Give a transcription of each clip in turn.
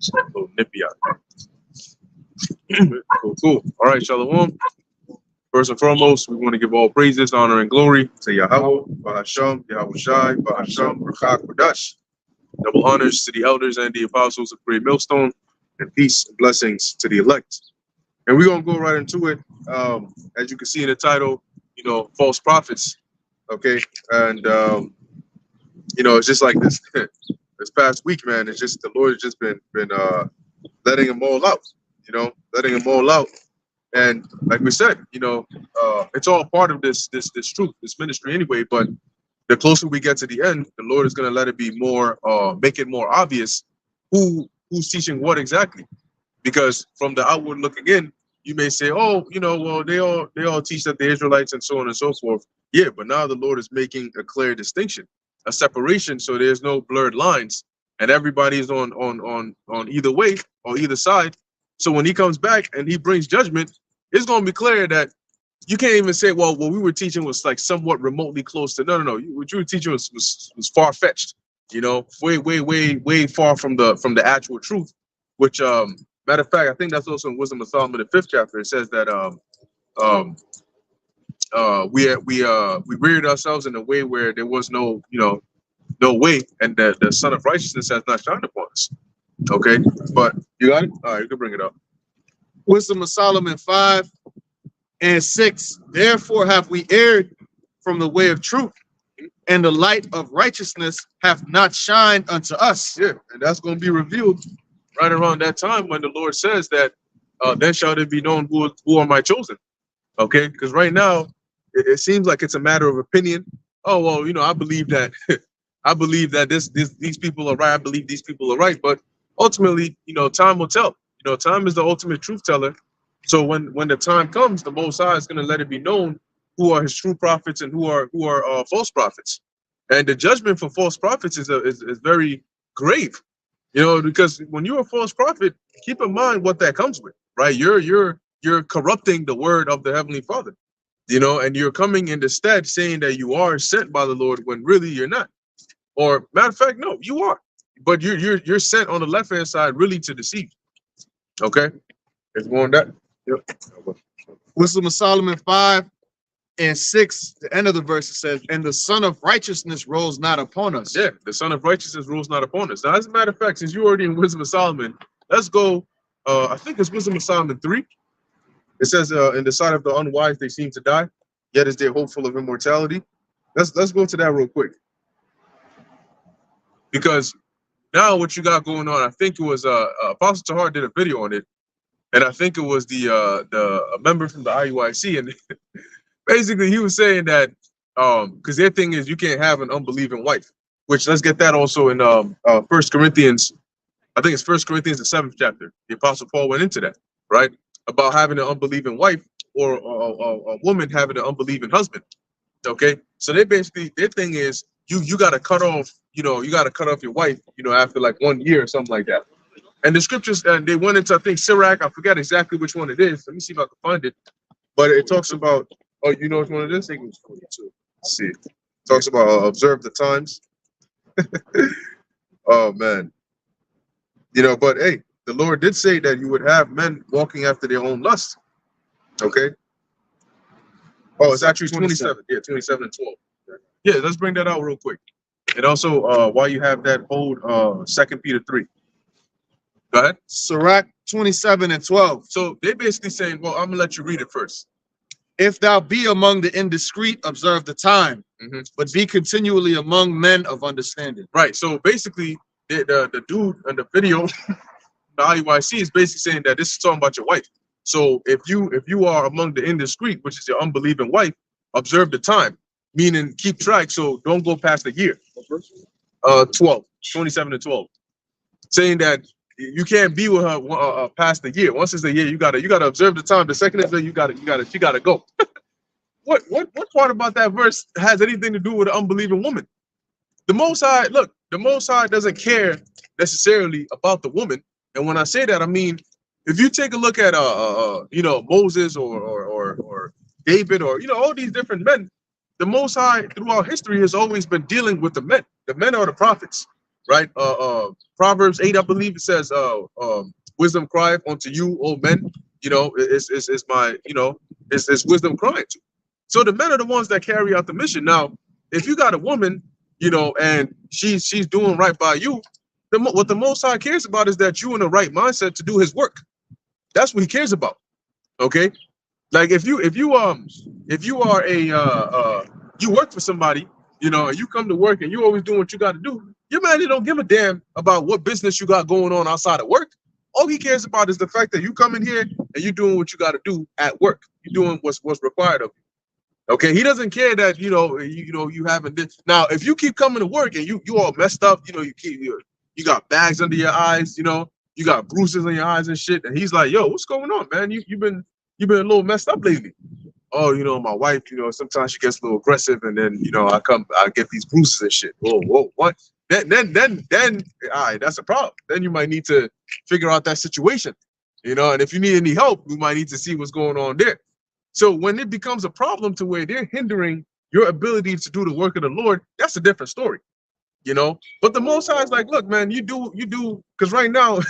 It's a little nippy out there. Cool. All right, Shalom. First and foremost, we want to give all praises, honor, and glory to Yahweh, Bahasham, Yahweh Shai, Bahasham, Rakak, Kodash. Double honors to the elders and the apostles of Great Millstone, and peace and blessings to the elect. And we're going to go right into it. As you can see in the title, false prophets. Okay. And, it's just like this this past week, man. It's just the Lord has just been letting them all out, letting them all out. And like we said, it's all part of this truth, this ministry anyway. But the closer we get to the end, the Lord is going to let it be more, make it more obvious who's teaching what exactly. Because from the outward looking in, you may say, oh, well, they all teach that the Israelites and so on and so forth. Yeah, but now the Lord is making a clear distinction, a separation, so there's no blurred lines, and everybody is on either way or either side. So when he comes back and he brings judgment, it's going to be clear that you can't even say, well, what we were teaching was like somewhat remotely close to. No. What you were teaching was far fetched, way far from the actual truth. Which, matter of fact, I think that's also in Wisdom of Solomon, the 5th chapter. It says that we reared ourselves in a way where there was no way, and the Son of Righteousness has not shined upon us. Okay, but you got it. All right, you can bring it up. Wisdom of Solomon 5 and 6. Therefore have we erred from the way of truth, and the light of righteousness hath not shined unto us. Yeah, and that's going to be revealed right around that time when the Lord says that, then shall it be known who are my chosen. Okay, because right now it seems like it's a matter of opinion. Oh well, I believe that I believe that these people are right. I believe these people are right. But ultimately, time will tell. Time is the ultimate truth teller. So when the time comes, the Most High is going to let it be known who are his true prophets and who are false prophets. And the judgment for false prophets is very grave. Because when you're a false prophet, keep in mind what that comes with, right? You're corrupting the word of the Heavenly Father, and you're coming in the stead saying that you are sent by the Lord when really you're not. Or matter of fact, no, you are, but you're sent on the left hand side really to deceive. Okay, it's going that. Yep. Wisdom of Solomon 5 and 6, the end of the verse, it says, and the Son of Righteousness rose not upon us. Yeah, the Son of Righteousness rules not upon us. Now, as a matter of fact, since you're already in Wisdom of Solomon, let's go. I think it's Wisdom of Solomon 3. It says, in the sight of the unwise, they seem to die, yet is their hope full of immortality. Let's go to that real quick. Because now what you got going on, I think it was Apostle Tahar did a video on it, and I think it was a member from the IUIC, and basically he was saying that because their thing is you can't have an unbelieving wife, which let's get that also in 1 Corinthians. I think it's 1 Corinthians the 7th chapter. The Apostle Paul went into that, right, about having an unbelieving wife or a woman having an unbelieving husband. Okay, so they basically their thing is you got to cut off. You got to cut off your wife, after like 1 year or something like that. And the scriptures, and they went into, I think, Sirach. I forget exactly which one it is. Let me see if I can find it. But it talks about, oh, you know which one it is? I think it was 22. Let's see. It talks about observe the times. Oh, man. But hey, the Lord did say that you would have men walking after their own lust. Okay. Oh, it's actually 27. Yeah, 27 and 12. Yeah, let's bring that out real quick. And also, while you have that, hold 2 Peter 3. Go ahead. Sirach 27 and 12. So they're basically saying, well, I'm going to let you read it first. If thou be among the indiscreet, observe the time, but be continually among men of understanding. Right. So basically, the dude in the video, the IUIC, is basically saying that this is talking about your wife. So if you are among the indiscreet, which is your unbelieving wife, observe the time, meaning keep track. So don't go past a year. 27 and 12, saying that you can't be with her past a year. Once it's a year, you gotta observe the time. The second is that you gotta go. What part about that verse has anything to do with an unbelieving woman? The Most High doesn't care necessarily about the woman. And when I say that, I mean, if you take a look at Moses or David or all these different men, the Most High throughout history has always been dealing with the men. The men are the prophets. right? Proverbs 8, I believe it says, wisdom crieth unto you, O men. You know, it's my, you know, it's wisdom crying to. So the men are the ones that carry out the mission. Now, if you got a woman, you know, and she's doing right by you, what the Most High cares about is that you in the right mindset to do His work. That's what He cares about. Okay, like if you are you work for somebody, you know, and you come to work and you always doing what you got to do, your man, he don't give a damn about what business you got going on outside of work. All he cares about is the fact that you come in here and you doing what you got to do at work. You doing what's required of you. Okay, he doesn't care that you haven't this. Now, if you keep coming to work and you all messed up, you know, you got bags under your eyes, you know, you got bruises on your eyes and shit, and he's like, yo, what's going on, man? You've been a little messed up lately. Oh, you know, my wife, you know, sometimes she gets a little aggressive, and then, you know, I get these bruises and shit. Whoa, what? Then, all right, that's a problem. Then you might need to figure out that situation, you know, and if you need any help, we might need to see what's going on there. So when it becomes a problem to where they're hindering your ability to do the work of the Lord, that's a different story, you know. But the Most High is like, look, man, you do, because right now,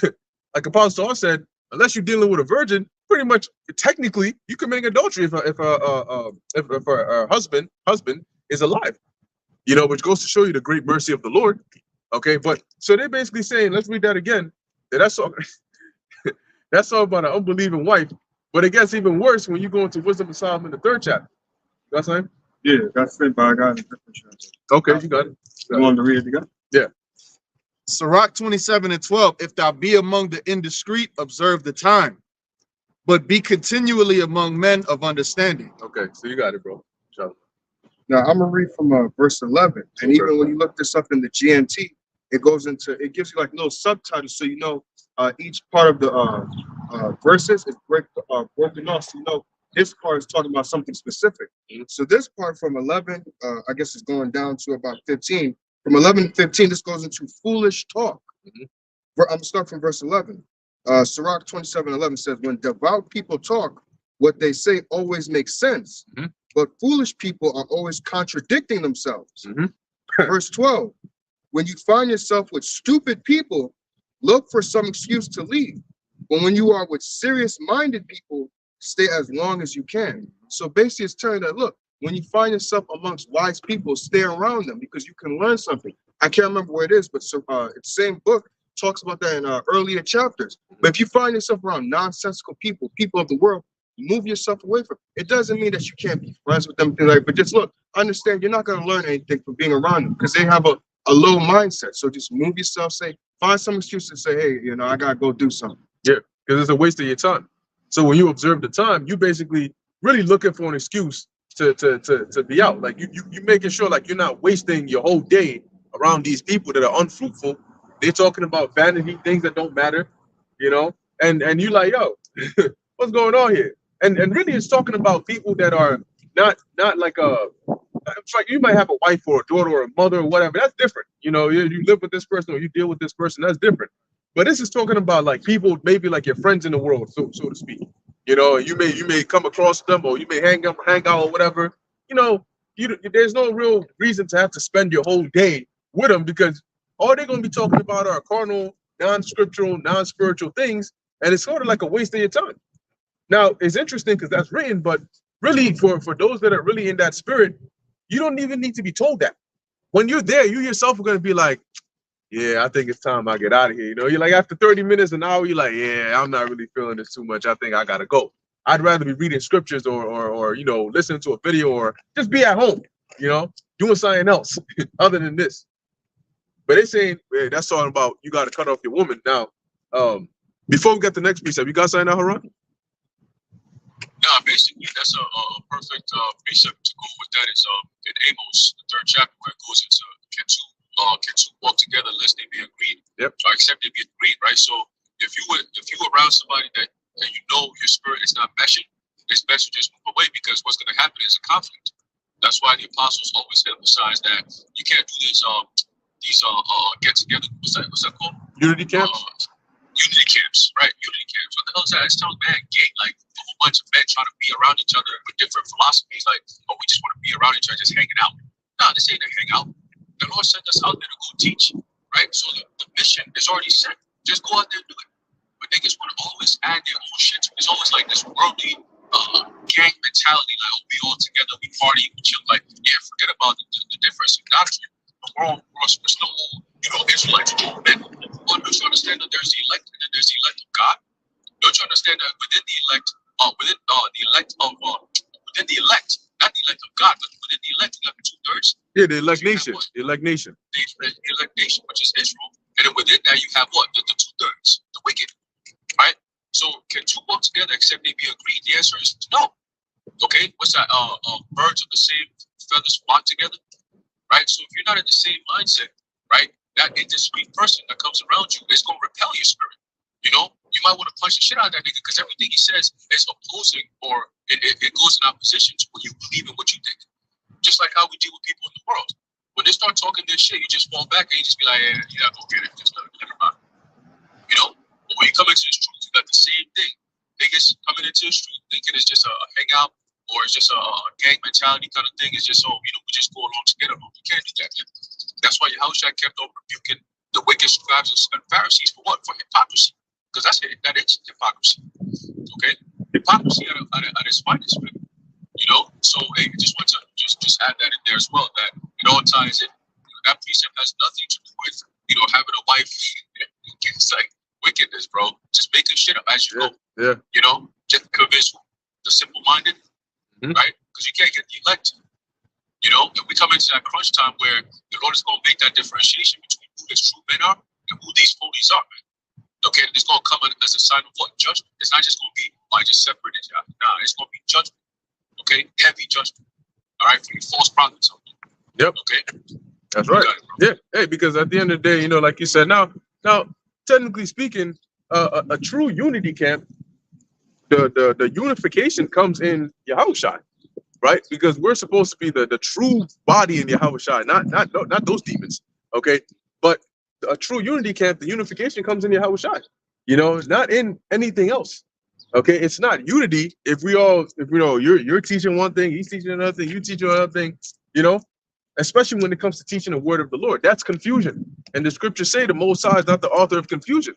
like Apostle Paul said, unless you're dealing with a virgin, pretty much technically you commit adultery if a husband is alive, you know, which goes to show you the great mercy of the Lord. Okay, but so they're basically saying, let's read that again. That's all. That's all about an unbelieving wife. But it gets even worse when you go into Wisdom of Solomon, the 3rd chapter. You got something? Yeah, that's it, but I got a different chapter. Okay, you got it. You want to read it again? Yeah. Sirach 27:12. If thou be among the indiscreet, observe the time, but be continually among men of understanding. Okay, so you got it, bro. Now I'm gonna read from verse 11, and even when you look this up in the GNT, it gives you like little subtitles, so you know each part of the verses is broken off, so you know this part is talking about something specific. So this part from 11, I guess it's going down to about 15. From 11 to 15, this goes into foolish talk. I'm gonna start from verse 11. Sirach 27:11 says, when devout people talk, what they say always makes sense, but foolish people are always contradicting themselves. Verse 12, when you find yourself with stupid people, look for some excuse to leave. But when you are with serious-minded people, stay as long as you can. So basically it's telling that, look, when you find yourself amongst wise people, stay around them because you can learn something. I can't remember where it is, but it's the same book talks about that in earlier chapters. But if you find yourself around nonsensical people, people of the world, move yourself away from it. It doesn't mean that you can't be friends with them, but just look, understand you're not going to learn anything from being around them because they have a low mindset. So just move yourself, find some excuse to say, hey, you know, I got to go do something. Yeah, because it's a waste of your time. So when you observe the time, you basically really looking for an excuse to be out. Like you making sure like you're not wasting your whole day around these people that are unfruitful. They're talking about vanity, things that don't matter, you know, and you like, yo, what's going on here? And really it's talking about people that are not like it's like you might have a wife or a daughter or a mother or whatever. That's different. You know, you live with this person or you deal with this person. That's different. But this is talking about like people, maybe like your friends in the world, so to speak. You know, you may come across them or you may hang out or whatever. You know, there's no real reason to have to spend your whole day with them because all they're going to be talking about are carnal, non-scriptural, non-spiritual things. And it's sort of like a waste of your time. Now, it's interesting because that's written, but really for those that are really in that spirit, you don't even need to be told that. When you're there, you yourself are going to be like, yeah, I think it's time I get out of here. You know, you're like after 30 minutes, an hour, you're like, yeah, I'm not really feeling this too much. I think I got to go. I'd rather be reading scriptures or, you know, listening to a video or just be at home, you know, doing something else other than this. But they're saying, hey, that's talking about you got to cut off your woman. Now, before we get the next precept, you got something now, Haran? Yeah, basically that's a perfect precept to go with that is in Amos, the 3rd chapter, where it goes into can two walk together unless they be agreed. Yep. So except they be agreed, right? So if you were around somebody that you know your spirit is not meshing, it's best to just move away because what's going to happen is a conflict. That's why the apostles always emphasize that you can't do these get together. What's that called? Unity camps. Unity camps, right? Unity camps. What the hell is that? It's telling man gay, like a whole bunch of men trying to be around each other with different philosophies. Like, oh, we just want to be around each other, just hanging out. No, this ain't a hangout. The Lord sent us out there to go teach, right? So the mission is already set. Just go out there and do it. But niggas want to always add their own shit. It's always like this worldly gang mentality, like, oh, we all together, we party, we chill. Like, yeah, forget about the difference in doctrine. We're still all, Israelites. And don't you understand that there's the elect and then there's the elect of God? Don't you understand that within the elect, within the elect, not the elect of God, but within the elect, you have 2/3. Yeah, the elect nation. The elect nation. The elect nation, which is Israel. And then within that, you have what? The 2/3, the wicked, right? So can two walk together except they be agreed? The answer is no. Okay, what's that? Birds of the same feathers flock together, right? So if you're not in the same mindset, right, that indiscreet person that comes around you is going to repel your spirit. You might want to punch the shit out of that nigga because everything he says is opposing or it goes in opposition to what you believe and what you think. Just like how we deal with people in the world. When they start talking this shit, you just fall back and you just be like, yeah, go get it. Just let it run. But when you come into this truth, you got the same thing. Niggas coming into this truth thinking it's just a hangout or it's just a gang mentality kind of thing. It's just, we just go along together. No, we can't do that. Man. That's why Yahushua kept on rebuking the wicked scribes and Pharisees for what? For hypocrisy. Because that is hypocrisy. Okay? Hypocrisy at its finest, man. So hey, I just want to just add that in there as well, that it all ties in. That precept has nothing to do with, having a wife. It's like wickedness, bro. Just making shit up as you go. Yeah. Just convince the simple-minded, right? Because you can't get the elect. And we come into that crunch time where the Lord is going to make that differentiation between who his true men are and who these phonies are, man. Okay, and it's going to come as a sign of what? Judgment. It's not just going to be, I just separated you. Nah, it's going to be judgment. Okay, heavy judgment. All right, for you false prophets. Yep. Okay. That's right. Yeah. Hey, because at the end of the day, like you said, now, technically speaking, a true unity camp, the unification comes in Yahushua, right? Because we're supposed to be the true body in Yahushua, not those demons. Okay, but a true unity camp, the unification comes in Yahushua. Not in anything else. Okay, it's not unity if you're teaching one thing, he's teaching another thing, you teaching another thing. Especially when it comes to teaching the word of the Lord, that's confusion. And the scriptures say the Most High is not the author of confusion.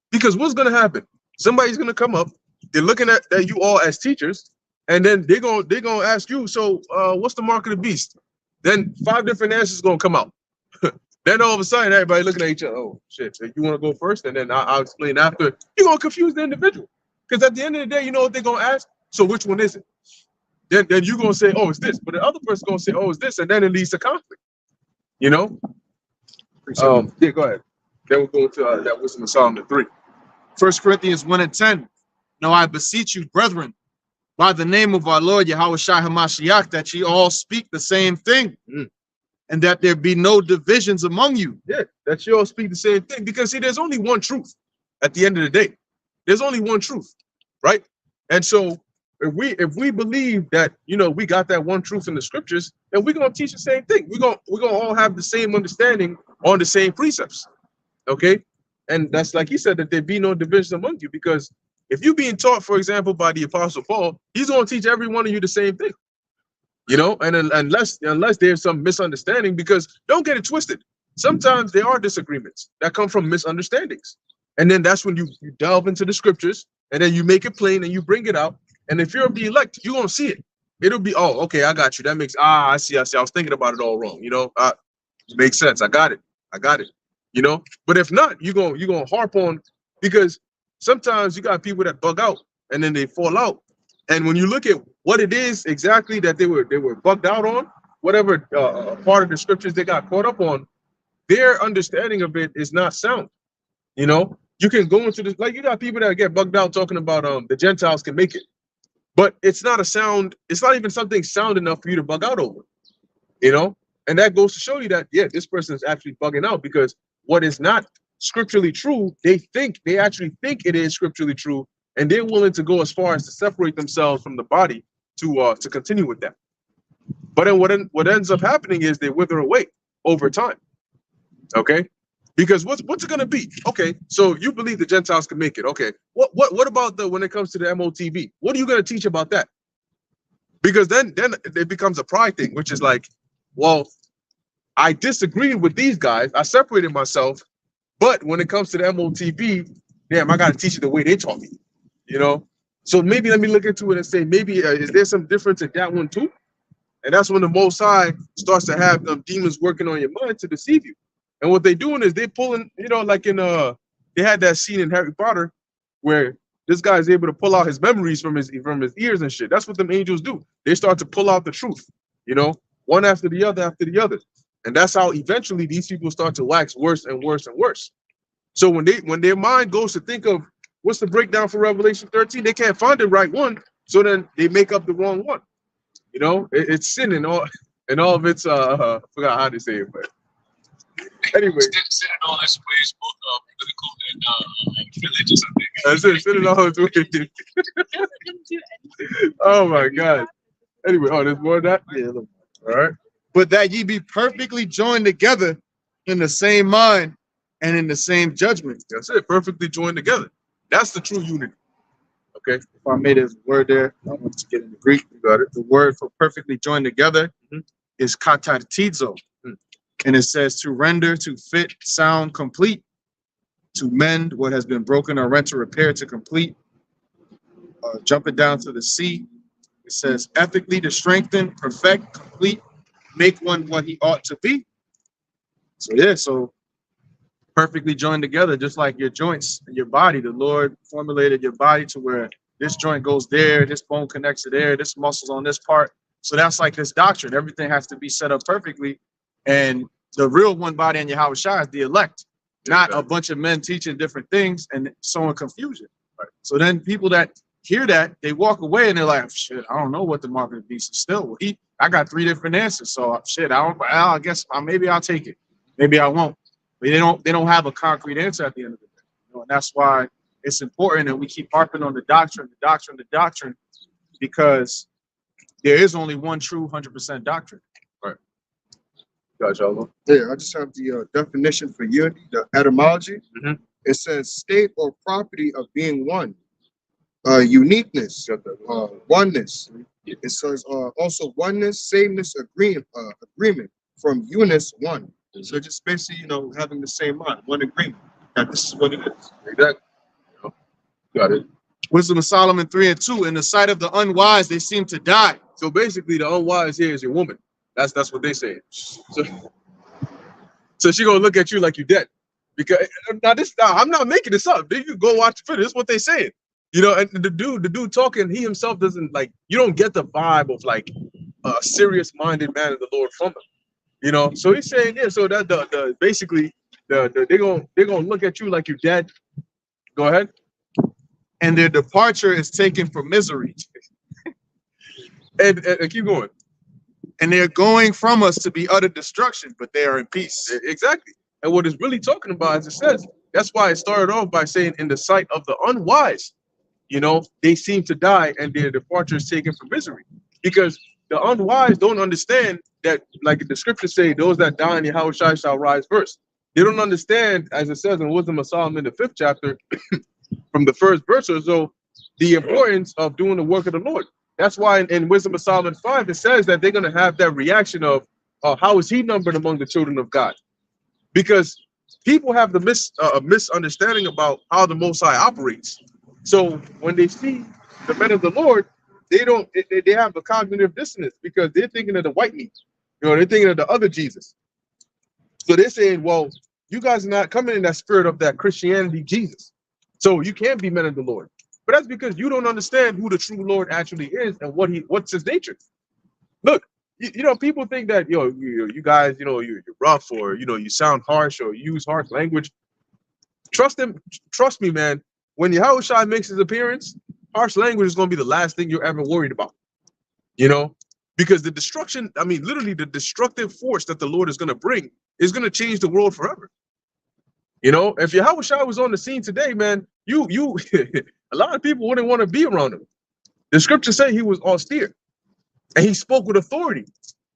Because what's going to happen? Somebody's going to come up. They're looking at you all as teachers, and then they're gonna ask you, so what's the mark of the beast? Then 5 different answers going to come out. Then all of a sudden, everybody looking at each other. Oh shit! So you want to go first, and then I'll explain after. You're gonna confuse the individual, because at the end of the day, you know what they're gonna ask. So which one is it? Then you're gonna say, oh, it's this, but the other person's gonna say, oh, it's this, and then it leads to conflict. Yeah, go ahead. Then we'll go to that Wisdom of Solomon 3. 1 Corinthians 1:10. Now I beseech you, brethren, by the name of our Lord Yahushua HaMashiach, that ye all speak the same thing, and that there be no divisions among you. Yeah, that you all speak the same thing. Because see, there's only one truth at the end of the day. There's only one truth, right? And so if we believe that we got that one truth in the scriptures, then we're gonna teach the same thing. We're gonna all have the same understanding on the same precepts. Okay, and that's like he said, that there be no divisions among you, because if you're being taught, for example, by the Apostle Paul, he's gonna teach every one of you the same thing. And unless there's some misunderstanding, because don't get it twisted, sometimes there are disagreements that come from misunderstandings, and then that's when you delve into the scriptures, and then you make it plain and you bring it out. And if you're of the elect, you're gonna see it. It'll be, oh, okay, I got you. That makes I see. I was thinking about it all wrong. It makes sense. I got it. But if not, you're gonna harp on, because sometimes you got people that bug out and then they fall out. And when you look at what it is exactly that they were bugged out on, whatever part of the scriptures they got caught up on, their understanding of it is not sound. You can go into this, like you got people that get bugged out talking about the Gentiles can make it. But it's not even something sound enough for you to bug out over, and that goes to show you that, yeah, this person is actually bugging out, because what is not scripturally true, they actually think it is scripturally true, and they're willing to go as far as to separate themselves from the body to continue with that. But then what ends up happening is they wither away over time. Okay, because what's it gonna be? Okay, so you believe the Gentiles can make it. Okay, what about when it comes to the MOTB? What are you gonna teach about that? Because then it becomes a pride thing, which is like, well, I disagreed with these guys. I separated myself. But when it comes to the MOTB, damn, I got to teach it the way they taught me, you know? So maybe let me look into it and say, maybe is there some difference in that one too? And that's when the Most High starts to have them demons working on your mind to deceive you. And what they're doing is they pulling, you know, like in they had that scene in Harry Potter where this guy is able to pull out his memories from his ears and shit. That's what them angels do. They start to pull out the truth, you know, one after the other after the other. And that's how eventually these people start to wax worse and worse and worse. So when their mind goes to think of what's the breakdown for Revelation 13, they can't find the right one. So then they make up the wrong one. You know, it's sin and all of its I forgot how to say it, but anyway. Sin in all its ways, both political and religious, I think. That's it, sin in all its ways. Oh my God. Anyway, there's more of that? Yeah, all right. But that ye be perfectly joined together in the same mind and in the same judgment. That's it, perfectly joined together. That's the true unity. Okay. If I made a word there, I want to get in the Greek. You got it. The word for perfectly joined together is katartizo. And it says to render, to fit, sound, complete, to mend what has been broken or rent, to repair, to complete. Jumping down to the C, it says ethically to strengthen, perfect, complete, make one what he ought to be. So yeah, so perfectly joined together, just like your joints and your body. The Lord formulated your body to where this joint goes there, this bone connects to there, this muscle's on this part. So that's like this doctrine. Everything has to be set up perfectly. And the real one body in Yahweh Shai is the elect, not a bunch of men teaching different things and sowing confusion. Right. So then people that hear that, they walk away and they're like, shit, I don't know what the mark of the beast is still. I got 3 different answers. So shit, I guess maybe I'll take it. Maybe I won't. But they don't have a concrete answer at the end of the day. You know, and that's why it's important that we keep harping on the doctrine, because there is only one true 100% doctrine. Right. Gotcha. Yeah, I just have the definition for unity, the etymology. It says state or property of being one, uniqueness, oneness. It says also oneness, sameness, agreement from unis, one. So just basically, you know, having the same mind, one agreement that this is what it is. Exactly. You know? Got it. Wisdom of Solomon 3:2. In the sight of the unwise, they seem to die. So basically, the unwise here is your woman. That's what they say. So she gonna look at you like you dead. Because now I'm not making this up. You can go watch the video. This is what they saying. You know, and the dude talking, he himself doesn't you don't get the vibe of like a serious-minded man of the Lord from him. You know, so he's saying, yeah, so that they're gonna look at you like you're dead. Go ahead. And their departure is taken for misery. and keep going. And they're going from us to be utter destruction, but they are in peace. Exactly. And what it's really talking about, as it says, that's why it started off by saying, in the sight of the unwise, you know, they seem to die and their departure is taken for misery. Because the unwise don't understand that, like the scriptures say, those that die in Yahweh Shai shall rise first. They don't understand, as it says in Wisdom of Solomon, the 5th chapter, from the 1st verse or so, the importance of doing the work of the Lord. That's why in Wisdom of Solomon 5, it says that they're going to have that reaction of, how is he numbered among the children of God? Because people have the misunderstanding about how the Most High operates. So when they see the men of the Lord, they have a cognitive dissonance because they're thinking of the white meat. You know, they're thinking of the other Jesus. So they're saying, well, you guys are not coming in that spirit of that Christianity Jesus. So you can't be men of the Lord. But that's because you don't understand who the true Lord actually is and what's his nature. Look, you know, people think that, you guys, you know, you're rough, or, you know, you sound harsh or use harsh language. Trust me, man. When Yahweh Shai makes his appearance, harsh language is going to be the last thing you're ever worried about. You know, because the destruction, I mean, literally the destructive force that the Lord is going to bring is going to change the world forever. You know, if Yahweh Shai was on the scene today, man, you a lot of people wouldn't want to be around him. The scriptures say he was austere and he spoke with authority.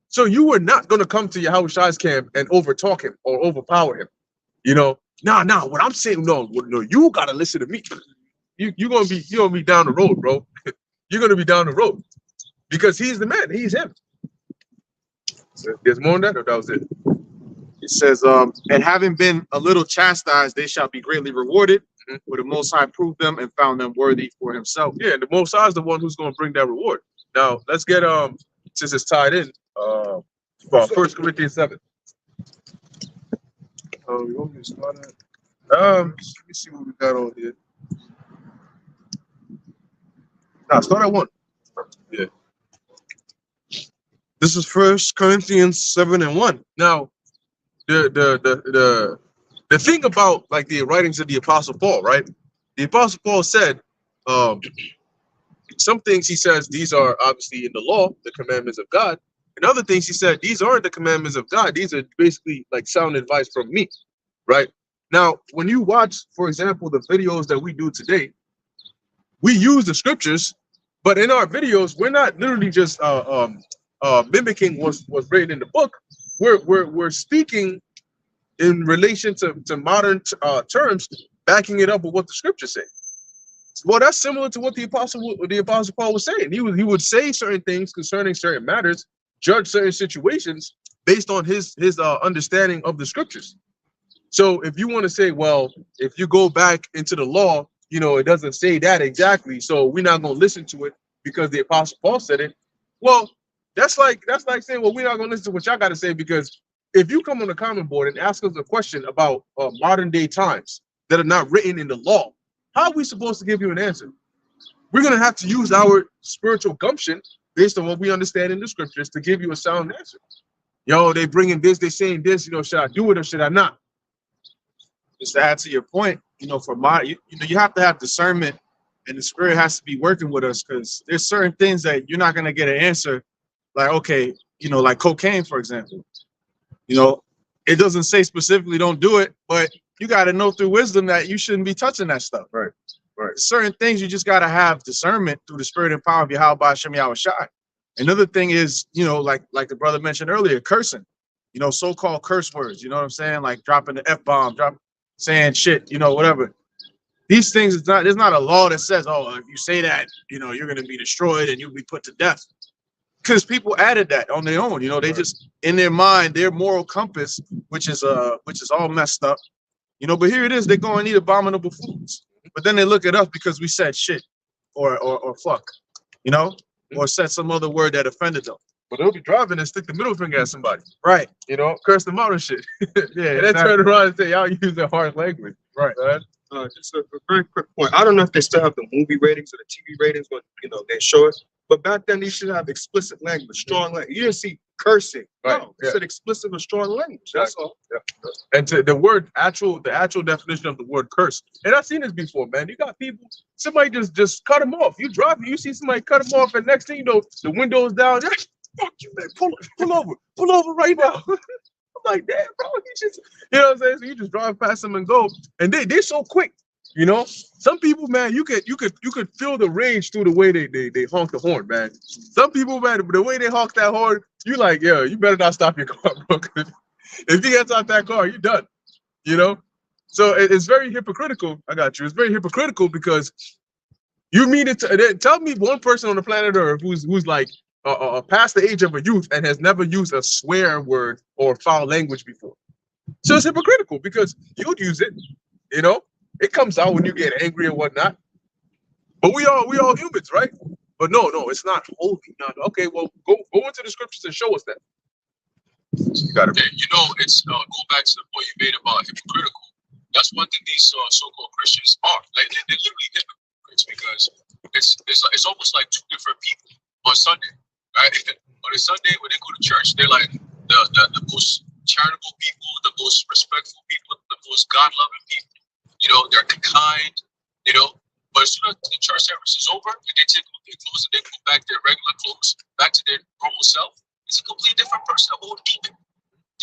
So you were not going to come to Yahweh Shai's camp and overtalk him or overpower him. You know, nah, what I'm saying, no, you got to listen to me. You're going to be down the road, bro. You're going to be down the road because he's the man. He's him. There's more on that, or that was it? It says, and having been a little chastised, they shall be greatly rewarded. For the Most High proved them and found them worthy for himself. Yeah, and the Most High is the one who's going to bring that reward. Now, let's get, since it's tied in, well, 1 Corinthians 7. You want me to start at? Let me see what we got on here. Nah, start at 1. Yeah. This is 1 Corinthians 7:1. Now, the thing about like the writings of the Apostle Paul, right? The Apostle Paul said, some things he says these are obviously in the law, the commandments of God, and other things he said these aren't the commandments of God. These are basically like sound advice from me, right? Now, when you watch, for example, the videos that we do today, we use the scriptures, but in our videos, we're not literally just mimicking what's written in the book. We're speaking in relation to modern terms, backing it up with what the scriptures say. Well, that's similar to what the apostle Paul was saying. He would say certain things concerning certain matters, judge certain situations based on his understanding of the scriptures. So if you want to say, well, if you go back into the law, you know, it doesn't say that exactly, so we're not going to listen to it because the apostle Paul said it. Well, that's like saying, well, we're not going to listen to what y'all got to say, because if you come on the comment board and ask us a question about modern day times that are not written in the law, how are we supposed to give you an answer? We're going to have to use our spiritual gumption based on what we understand in the scriptures to give you a sound answer. Yo, they bringing this, they saying this, you know, should I do it or should I not? Just to add to your point, you know, for you have to have discernment, and the Spirit has to be working with us, because there's certain things that you're not going to get an answer. Like, okay, you know, like cocaine, for example. You know, it doesn't say specifically don't do it, but you got to know through wisdom that you shouldn't be touching that stuff. Right. Certain things you just got to have discernment through the Spirit and power of Yahweh Hashem Yahweh Shai. Another thing is, you know, like the brother mentioned earlier, cursing. You know, so-called curse words. You know what I'm saying? Like dropping the F-bomb, saying shit, you know, whatever. These things, there's not a law that says, oh, if you say that, you know, you're going to be destroyed and you'll be put to death. Because people added that on their own, you know, they just, in their mind, their moral compass, which is all messed up, you know, but here it is, they go and eat abominable foods. But then they look at us because we said shit or fuck, you know, or said some other word that offended them. But they'll be driving and stick the middle finger at somebody. Right. You know, curse them out and shit. Yeah. And then turn around and say, y'all using harsh language. Right. Just a very quick point. I don't know if they still have the movie ratings or the TV ratings when, you know, they show it. But back then, they should have explicit language, strong language. You didn't see cursing. Right. No, it said explicit or strong language. That's all. Yeah. And to the actual definition of the word curse. And I've seen this before, man. You got people, somebody just cut them off. You driving, you see somebody cut them off, and next thing you know, the window's down. Fuck you, man. Pull over right now. I'm like, damn, bro, you just, you know what I'm saying? So you just drive past them and go, and they're so quick, you know. Some people, man, you could feel the rage through the way they honk the horn, man. Some people, man, the way they honk that horn, you like, yeah, you better not stop your car, bro. If you get out that car, you're done, you know. So it's very hypocritical. I got you. It's very hypocritical because you mean it. Tell me one person on the planet Earth who's like past the age of a youth and has never used a swear word or foul language before. So it's hypocritical because you'll use it, you know. It comes out when you get angry and whatnot. But we all humans, right? But no, it's not holy. No. Okay, well, go into the scriptures and show us that. You got it. Yeah, you know, it's go back to the point you made about hypocritical. That's one thing these so-called Christians are. Like they're literally hypocrites, because it's almost like two different people on Sunday, right? On a Sunday when they go to church, they're like the most charitable people, the most respectful people, the most God-loving people. You know, they're kind, you know. But as soon as the church service is over, and they take off their clothes and they go back to their regular clothes, back to their normal self, it's a completely different person, a whole demon.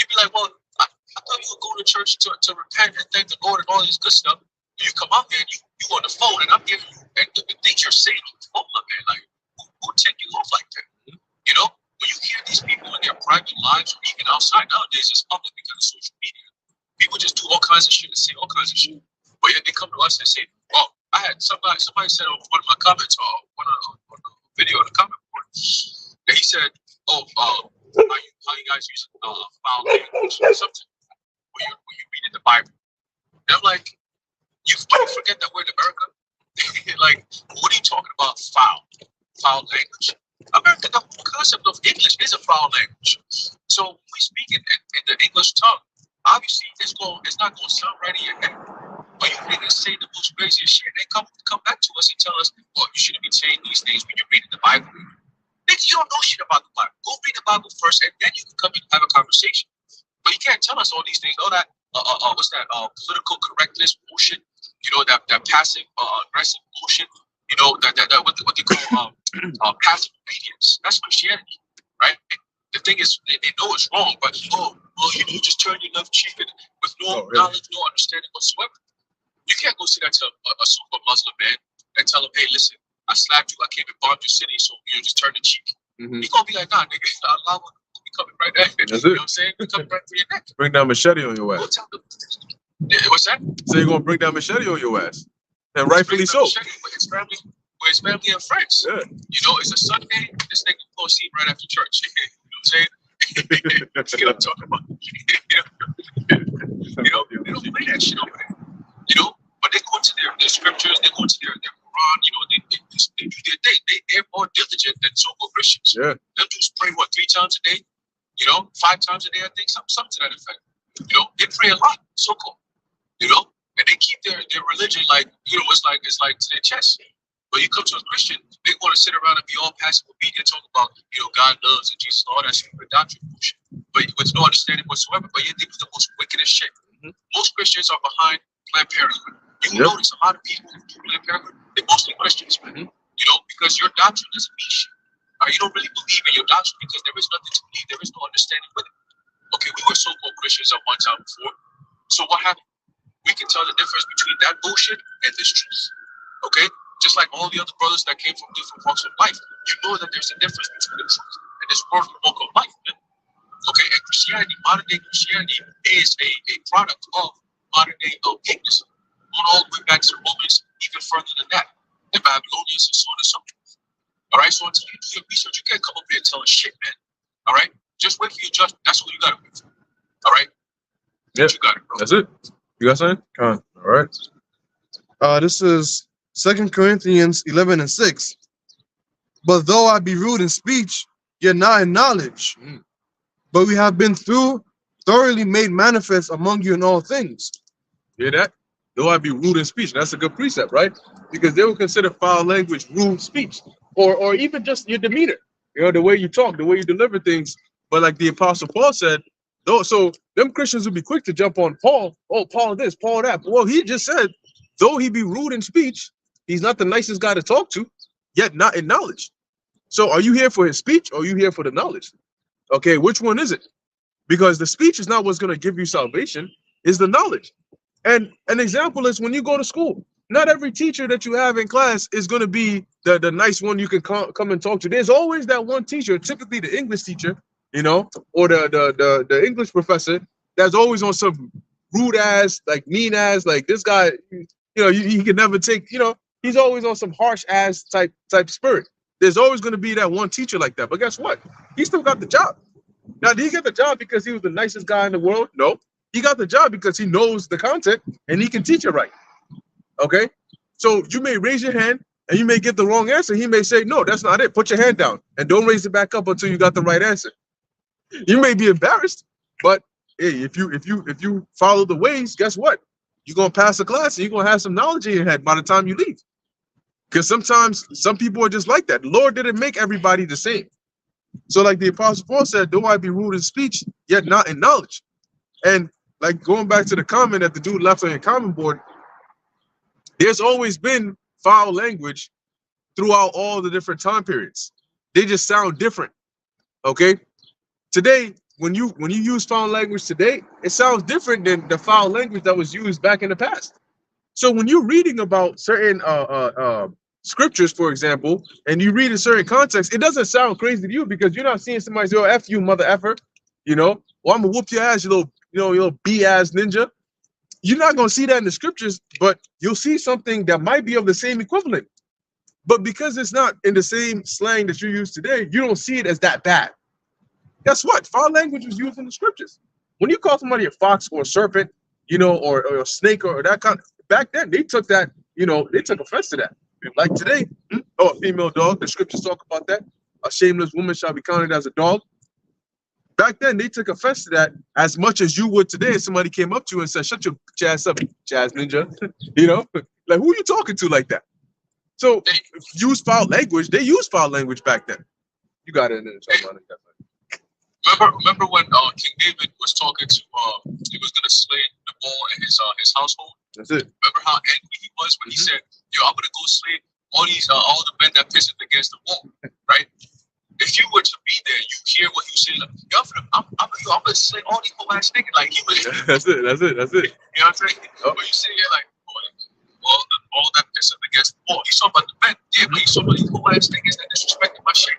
You'd be like, well, I thought you would go to church to repent and thank the Lord and all this good stuff. You come out here and you on the phone, and I'm giving you, and the things you're saying on the phone, man, like, who take you off like that? You know, when you hear these people in their private lives or even outside nowadays, it's public because of social media. People just do all kinds of shit and say all kinds of shit. But yet they come to us and say, oh, I had somebody said on one of my comments, one of the video in the comment board, and he said, oh, how you guys use foul language or something. when you're reading the Bible. And I'm like, you forget that we're in America. Like, what are you talking about? Foul language. America, the whole concept of English is a foul language. So when we speak in the English tongue, obviously it's not going to sound right in your head. But you read and say the most craziest shit. They come back to us and tell us, well, you shouldn't be saying these things when you're reading the Bible. Nigga, you don't know shit about the Bible. Go read the Bible first, and then you can come in and have a conversation. But you can't tell us all these things. All that, what's that? Political correctness bullshit. You know, that passive aggressive bullshit. You know, that what they call passive obedience. That's Christianity, right? The thing is, they know it's wrong, but you just turn your left cheek and with no knowledge, no understanding whatsoever. You can't go sit down to a super Muslim man and tell him, hey, listen, I slapped you, I came and bombed your city, so you just turn the cheek. He's gonna be like, nah, nigga, Allah will be coming right at you. That's You it. know what I'm saying? We're coming right for your neck. Bring down machete on your Go ass. tell them. What's that? So you're gonna bring down machete on your ass, and rightfully so. With his family and friends. Yeah. You know, it's a Sunday. This nigga gonna see him right after church. You know what I'm saying? That's what I'm talking about. You know, they don't play that shit over there. You know, but they go to their scriptures, they go to their Quran. You know, they do their thing. They're more diligent than so-called Christians. Yeah. Them dudes pray 3 times a day. You know, 5 times a day. I think something to that effect. You know, they pray a lot. So-called. You know, and they keep their religion like, you know, it's like to their chest. But you come to a Christian, they want to sit around and be all passive obedient, talk about, you know, God loves and Jesus, all that stupid doctrine bullshit. But with no understanding whatsoever. But yet they do the most wickedest shit. Most Christians are behind Planned Parenthood. You will notice a lot of people who do Planned Parenthood, they're mostly Christians, man. You know, because your doctrine is niche. You don't really believe in your doctrine because there is nothing to believe. There is no understanding with it. Okay, we were so-called Christians at one time before. So what happened? We can tell the difference between that bullshit and this truth. Okay? Just like all the other brothers that came from different walks of life. You know that there's a difference between the truth and this worldly walk of life, man. Okay, and Christianity, modern day Christianity is a product of modern day paganism. Going all the way back to the Romans, even further than that. The Babylonians and so on and so forth. All right, so until you do your research, you can't come up here and tell us shit, man. All right? Just wait for your judgment. That's what you got to wait for. All right? Yeah. You got it, bro. That's it. You got something? All right. This is 2 Corinthians 11:6. But though I be rude in speech, yet not in knowledge. But we have been thoroughly made manifest among you in all things. Hear that? Though I be rude in speech. That's a good precept, right? Because they would consider foul language rude speech, or even just your demeanor. You know, the way you talk, the way you deliver things. But like the Apostle Paul said, so them Christians would be quick to jump on Paul. Oh, Paul this, Paul that. Well, he just said, though he be rude in speech, he's not the nicest guy to talk to, yet not in knowledge. So are you here for his speech or are you here for the knowledge? Okay, which one is it? Because the speech is not what's going to give you salvation, is the knowledge. And an example is when you go to school, not every teacher that you have in class is going to be the nice one you can come and talk to. There's always that one teacher, typically the English teacher, you know, or the English professor that's always on some rude ass, like mean ass, like this guy, you know, he can never take, you know, he's always on some harsh ass type spirit. There's always going to be that one teacher like that. But guess what? He still got the job. Now, did he get the job because he was the nicest guy in the world? No. He got the job because he knows the content and he can teach it right. Okay? So you may raise your hand and you may get the wrong answer. He may say, no, that's not it. Put your hand down and don't raise it back up until you got the right answer. You may be embarrassed, but hey, if you follow the ways, guess what? You're gonna pass the class and you're gonna have some knowledge in your head by the time you leave. Because sometimes some people are just like that. The Lord didn't make everybody the same. So like the Apostle Paul said, though I be rude in speech, yet not in knowledge. And like going back to the comment that the dude left on your comment board, there's always been foul language throughout all the different time periods. They just sound different. Okay? Today, when you use foul language today, it sounds different than the foul language that was used back in the past. So when you're reading about certain scriptures, for example, and you read in certain contexts, it doesn't sound crazy to you because you're not seeing somebody say, "Oh, F you, mother effer," you know, or "I'm gonna whoop your ass, you little B-ass ninja." You're not gonna see that in the scriptures, but you'll see something that might be of the same equivalent. But because it's not in the same slang that you use today, you don't see it as that bad. Guess what? Foul language was used in the scriptures. when you call somebody a fox or a serpent, or a snake or that kind, back then they took that, they took offense to that. Like today, a female dog, the scriptures talk about that. A shameless woman shall be counted as a dog. Back then, they took offense to that as much as you would today if somebody came up to you and said, shut your jazz up, jazz ninja. Like, who are you talking to like that? So, use foul language. They used foul language back then. You got it in there. Remember when King David was talking to he was gonna slay the bull in his household. That's it. Remember how angry he was when he said, "Yo, I'm gonna go slay all the men that pissed against the wall." Right? If you were to be there, you hear what he said. Like, yo, I'm gonna slay all these whole ass niggas. Like he was. That's it. You know what I'm saying? But you sit here like, all that pissing against the wall. He's talking about the men. Yeah, but he's talking about these whole ass niggas that disrespected my shit.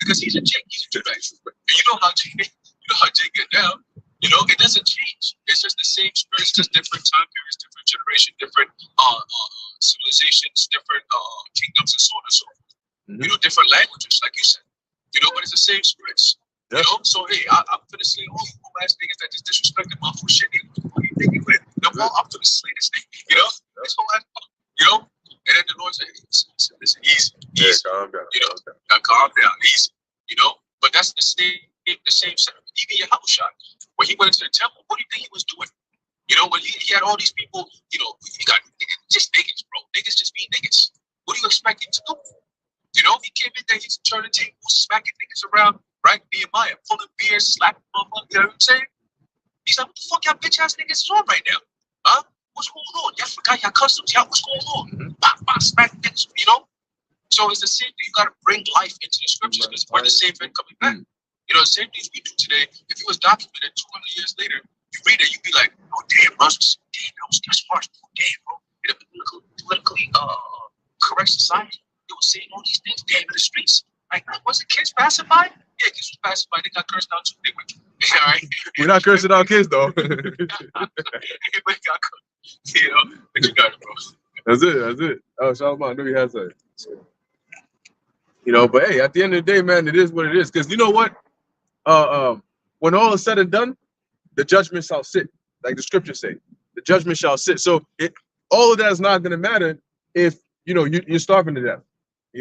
Because he's a Jake. He's a Jake. You know how Jake get down. It doesn't change. It's just the same spirit. It's just different time periods, different generation, different civilizations, different kingdoms, and so on and so forth. Different languages, like you said. But it's the same spirits. Yep. So hey, I'm gonna slay all you whole ass niggas that just disrespected my full shit. What are you thinking with? I'm gonna slay this thing. This whole ass. And then the Lord said, "Listen, easy. Yeah, calm down. Now calm down, easy. But that's the same sentiment. Even Yahushua, when he went into the temple, what do you think he was doing? When he had all these people, you got just niggas, bro. Niggas just be niggas. What do you expect him to do? He came in there, he's turning tables, smacking niggas around, right? Nehemiah, pulling beers, slapping motherfuckers, you know what I'm saying? He's like, what the fuck y'all bitch ass niggas is on right now? Huh? What's going on? Y'all forgot y'all customs, y'all, what's going on? Smack niggas, So it's the same thing. You gotta bring life into the scriptures because we're the same thing coming back. The same things we do today. If it was documented 200 years later, you read it, you'd be like, oh damn, bro, that's harsh. Damn, bro. In a politically correct society, they were saying all these things damn in the streets. Like, was the kids pacified? Yeah, kids was pacified. They got cursed out too. They went, all right. We're not cursing our kids though. Everybody got cursed. But you got it, bro. That's it. Oh, Shalom, I knew he had that. But hey, at the end of the day, man, it is what it is. Because you know what? When all is said and done, the judgment shall sit. Like the scriptures say, the judgment shall sit. So all of that is not going to matter if you're starving to death.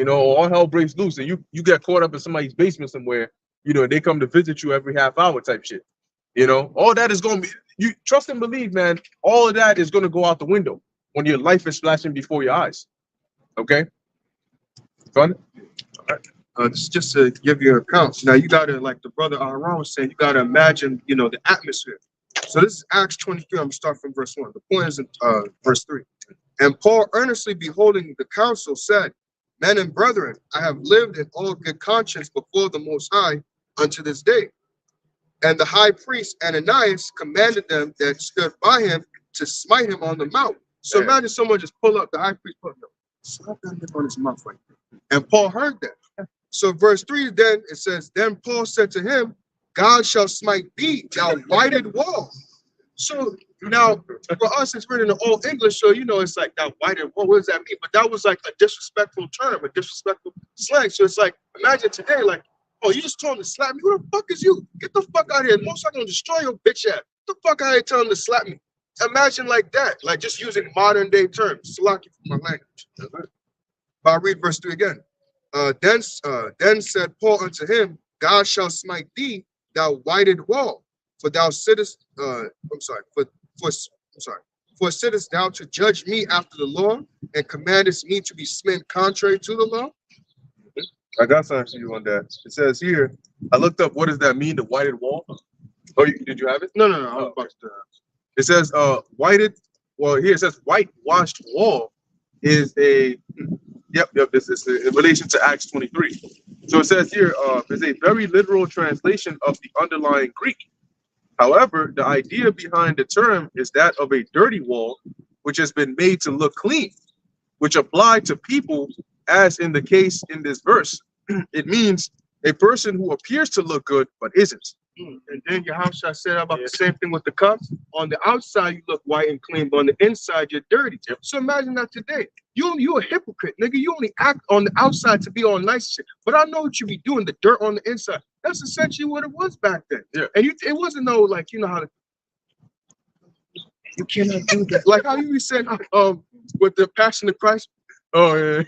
All hell breaks loose, and you get caught up in somebody's basement somewhere. They come to visit you every half hour type shit. All that is going to be. You trust and believe, man. All of that is going to go out the window when your life is flashing before your eyes. Okay. Fun. This is just to give you an account. Now you gotta, like the brother Aaron was saying, you gotta imagine, the atmosphere. So this is Acts 23. I'm gonna start from verse 1. The point is in verse 3. And Paul, earnestly beholding the council, said, men and brethren, I have lived in all good conscience before the Most High unto this day. And the high priest Ananias commanded them that stood by him to smite him on the mouth. So imagine someone just pull up, the high priest put him, slap that nigga on his mouth right there. And Paul heard that. So verse 3, then it says, then Paul said to him, God shall smite thee, thou whited wall. So now for us, it's written in Old English, so it's like that whited wall. What does that mean? But that was like a disrespectful term, a disrespectful slang. So it's like, imagine today, like, oh, you just told him to slap me. Who the fuck is you? Get the fuck out of here. Most I'm gonna destroy your bitch ass. Get the fuck out of here, tell him to slap me. Imagine like that, like just using modern day terms. Salaki for my language. But I'll read verse 3 again. Then said Paul unto him, God shall smite thee, thou whited wall, for thou sittest. For sittest thou to judge me after the law, and commandest me to be smitten contrary to the law? I got something for you on that. It says here, I looked up what does that mean, the whited wall. Oh, did you have it? No. I was about to. It says whited. Well, here it says whitewashed wall is a. Yep. This is in relation to Acts 23. So it says here is a very literal translation of the underlying Greek. However, the idea behind the term is that of a dirty wall, which has been made to look clean, which apply to people, as in the case in this verse. It means a person who appears to look good but isn't. And then Yahushua said about the same thing with the cups. On the outside, you look white and clean, but on the inside, you're dirty. Yep. So imagine that today. You a hypocrite, nigga. You only act on the outside to be all nice shit. But I know what you be doing, the dirt on the inside. That's essentially what it was back then. Yeah. And it wasn't no like how you cannot do that. Like how you said with the Passion of Christ. Oh yeah.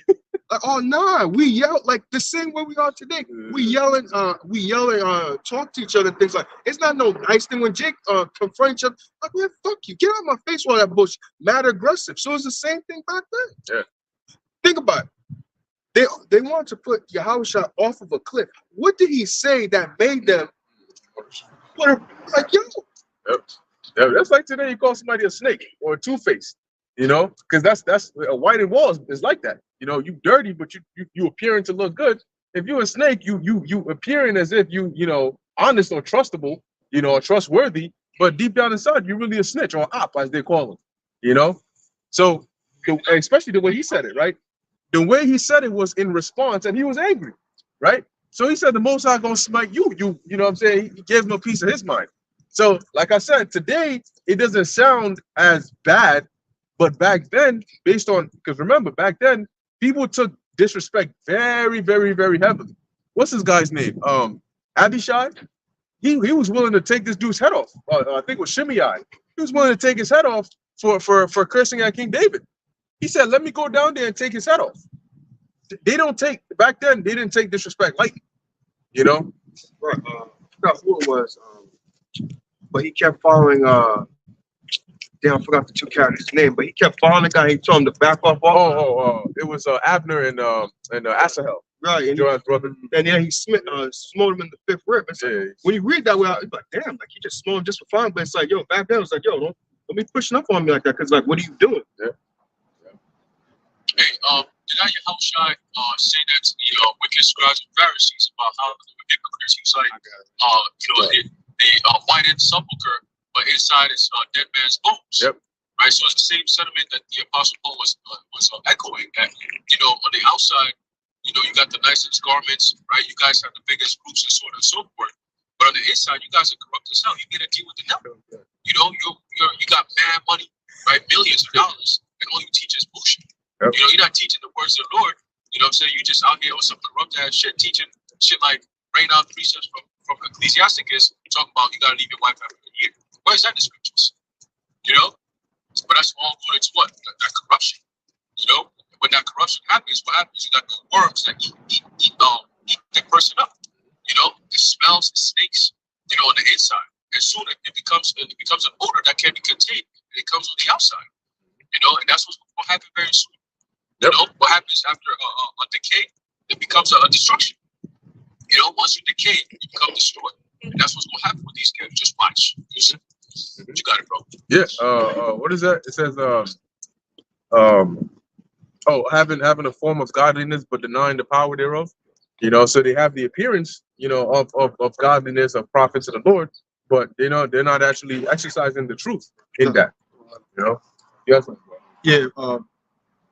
Like, oh nah, we yell like the same way we are today. We yelling, talk to each other, things like it's not no nice thing when Jake confront each other. Like, man, fuck you, get out of my face with all that bullshit. Mad aggressive. So it's the same thing back then. Yeah. Think about it. They wanted to put Yahushua off of a cliff. What did he say that made them put him like yo? Yep. Yeah, that's like today you call somebody a snake or a two-faced, because that's a white and walls is like that. You dirty, but you appearing to look good. If you're a snake, you appearing as if you honest or trustable, or trustworthy, but deep down inside you're really a snitch or op as they call them. So especially the way he said it, right? The way he said it was in response, and he was angry, right? So he said the Most High gonna smite you. You know what I'm saying? He gave him a piece of his mind. So, like I said, today it doesn't sound as bad, but back then, because remember, back then people took disrespect very, very, very heavily. What's this guy's name? Abishai. He was willing to take this dude's head off. I think it was Shimei. He was willing to take his head off for cursing at King David. He said, "Let me go down there and take his head off." Back then they didn't take disrespect lightly. Right. I forgot who it was. But he kept following I forgot the two characters' name, but he kept following the guy. He told him to back off. It was Abner and Asahel, right? And Joab's brother. And then he smote him in the fifth rib. It's like, Yeah. when you read that way, it's like, damn, like he just smote him just for fun. But it's like, yo, back then, it's like, yo, don't be pushing up on me like that, because like, what are you doing? Hey, did I Yahushua say that wicked scribes and Pharisees about how they were hypocrites? He was like, they whited sepulcher, but inside is dead man's bones. Yep. Right. So it's the same sentiment that the Apostle Paul was echoing. That on the outside, you got the nicest garments, right? You guys have the biggest groups and so on and so forth. But on the inside, you guys are corrupt as hell. You get to deal with the devil. You got mad money, right? Millions of dollars, and all you teach is bullshit. Yep. You're not teaching the words of the Lord. You know what I'm saying? You just out here on some corrupt ass shit, teaching shit like rain out precepts from Ecclesiasticus, talking about you gotta leave your wife after a year. Where is that in the scriptures? But that's all going to what? That corruption. When that corruption happens, what happens? You got the worms that eat the person up. It smells, it stinks, on the inside. And soon it becomes an odor that can't be contained, and it comes on the outside. And that's what's going to happen very soon. Yep. What happens after a decay? It becomes a destruction. Once you decay, you become destroyed. And that's what's going to happen with these kids. Just watch. You got it, bro. Yeah. What is that? It says, having a form of godliness but denying the power thereof. So they have the appearance, of godliness, of prophets of the Lord, but they're not actually exercising the truth in that. Yes. Yeah.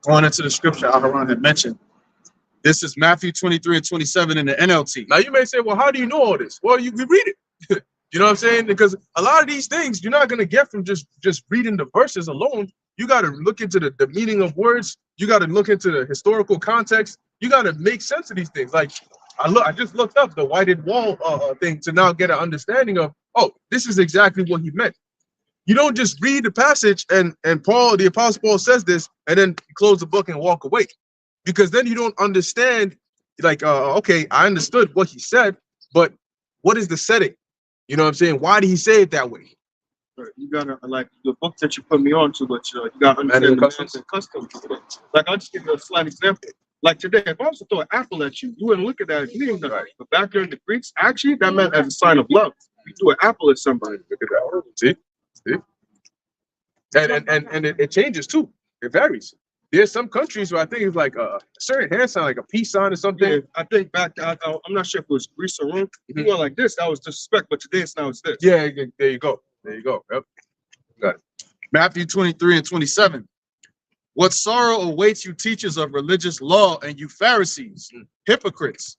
Going into the scripture Aharon had mentioned. This is Matthew 23 and 27 in the NLT. Now you may say, well, how do you know all this? Well, we read it. You know what I'm saying? Because a lot of these things you're not going to get from just reading the verses alone. You got to look into the meaning of words. You got to look into the historical context. You got to make sense of these things. Like I just looked up the whited wall thing to now get an understanding of, this is exactly what he meant. You don't just read the passage and Paul, the Apostle Paul says this, and then close the book and walk away. Because then you don't understand, like, okay, I understood what he said, but what is the setting? You know what I'm saying? Why did he say it that way? You gotta, like, the book that you put me on to, but you gotta understand the manners and customs. Like, I'll just give you a slight example. Like today, if I was to throw an apple at you, you wouldn't look at that as meaning nothing. Right. But back there in the Greeks, actually, that meant as a sign of love. You threw an apple at somebody. Look at that. See? And it changes too. It varies. There's some countries where I think it's like a certain hand sign, like a peace sign or something. Yeah, I think back, I'm not sure if it was Greece or Rome. You were like this, that was disrespect, but today it's this. Yeah, there you go. Yep. Got it. Matthew 23 and 27. What sorrow awaits you, teachers of religious law, and you Pharisees, hypocrites,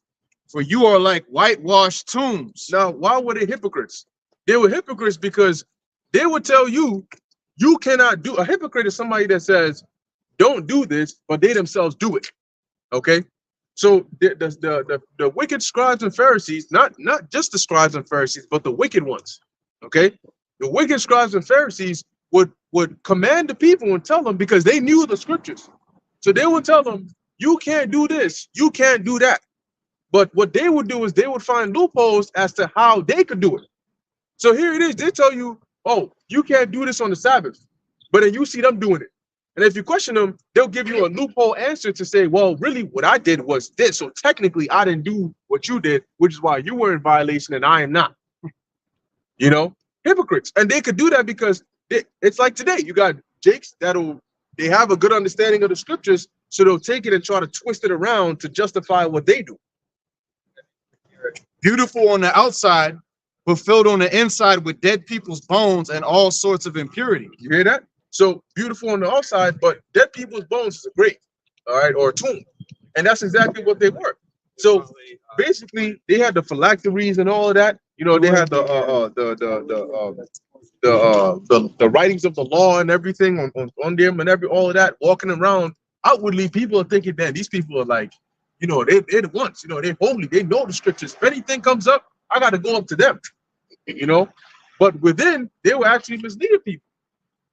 for you are like whitewashed tombs. Now, why were they hypocrites? They were hypocrites because they would tell you, you cannot do. A hypocrite is somebody that says, don't do this, but they themselves do it. Okay? So the wicked scribes and Pharisees, not just the scribes and Pharisees, but the wicked ones. Okay, the wicked scribes and Pharisees would command the people and tell them, because they knew the scriptures. So they would tell them, you can't do this, you can't do that. But what they would do is they would find loopholes as to how they could do it. So here it is, they tell you, oh, you can't do this on the Sabbath, but then you see them doing it. And if you question them, they'll give you a loophole answer to say, well, really what I did was this. So technically I didn't do what you did, which is why you were in violation and I am not. You know, hypocrites. And they could do that because it's like today, you got jakes they have a good understanding of the scriptures, so they'll take it and try to twist it around to justify what they do. Beautiful on the outside, but filled on the inside with dead people's bones and all sorts of impurity. You hear that? So beautiful on the outside, but dead people's bones is a grave, all right, or a tomb. And that's exactly what they were. So basically, they had the phylacteries and all of that. You know, they had the writings of the law and everything on them and all of that. Walking around outwardly, people are thinking, man, these people are like, you know, they're the ones. You know, they're holy. They know the scriptures. If anything comes up, I got to go up to them. You know, but within, they were actually misleading people.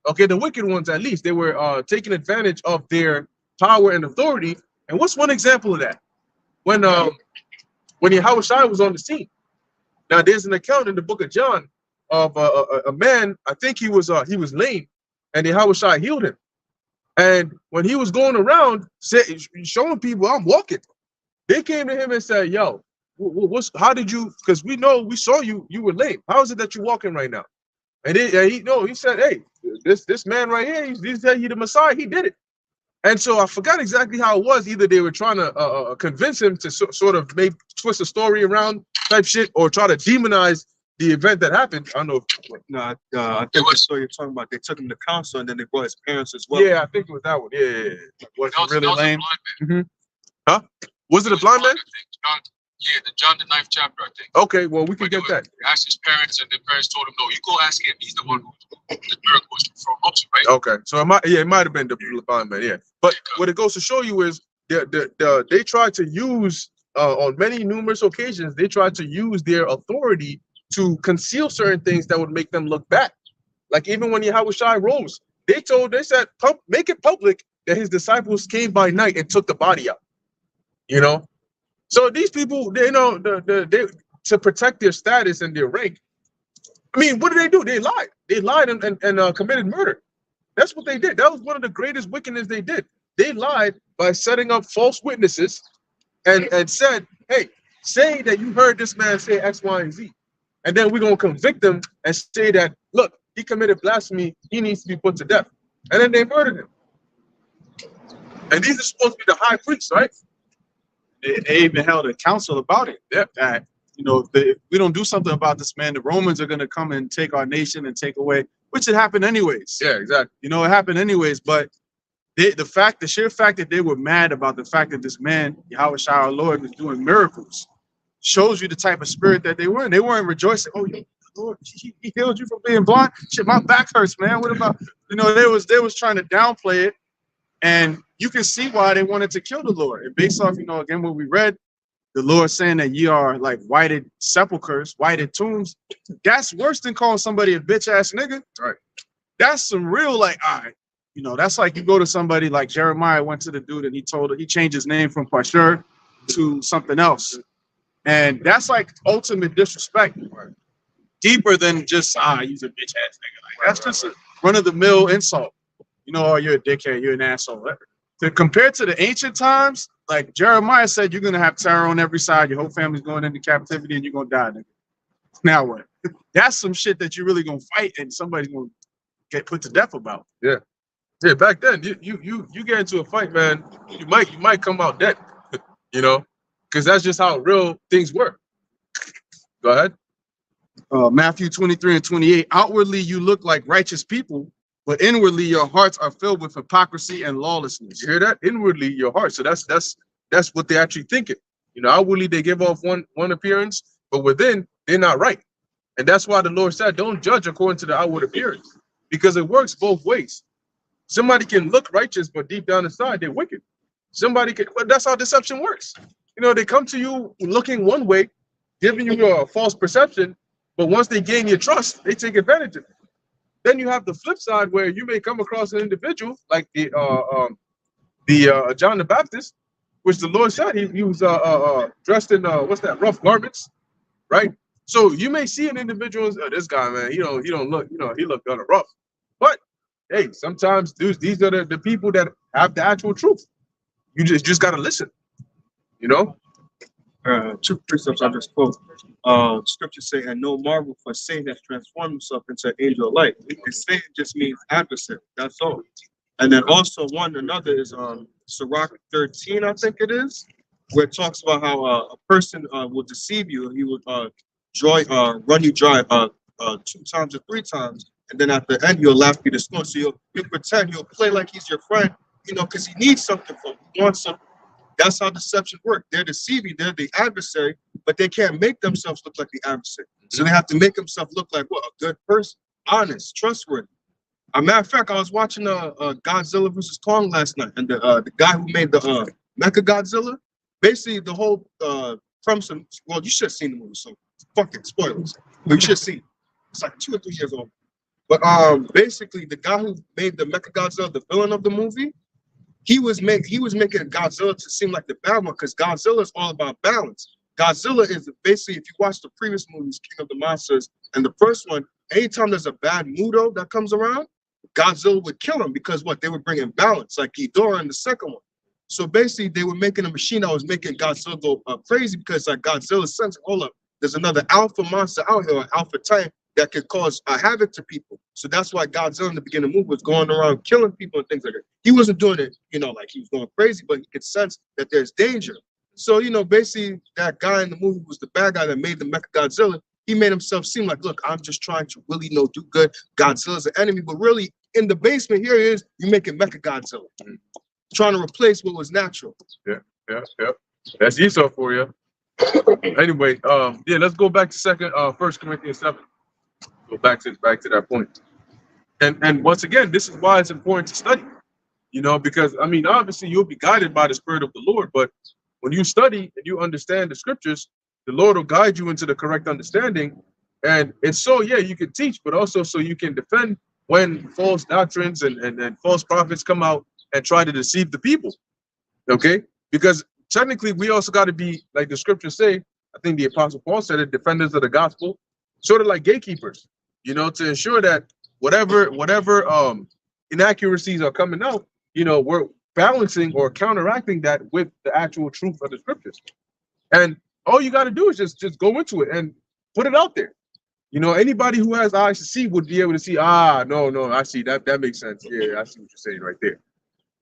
Okay, the wicked ones, at least, they were taking advantage of their power and authority. And what's one example of that? When Yahushua was on the scene. Now, there's an account in the book of John of a man. I think he was lame, and Yahushua healed him. And when he was going around showing people, I'm walking, they came to him and said, "Yo, how did you? Because we saw you were lame. How is it that you're walking right now?" And he said, "Hey, this man right here, he said he the Messiah. He did it." And so I forgot exactly how it was. Either they were trying to convince him to sort of maybe twist a story around type shit, or try to demonize the event that happened. I don't know. I think the story you're talking about, they took him to council and then they brought his parents as well. Yeah, I think it was that one. Yeah. Was it really lame? Huh? Was it a blind man? John the 9th chapter, I think. Okay, well, we can get that. He asked his parents, and the parents told him, "No, you go ask him. He's the one who the miracle was from Moses, right?" Okay, so it might have been the blind man, yeah. But what it goes to show you is they tried to use on many numerous occasions, they tried to use their authority to conceal certain things that would make them look bad. Like even when Yahushua rose, they said, make it public that his disciples came by night and took the body out. You know, so these people, they to protect their status and their rank. I mean, what did they do? They lied. They lied and committed murder. That's what they did. That was one of the greatest wickedness they did. They lied by setting up false witnesses and said, "Hey, say that you heard this man say X, Y, and Z. And then we're going to convict him and say that, look, he committed blasphemy. He needs to be put to death." And then they murdered him. And these are supposed to be the high priests, right? They even held a council about it. Yeah. That, if we don't do something about this, man, the Romans are going to come and take our nation and take away, which it happened anyways. Yeah, exactly. It happened anyways. But the sheer fact that they were mad about the fact that this man, Yahushua our Lord, was doing miracles, shows you the type of spirit that they were in. They weren't rejoicing. "Oh, Lord, he healed you from being blind. Shit, my back hurts, man. What about?" They was trying to downplay it, and you can see why they wanted to kill the Lord. And based off, again, what we read, the Lord saying that ye are like whited sepulchres, whited tombs. That's worse than calling somebody a bitch ass nigga. Right. That's some real all right. That's like you go to somebody like Jeremiah went to the dude and he changed his name from Pashur to something else. And that's like ultimate disrespect. Deeper than just he's a bitch ass nigga. That's just a run-of-the-mill insult. "Oh, you're a dickhead, you're an asshole." Compared to the ancient times, like Jeremiah said, you're gonna have terror on every side, your whole family's going into captivity, and you're gonna die, nigga. Now what? That's some shit that you're really gonna fight and somebody's gonna get put to death about. Yeah. Yeah, back then, you get into a fight, man, you might come out dead, because that's just how real things work. Go ahead. Matthew 23:28. Outwardly, you look like righteous people, but inwardly, your hearts are filled with hypocrisy and lawlessness. You hear that? Inwardly, your heart. So that's what they're actually thinking. Outwardly, they give off one appearance, but within, they're not right. And that's why the Lord said, don't judge according to the outward appearance, because it works both ways. Somebody can look righteous, but deep down inside, they're wicked. Somebody could, but that's how deception works. You know, they come to you looking one way, giving you a false perception, but once they gain your trust, they take advantage of it. Then you have the flip side where you may come across an individual like the John the Baptist, which the Lord said he was dressed in what's that, rough garments, right? So you may see an individual, this guy, man, he don't look, he looked kind of rough. But hey, sometimes these are the people that have the actual truth. You just gotta listen, you know. Two precepts I just quote. Scriptures say, and no marvel, for Satan has transformed himself into an angel of light. And Satan just means adversary. That's all. And then also another is Sirach 13, I think it is, where it talks about how a person will deceive you. He will run you dry 2 times or 3 times, and then at the end he'll laugh you to scorn. So he'll pretend, he'll play like he's your friend, because he needs something from you. He wants something. That's how deception works. They're deceiving, they're the adversary, but they can't make themselves look like the adversary. So they have to make themselves look like what? A good person, honest, trustworthy. A matter of fact, I was watching Godzilla versus Kong last night, and the guy who made the Mecha Godzilla, basically the whole premise. Well, you should have seen the movie, so fucking spoilers. But you should have seen it. It's like 2 or 3 years old. But basically, the guy who made the Mecha Godzilla, the villain of the movie, he was making Godzilla to seem like the bad one, because Godzilla is all about balance. Godzilla is basically, if you watch the previous movies, King of the Monsters, and the first one, anytime there's a bad Mudo that comes around, Godzilla would kill him, because what? They were bringing balance, like Ghidorah in the second one. So basically, they were making a machine that was making Godzilla go crazy, because like Godzilla sensing, hold up, there's another alpha monster out here, an alpha titan, that could cause havoc to people. So that's why Godzilla in the beginning of the movie was going around killing people and things like that. He wasn't doing it, like he was going crazy, but he could sense that there's danger. So, basically that guy in the movie was the bad guy that made the Mecha Godzilla. He made himself seem like, look, I'm just trying to really do good. Godzilla's an enemy, but really in the basement here is you making Mecha Godzilla, trying to replace what was natural. Yeah. That's Esau for you. Anyway, let's go back to 1 Corinthians 7. Go back to that point. And once again, this is why it's important to study, because obviously you'll be guided by the Spirit of the Lord, but when you study and you understand the scriptures, the Lord will guide you into the correct understanding. And it's so, you can teach, but also so you can defend when false doctrines and false prophets come out and try to deceive the people. Okay? Because technically we also got to be, like the scriptures say, I think the Apostle Paul said it, defenders of the gospel, sort of like gatekeepers, to ensure that whatever inaccuracies are coming out, we're balancing or counteracting that with the actual truth of the scriptures. And all you got to do is just go into it and put it out there. Anybody who has eyes to see would be able to see, no, I see that makes sense. Yeah, I see what you're saying right there.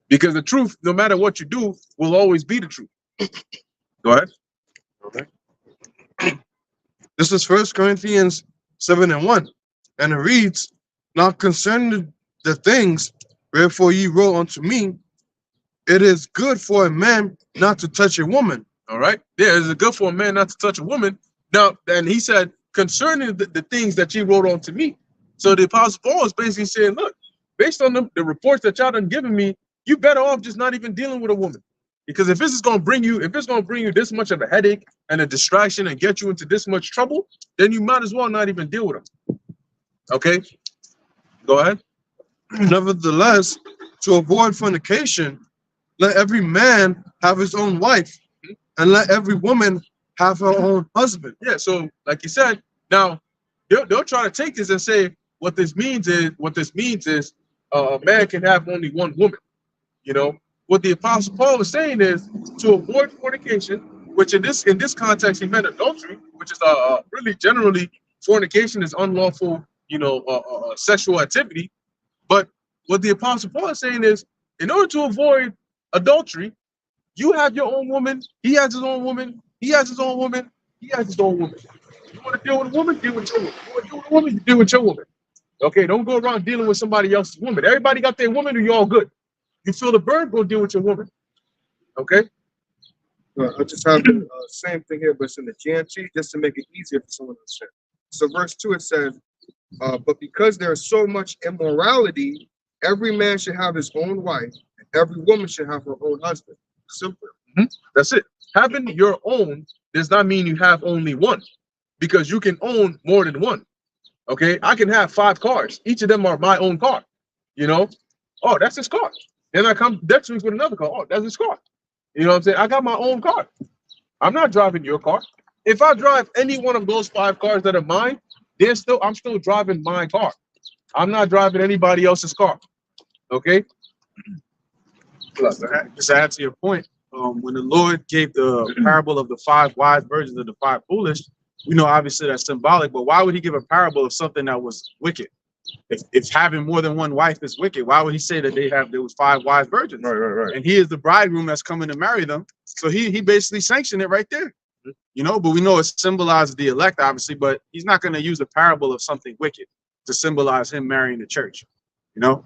Because the truth, no matter what you do, will always be the truth. Go ahead. Okay. This is 1 Corinthians 7:1. And it reads, now concerning the things wherefore ye wrote unto me, it is good for a man not to touch a woman. All right. Yeah, it's good for a man not to touch a woman. Now, and he said, concerning the things that you wrote on to me. So the Apostle Paul is basically saying, look, based on the reports that y'all done given me, you better off just not even dealing with a woman. Because if it's going to bring you this much of a headache and a distraction and get you into this much trouble, then you might as well not even deal with them. Okay? Go ahead. Nevertheless, to avoid fornication, let every man have his own wife, and let every woman have her own husband. Yeah, so like you said, now they'll try to take this and say what this means is a man can have only one woman. What the Apostle Paul is saying is to avoid fornication, which in this context he meant adultery, which is really generally fornication is unlawful, sexual activity. But what the Apostle Paul is saying is, in order to avoid adultery, you have your own woman, he has his own woman, he has his own woman, he has his own woman. You want to deal with a woman, deal with your woman. You want to deal with a woman, you deal with your woman. Okay, don't go around dealing with somebody else's woman. Everybody got their woman, or you all good. You feel the burden, go deal with your woman. Okay? I just have the same thing here, but it's in the GMT, just to make it easier for someone to understand. So verse 2, it says, but because there is so much immorality, every man should have his own wife, and every woman should have her own husband. Simple. That's it. Having your own does not mean you have only one, because you can own more than one. Okay, I can have 5 cars. Each of them are my own car. You know, oh, that's his car. Then I come next week with another car. Oh, that's his car. You know what I'm saying? I got my own car. I'm not driving your car. If I drive any one of those 5 cars that are mine, I'm still driving my car. I'm not driving anybody else's car. Okay. Just to add to your point, when the Lord gave the parable of the 5 wise virgins and the 5 foolish, we know obviously that's symbolic, but why would he give a parable of something that was wicked? If having more than one wife is wicked, why would he say that there was 5 wise virgins? Right. And he is the bridegroom that's coming to marry them. So he basically sanctioned it right there. You know, but we know it symbolizes the elect, obviously, but he's not going to use a parable of something wicked to symbolize him marrying the church. You know?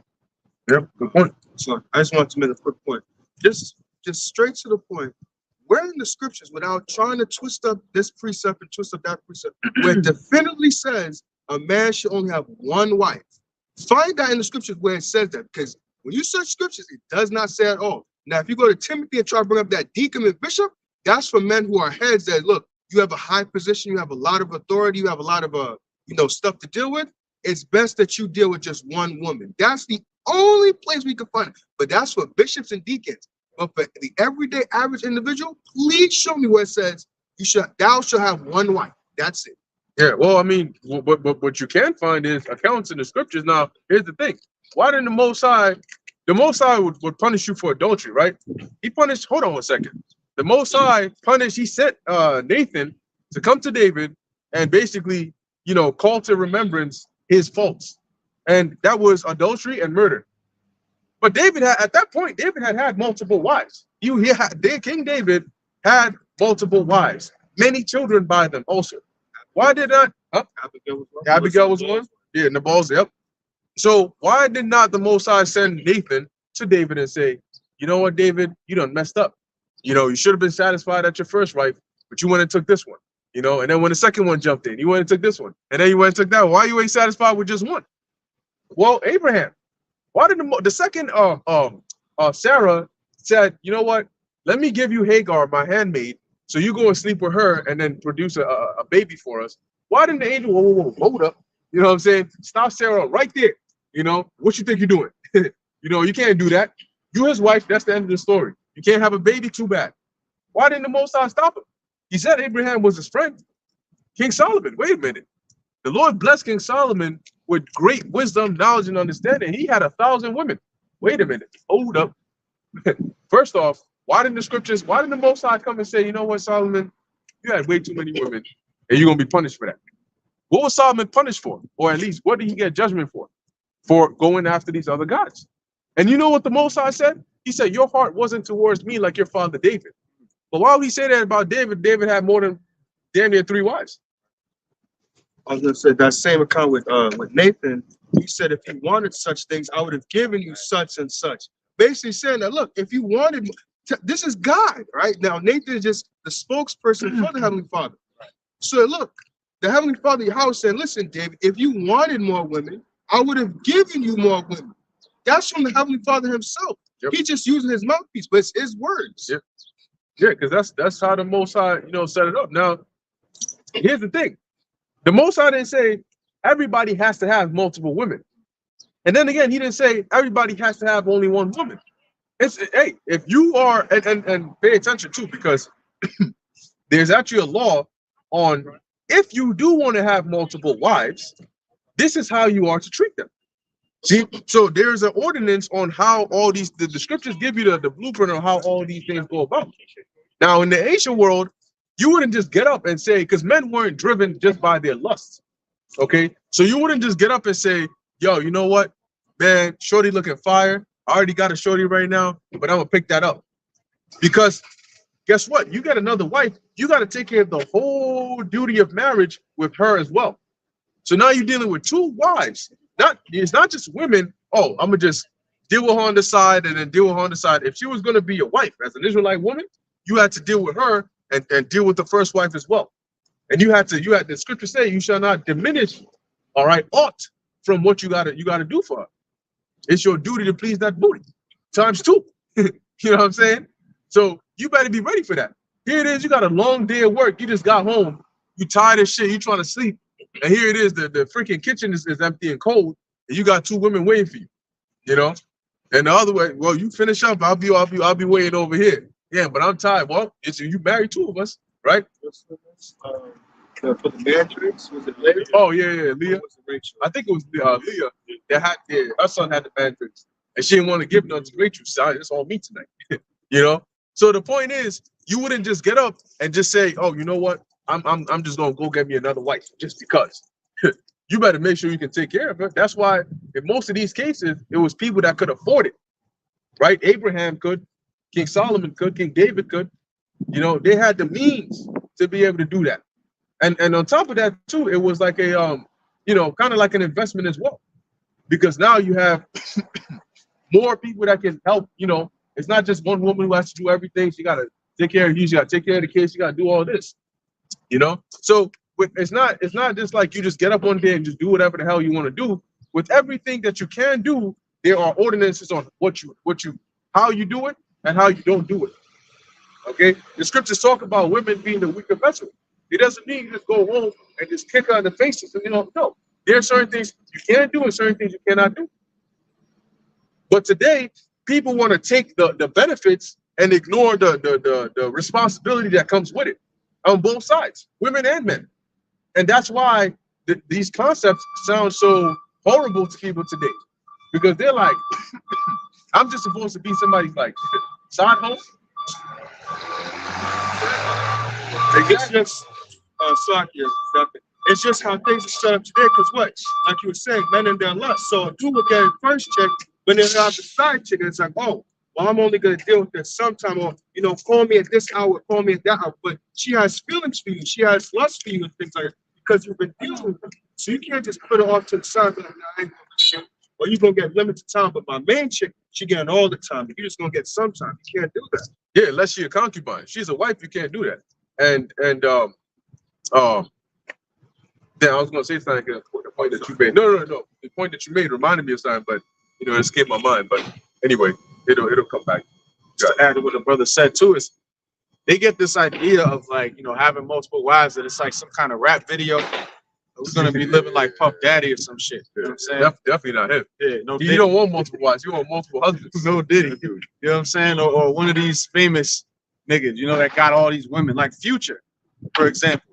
Yep. Good point. So I just want to make a quick point. Just straight to the point. Where in the scriptures, without trying to twist up this precept and twist up that precept, where it definitively says a man should only have one wife? Find that in the scriptures where it says that, because when you search scriptures, it does not say at all. Now, if you go to Timothy and try to bring up that deacon and bishop, that's for men who are heads that, look, you have a high position, you have a lot of authority, you have a lot of stuff to deal with. It's best that you deal with just one woman. That's the only place we can find it. But that's for bishops and deacons. But for the everyday average individual, please show me where it says thou shalt have one wife. That's it. Yeah. Well, I mean, what you can find is accounts in the scriptures. Now, here's the thing. Why didn't the Most High would punish you for adultery, right? He punished, hold on one second. The Most High punished, he sent Nathan to come to David and basically, call to remembrance his faults. And that was adultery and murder. But David had multiple wives. King David had multiple wives, many children by them also. Why did not? Abigail was one. Yeah, Nabal's, yep. So why did not the Most High send Nathan to David and say, you know what, David, you done messed up. You should have been satisfied at your first wife, but you went and took this one. And then when the second one jumped in, you went and took this one. And then you went and took that one. Why you ain't satisfied with just one? Well, Abraham, why did the second Sarah said, you know what? Let me give you Hagar, my handmaid, so you go and sleep with her and then produce a baby for us. Why didn't the angel, whoa, hold up? You know what I'm saying? Stop Sarah right there. What you think you're doing? You can't do that. You his wife, that's the end of the story. You can't have a baby, too bad. Why didn't the Most High stop him? He said Abraham was his friend. King Solomon, wait a minute. The Lord blessed King Solomon with great wisdom, knowledge, and understanding. He had 1,000 women. Wait a minute. Hold up. First off, why didn't the Most High come and say, you know what, Solomon, you had way too many women, and you're going to be punished for that? What was Solomon punished for? Or at least, what did he get judgment for? For going after these other gods. And you know what the Most High said? He said, your heart wasn't towards me like your father David. But why would he say that about David? David had more than damn near 3 wives. I was gonna say that same account with Nathan. He said, if you wanted such things, I would have given you such and such. Basically saying that, look, if you wanted, this is God, right? Now, Nathan is just the spokesperson for the Heavenly Father. So look, the Heavenly Father, Yahweh said, listen, David, if you wanted more women, I would have given you more women. That's from the Heavenly Father himself. Yep. He's just using his mouthpiece, but it's his words. Yep. Yeah, because that's how the Most High, set it up. Now, here's the thing. The Most High didn't say everybody has to have multiple women. And then again, he didn't say everybody has to have only one woman. Hey, if you are, and pay attention too, because there's actually a law on if you do want to have multiple wives, this is how you are to treat them. See, so there's an ordinance on how all these, the scriptures give you the blueprint on how all these things go about. Now, in the ancient world, you wouldn't just get up and say, because men weren't driven just by their lusts, okay? So you wouldn't just get up and say, yo, you know what, man, shorty looking fire. I already got a shorty right now, but I'm gonna pick that up. Because guess what? You got another wife, you got to take care of the whole duty of marriage with her as well. So now you're dealing with 2 wives. It's not just women. Oh, I'm gonna just deal with her on the side and then deal with her on the side. If she was gonna be your wife as an Israelite woman, you had to deal with her and deal with the first wife as well. And you had the scripture say you shall not diminish, all right, aught from what you gotta do for her. It's your duty to please that booty times 2. You know what I'm saying? So you better be ready for that. Here it is, you got a long day of work. You just got home, you tired as shit, you trying to sleep. And here it is, the freaking kitchen is empty and cold, and you got 2 women waiting for you, you know? And the other way, well, you finish up, I'll be waiting over here. Yeah, but I'm tired. Well, you married 2 of us, right? For the Matrix, was it Leah? Oh yeah, Leah. Or was it Rachel? I think it was Leah. Her son had the Matrix, and she didn't want to give none to Rachel. So it's all me tonight, you know. So the point is, you wouldn't just get up and just say, "Oh, you know what? I'm just gonna go get me another wife just because." You better make sure you can take care of her. That's why in most of these cases, it was people that could afford it, right? Abraham could, King Solomon could, King David could. You know, they had the means to be able to do that. And on top of that too, it was like a you know, kind of like an investment as well, because now you have more people that can help. You know, it's not just one woman who has to do everything. She got to take care of you. She got to take care of the kids. She got to do all this. You know, so it's not just like you just get up one day and just do whatever the hell you want to do. With everything that you can do, there are ordinances on how you do it and how you don't do it. Okay, the scriptures talk about women being the weaker vessel. It doesn't mean you just go home and just kick her in the faces. You know, no. There are certain things you can do and certain things you cannot do. But today, people want to take the benefits and ignore the responsibility that comes with it on both sides, women and men. And that's why these concepts sound so horrible to people today, because they're like, I'm just supposed to be somebody's like side hoe. It's just it's just how things are set up today. Because what, like you were saying, men and their lust. So a dude will get a first check, but then have the side chick, and it's like, oh, well, I'm only gonna deal with this sometime, or you know, call me at this hour, call me at that hour. But she has feelings for you, she has lust for you, and things like that, because you've been dealing with her. So you can't just put her off to the side, and be like, nah, I ain't gonna do it. Or you're gonna get limited time. But my main chick, she getting all the time. You're just gonna get some time. You can't do that. Yeah, unless she's a concubine. She's a wife, you can't do that. And then I was gonna say something. The point that you made. No. The point that you made reminded me of something, but you know, it escaped my mind. But anyway, it'll come back. Just to add to what the brother said too, is they get this idea of like, you know, having multiple wives, that it's like some kind of rap video. We're gonna be living like Puff Daddy or some shit. You know what I'm saying? Definitely not him. Yeah, no You Diddy. don't want multiple wives. You want multiple husbands. No Diddy. You know what I'm saying? Or one of these famous niggas, you know, that got all these women, like Future, for example.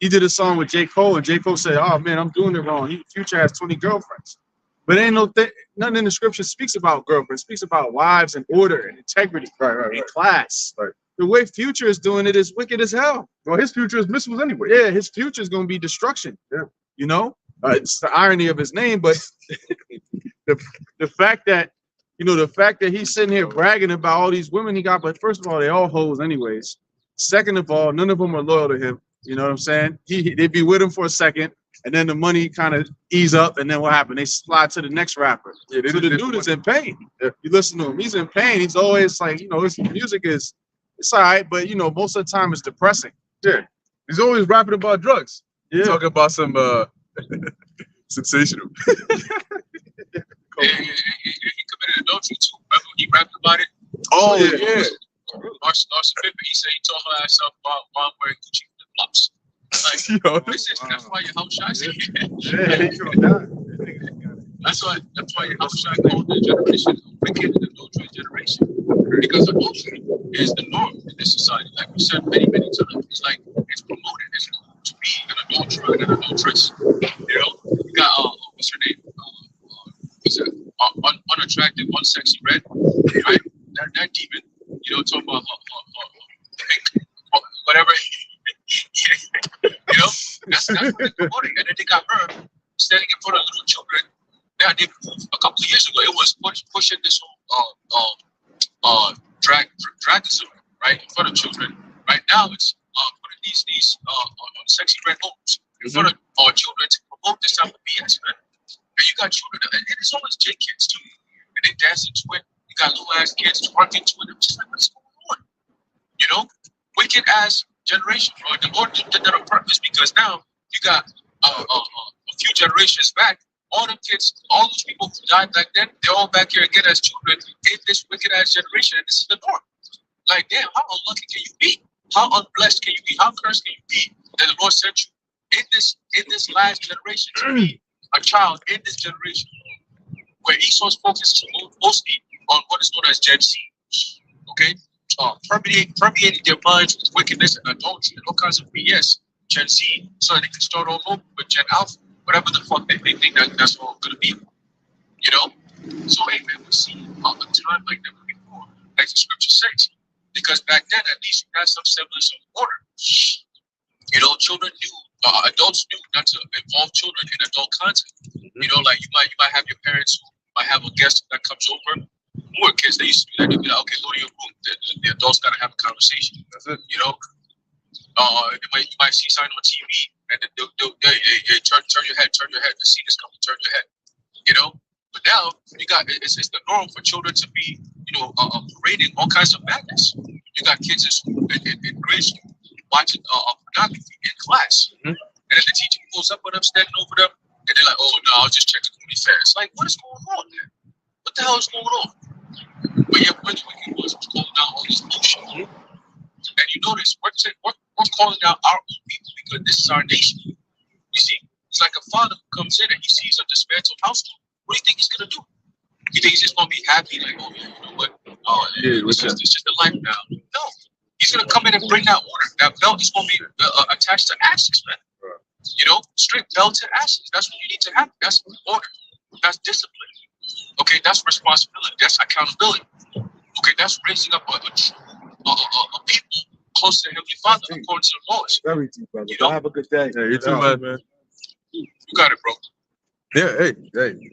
He did a song with J. Cole, and J. Cole said, oh man, I'm doing it wrong. Future has 20 girlfriends. But ain't nothing in the scripture speaks about girlfriends. It speaks about wives and order and integrity and class. Right. The way Future is doing it is wicked as hell. Well, his future is missiles anyway. Yeah, his future is going to be destruction. Yeah. You know, it's the irony of his name, but the fact that, you know, the fact that he's sitting here bragging about all these women he got, but first of all, they all hoes anyways. Second of all, none of them are loyal to him. You know what I'm saying? They'd be with him for a second, and then the money kind of ease up, and then what happened? They slide to the next rapper. Yeah, So the dude is in pain. Yeah. You listen to him, he's in pain. He's always like, you know, his music is, it's all right, but you know, most of the time it's depressing. Yeah. He's always rapping about drugs. Yeah. Talking about some sensational. And he committed adultery too. Remember when he rapped about it? Oh yeah. Larson Pippen, he said he told her ass up while wearing Gucci flip flops. Like, Yo. that's why your house shot. Yeah. That's why your house shot called the generation of wicked and adulterous generation. Because adultery is the norm in this society. Like we said many times, it's like it's promoted. It's cool to be an adulterer and an adulteress. You know, you got what's her name? What's that? Unattractive, unsexy red, right? That demon. You know, talking about pink, whatever. You know, that's what they're promoting. And then they got her standing in front of little children. Now, they, a couple of years ago, it was pushing this whole dragism, right, in front of children. Right now, it's putting these sexy red homes in front of our children to promote this type of BS, man. And you got children, and it's always J kids too, and they dance into it. You got little ass kids twerking to it. I'm just like, what's going on? You know, wicked ass generation, bro. The Lord did that on purpose, because now you got a few generations back. All the kids, all those people who died back then, they're all back here again as children in this wicked ass generation, and this is the norm. Like, damn, how unlucky can you be? How unblessed can you be? How cursed can you be that the Lord sent you in this last generation to be a child in this generation where Esau's focus is mostly on what is known as Gen Z. Okay? Permeating their minds with wickedness and adultery and all kinds of BS. Gen Z, so they can start all over with Gen Alpha, whatever the fuck they think that's all gonna be. You know? So hey man, we see a time like that before, like the scripture says. Because back then at least you had some semblance of order. You know, children knew, adults knew not to involve children in adult content. You know, like you might have your parents who might have a guest that comes over. Who were kids, they used to do that. They'd be like, okay, go to your room. The adults gotta have a conversation. That's it. You know? You might see something on TV and then they'll turn your head to see this coming, turn your head. You know? But now you got it's the norm for children to be, parading all kinds of madness. You got kids in school in grade school watching pornography in class. And then the teacher goes up with them, standing over them, and they're like, oh no, I'll just check the OnlyFans. Like, what is going on there? What the hell is going on? But yeah, when we was calling out all this bullshit. And you notice we're calling out our own people because this is our nation. You see, it's like a father who comes in and he sees a dismantled household. What do you think he's gonna do? You think he's just gonna be happy, like, oh yeah, you know what? Oh, yeah, it's just the life now. No, he's gonna come in and bring that order. That belt is gonna be attached to ashes, man. You know, straight belt to ashes. That's what you need to have. That's order. That's discipline. Okay, that's responsibility. That's accountability. Okay, that's raising up a people close to the Heavenly Father according to the laws. Very deep, brother. You know? Have a good day. Yeah, you too, man. You got it, bro. Yeah, hey,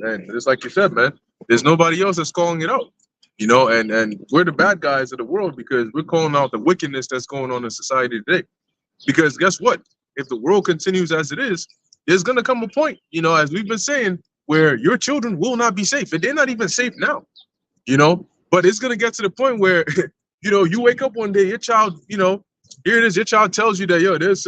and just like you said, man, there's nobody else that's calling it out. You know, and we're the bad guys of the world because we're calling out the wickedness that's going on in society today. Because guess what? If the world continues as it is, there's gonna come a point, as we've been saying, where your children will not be safe. And they're not even safe now, but it's gonna get to the point where you wake up one day, your child, here it is, your child tells you that there's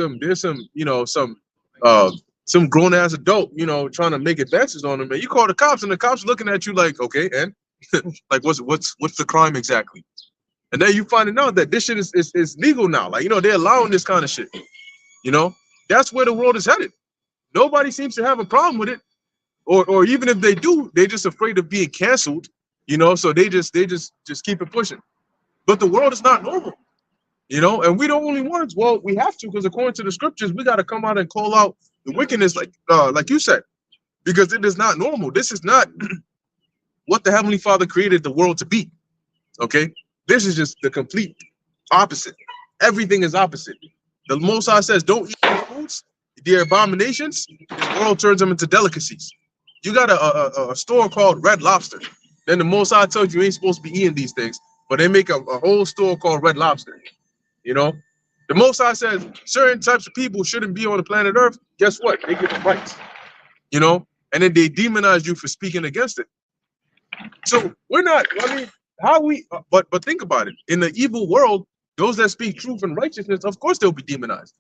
some grown ass adult, trying to make advances on them, and you call the cops, and the cops looking at you like, okay, and like what's the crime exactly? And then you finding out that this shit is legal now. Like, they're allowing this kind of shit. That's where the world is headed. Nobody seems to have a problem with it. Or even if they do, they're just afraid of being canceled, so they just keep it pushing. But the world is not normal, and we the only ones. Well, we have to, because according to the scriptures, we got to come out and call out the wickedness, like you said, because it is not normal. This is not what the Heavenly Father created the world to be. Okay, this is just the complete opposite. Everything is opposite. The Most High says, don't eat these foods, they're abominations. The world turns them into delicacies. You got a store called Red Lobster. Then the Most High tells you ain't supposed to be eating these things, but they make a whole store called Red Lobster. The Most High says certain types of people shouldn't be on the planet Earth. Guess what? They get the rights. And then they demonize you for speaking against it. So we're not. But think about it. In the evil world, those that speak truth and righteousness, of course, they'll be demonized.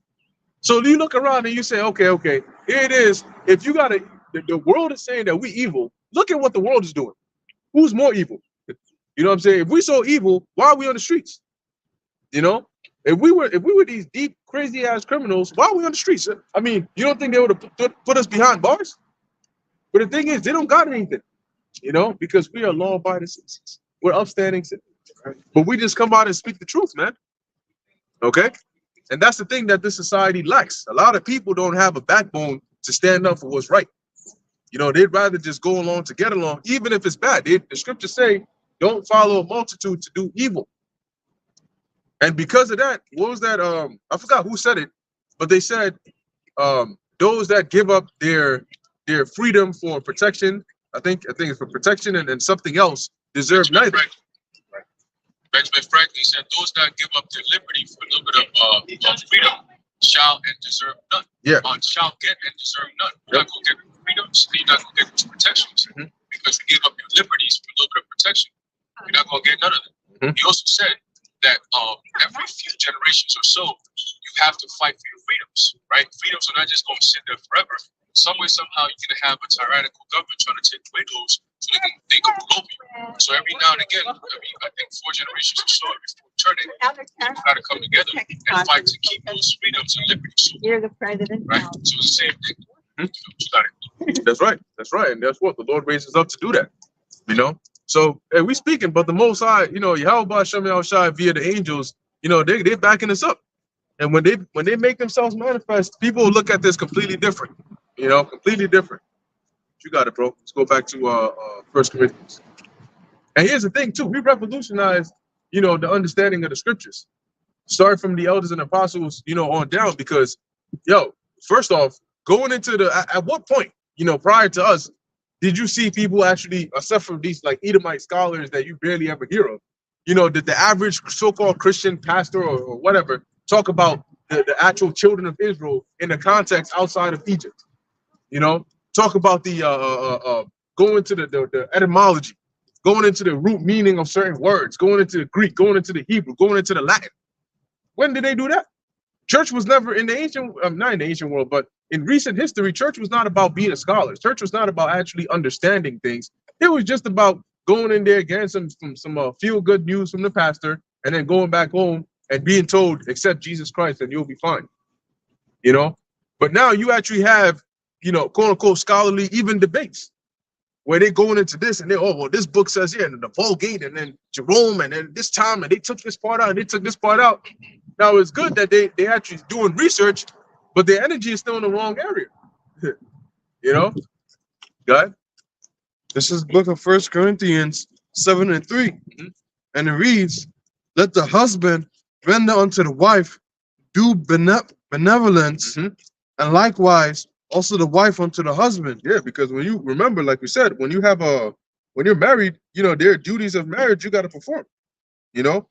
So you look around and you say, okay, here it is. If you got the world is saying that we evil. Look at what the world is doing. Who's more evil? You know what I'm saying? If we so evil, why are we on the streets? If we were these deep, crazy ass criminals, why are we on the streets? I mean, you don't think they would have put us behind bars? But the thing is, they don't got anything, because we are law-abiding citizens. We're upstanding citizens. But we just come out and speak the truth, man. Okay? And that's the thing that this society lacks. A lot of people don't have a backbone to stand up for what's right. They'd rather just go along to get along, even if it's bad. The scriptures say, don't follow a multitude to do evil. And because of that, what was that? I forgot who said it, but they said those that give up their freedom for protection, I think it's for protection and something else, deserve neither. Benjamin Franklin said, those that give up their liberty for a little bit of freedom shall and deserve none. Yeah. Shall get and deserve none. You're not going to get freedoms, you're not going to get protections. Because you give up your liberties for a little bit of protection. You're not going to get none of them. He also said that every few generations or so, you have to fight for your freedoms, right? Freedoms are not just going to sit there forever. Some way, somehow, you're going to have a tyrannical government trying to take away those they can promote you. So every now and again, I think 4 generations or so before turning, people got to come together and fight to keep those freedoms and liberties. So, You're the president right? now. So it's the same thing. You got it. That's right. That's right. And that's what the Lord raises up to do that. You know? So hey, we speaking, but the Most High, you know, Yahweh Shem Shai via the angels, you know, they're backing us up. And when they make themselves manifest, people will look at this completely different. You know, completely different. You got it, bro. Let's go back to 1 Corinthians. And here's the thing, too. We revolutionized, you know, the understanding of the scriptures. Start from the elders and apostles, you know, on down. Because, yo, first off, going into at what point, you know, prior to us, did you see people actually, except for these like Edomite scholars that you barely ever hear of, you know, did the average so-called Christian pastor or whatever talk about the actual children of Israel in the context outside of Egypt? You know, talk about the going into the etymology, going into the root meaning of certain words, going into the Greek, going into the Hebrew, going into the Latin. When did they do that? Church was never in the ancient, not in the ancient world, but in recent history, church was not about being a scholar. Church was not about actually understanding things. It was just about going in there, getting some feel-good news from the pastor, and then going back home and being told, accept Jesus Christ and you'll be fine. You know? But now you actually have, you know, quote-unquote scholarly even debates where they're going into this and this book says here, and the Vulgate, and then Jerome, and then this time, and they took this part out, and they took this part out. Now, it's good that they actually doing research, but their energy is still in the wrong area. You know? Go ahead. This is book of 1 Corinthians 7:3. And it reads, let the husband render unto the wife due benevolence, and likewise also the wife unto the husband. Yeah, because when you remember, like we said, when you're married, you know, there are duties of marriage you got to perform. You know,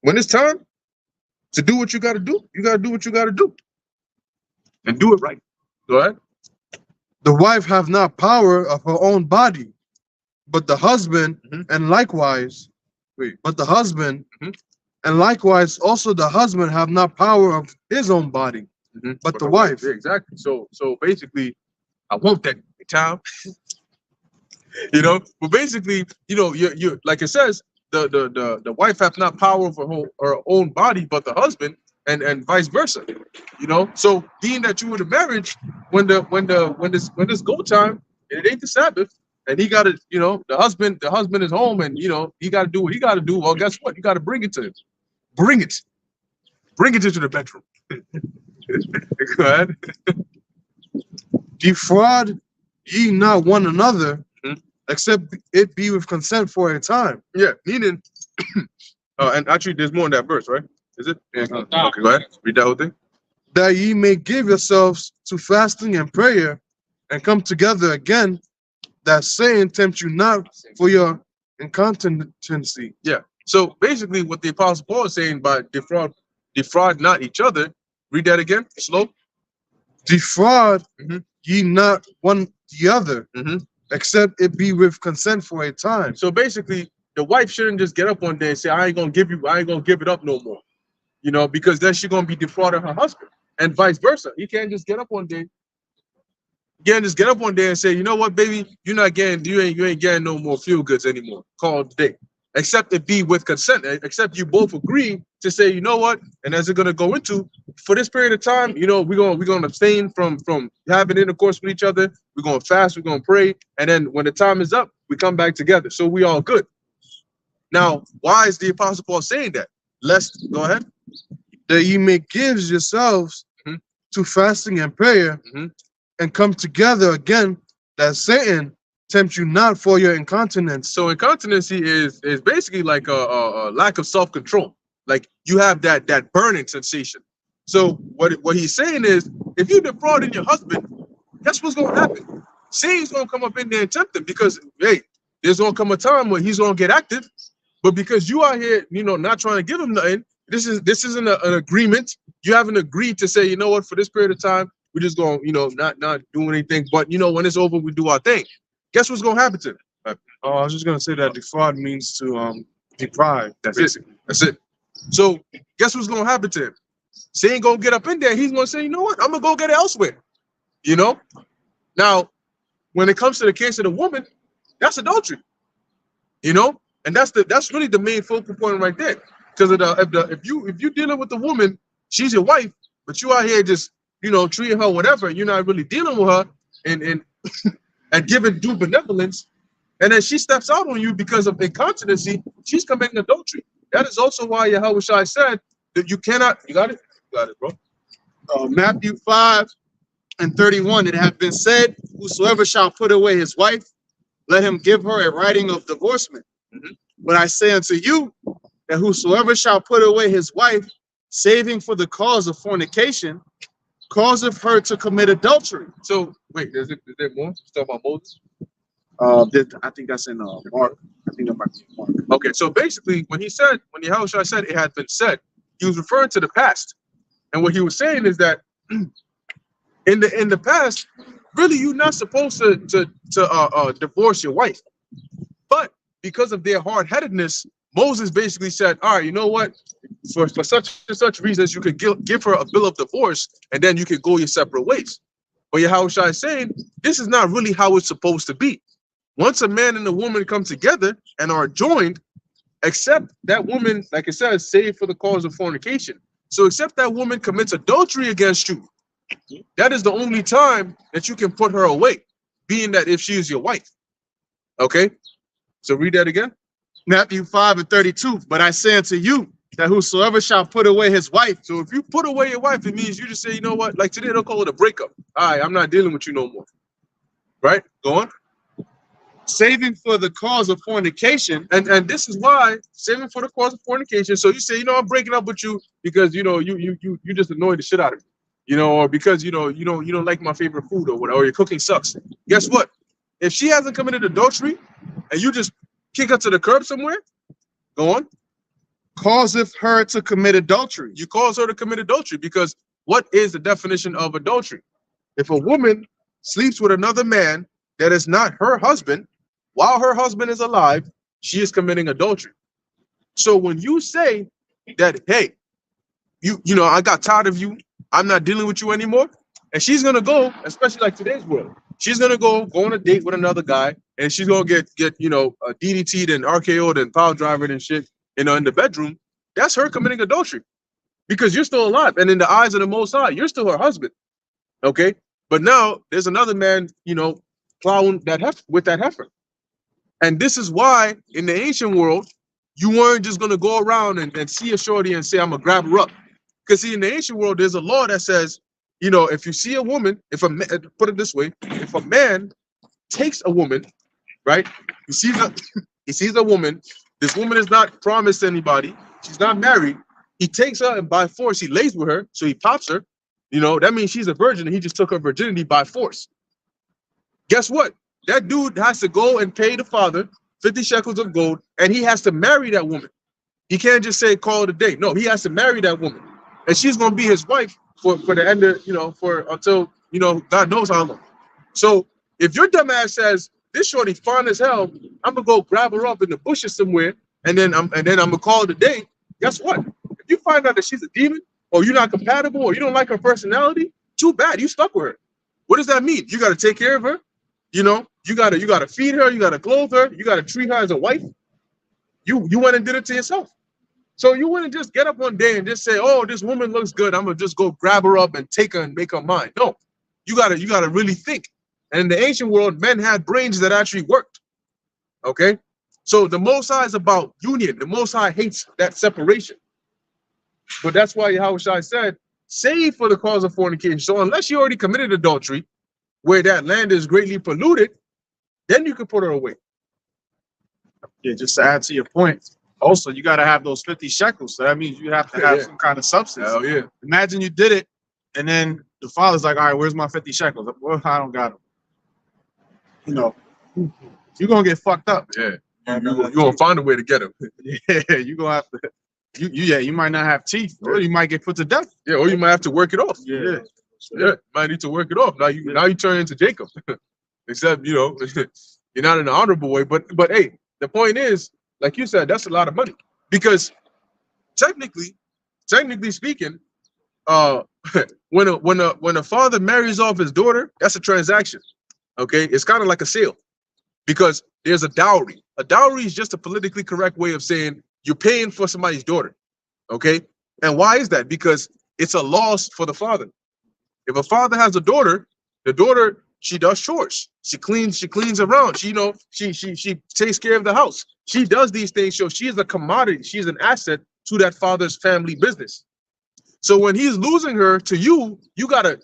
when it's time to do what you got to do, you got to do what you got to do, and do it right. Go ahead. The wife have not power of her own body, but the husband, and likewise, but the husband, and likewise also the husband have not power of his own body, but the wife. Yeah, exactly. So basically, I want that time. You know, but basically, you know, you like it says, the wife have not power over her own body, but the husband, and vice versa. You know, so being that you in a marriage, when this go time, and it ain't the Sabbath, and he got to, you know, the husband is home, and you know he got to do what he got to do. Well, guess what? You got to bring it to him. Bring it into the bedroom. Go ahead. Defraud ye not one another, except it be with consent for a time. Yeah, meaning, and actually, there's more in that verse, right? Is it? Yeah. Okay, go ahead. Read that whole thing. That ye may give yourselves to fasting and prayer, and come together again, that Satan tempt you not for your incontinency. Yeah. So basically, what the Apostle Paul is saying by defraud not each other. Read that again, slow. Defraud ye not one the other, except it be with consent for a time. So basically, the wife shouldn't just get up one day and say, I ain't gonna give it up no more. You know, because then she's gonna be defrauding her husband, and vice versa. You can't just get up one day. You can't just get up one day and say, you know what, baby, you ain't getting no more feel goods anymore. Call it a day. Except it be with consent, except you both agree to say, you know what, and as it's gonna go into, for this period of time, you know, we're gonna abstain from having intercourse with each other. We're gonna fast, we're gonna pray, and then when the time is up, we come back together. So we all good. Now, why is the Apostle Paul saying that? Go ahead. That ye may give yourselves to fasting and prayer, and come together again, that Satan tempt you not for your incontinence. So incontinency is basically like a lack of self-control. Like you have that burning sensation. So what he's saying is, if you defrauding your husband, guess what's gonna happen? Satan's gonna come up in there and tempt him, because hey, there's gonna come a time where he's gonna get active, but because you are here, you know, not trying to give him nothing, this isn't an agreement. You haven't agreed to say, you know what, for this period of time, we're just gonna, you know, not do anything, but you know, when it's over, we do our thing. Guess what's gonna happen to him? I was just gonna say that defraud means to deprive. That's it. So guess what's gonna happen to him? Satan gonna get up in there. He's gonna say, you know what? I'm gonna go get it elsewhere. You know. Now, when it comes to the case of the woman, That's adultery. You know, and that's really the main focal point right there. Because if you're dealing with a woman, she's your wife, but you out here just treating her whatever, you're not really dealing with her and and giving due benevolence, and then she steps out on you because of incontinency, she's committing adultery. That is also why Yahweh Shai said that you cannot. You got it, bro. Matthew 5:31, it hath been said, whosoever shall put away his wife, let him give her a writing of divorcement. But I say unto you that whosoever shall put away his wife, saving for the cause of fornication, causeth her to commit adultery. So wait, is there more? Talk about Moses. I think that's in Mark. I think that might be Mark. Okay, so basically, when Yahweh Shai said it had been said, he was referring to the past, and what he was saying is that in the past, really, you're not supposed to divorce your wife, but because of their hard-headedness, Moses basically said, all right, you know what? For such and such reasons, you could give her a bill of divorce, and then you could go your separate ways. But Yahweh Shai is saying, this is not really how it's supposed to be. Once a man and a woman come together and are joined, except that woman, like it says, saved for the cause of fornication. So except that woman commits adultery against you, that is the only time that you can put her away, being that if she is your wife. Okay? So read that again. Matthew 5:32, but I say unto you that whosoever shall put away his wife. So if you put away your wife, it means you just say, you know what? Like today, they'll call it a breakup. All right, I'm not dealing with you no more. Right? Go on. Saving for the cause of fornication. And this is why, saving for the cause of fornication. So you say, I'm breaking up with you because you just annoy the shit out of me. Or because you don't like my favorite food or whatever, or your cooking sucks. Guess what? If she hasn't committed adultery and you just kick her to the curb somewhere, go on. Causeth her to commit adultery. You cause her to commit adultery because what is the definition of adultery? If a woman sleeps with another man that is not her husband, while her husband is alive, she is committing adultery. So when you say that, hey, I got tired of you, I'm not dealing with you anymore, and she's gonna go, especially like today's world, she's gonna go on a date with another guy, and she's gonna get DDT'd and RKO'd and power drivered and shit, in the bedroom. That's her committing adultery because you're still alive, and in the eyes of the Most High, you're still her husband. Okay, but now there's another man, plowing with that heifer. And this is why in the ancient world, you weren't just going to go around and see a shorty and say, I'm going to grab her up. Because see, in the ancient world, there's a law that says, if you see a woman, put it this way, if a man takes a woman, right? He sees a woman, this woman is not promised to anybody, she's not married, he takes her and by force, he lays with her, so he pops her, that means she's a virgin and he just took her virginity by force. Guess what? That dude has to go and pay the father 50 shekels of gold, and he has to marry that woman. He can't just say call it a day. No, he has to marry that woman, and she's gonna be his wife for the end of until God knows how long. So if your dumb ass says this shorty fine as hell, I'm gonna go grab her up in the bushes somewhere, and then I'm gonna call it a day. Guess what? If you find out that she's a demon, or you're not compatible, or you don't like her personality, too bad. You stuck with her. What does that mean? You got to take care of her. You gotta feed her, you gotta clothe her, you gotta treat her as a wife. You went and did it to yourself. So you wouldn't just get up one day and just say, oh, this woman looks good, I'm gonna just go grab her up and take her and make her mine. No, you gotta really think. And in the ancient world, men had brains that actually worked. Okay, so the Most High is about union. The Most High hates that separation. But that's why Yahweh Shai said, save for the cause of fornication. So unless you already committed adultery, where that land is greatly polluted, then you can put her away. Yeah, just to add to your point, also you got to have those 50 shekels. So that means you have to have some kind of substance. Hell yeah. Imagine you did it, and then the father's like, all right, where's my 50 shekels? Well, I don't got them. You're gonna get fucked up. Yeah. You're gonna find a way to get them. Yeah, you're gonna have to. You might not have teeth, or you might get put to death. Yeah, or you might have to work it off. Yeah. Yeah, might need to work it off. Now you turn into Jacob. Except, you're not in an honorable way. But hey, the point is, like you said, that's a lot of money. Because technically speaking, when a father marries off his daughter, that's a transaction. Okay, it's kind of like a sale. because there's a dowry. A dowry is just a politically correct way of saying you're paying for somebody's daughter. Okay. And why is that? Because it's a loss for the father. If a father has a daughter, the daughter, she does chores. She cleans around. She takes care of the house. She does these things. So she is a commodity. She's an asset to that father's family business. So when he's losing her to you, you gotta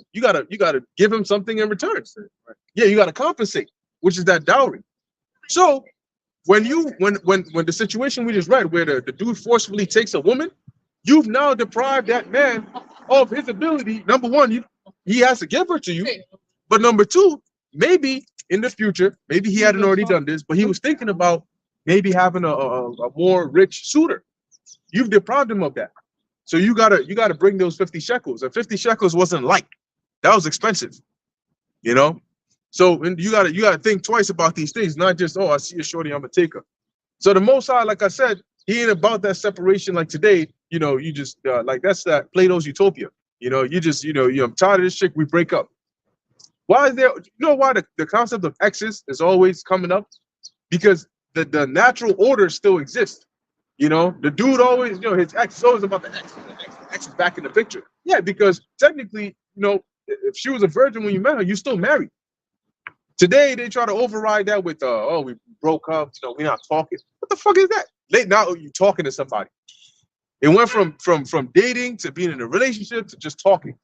give him something in return. Yeah, you gotta compensate, which is that dowry. So when the situation we just read, where the dude forcefully takes a woman, you've now deprived that man of his ability. Number one, he has to give her to you. But number two, maybe in the future, maybe he hadn't already done this, but he was thinking about maybe having a more rich suitor. You've deprived him of that. So you gotta bring those 50 shekels. And 50 shekels wasn't light. That was expensive. You know? So you gotta think twice about these things, not just, oh, I see a shorty, I'm gonna take her. So the Most High, like I said, he ain't about that separation like today. You know, you just like that's that Plato's utopia. You know, I'm tired of this chick, we break up. Why is there, you know why the concept of exes is always coming up? Because the natural order still exists. You know, the dude always, his ex is always about the ex. The ex is back in the picture. Yeah, because technically, if she was a virgin when you met her, you still married. Today, they try to override that with, oh, we broke up, we're not talking. What the fuck is that? Now you talking to somebody. It went from dating to being in a relationship to just talking,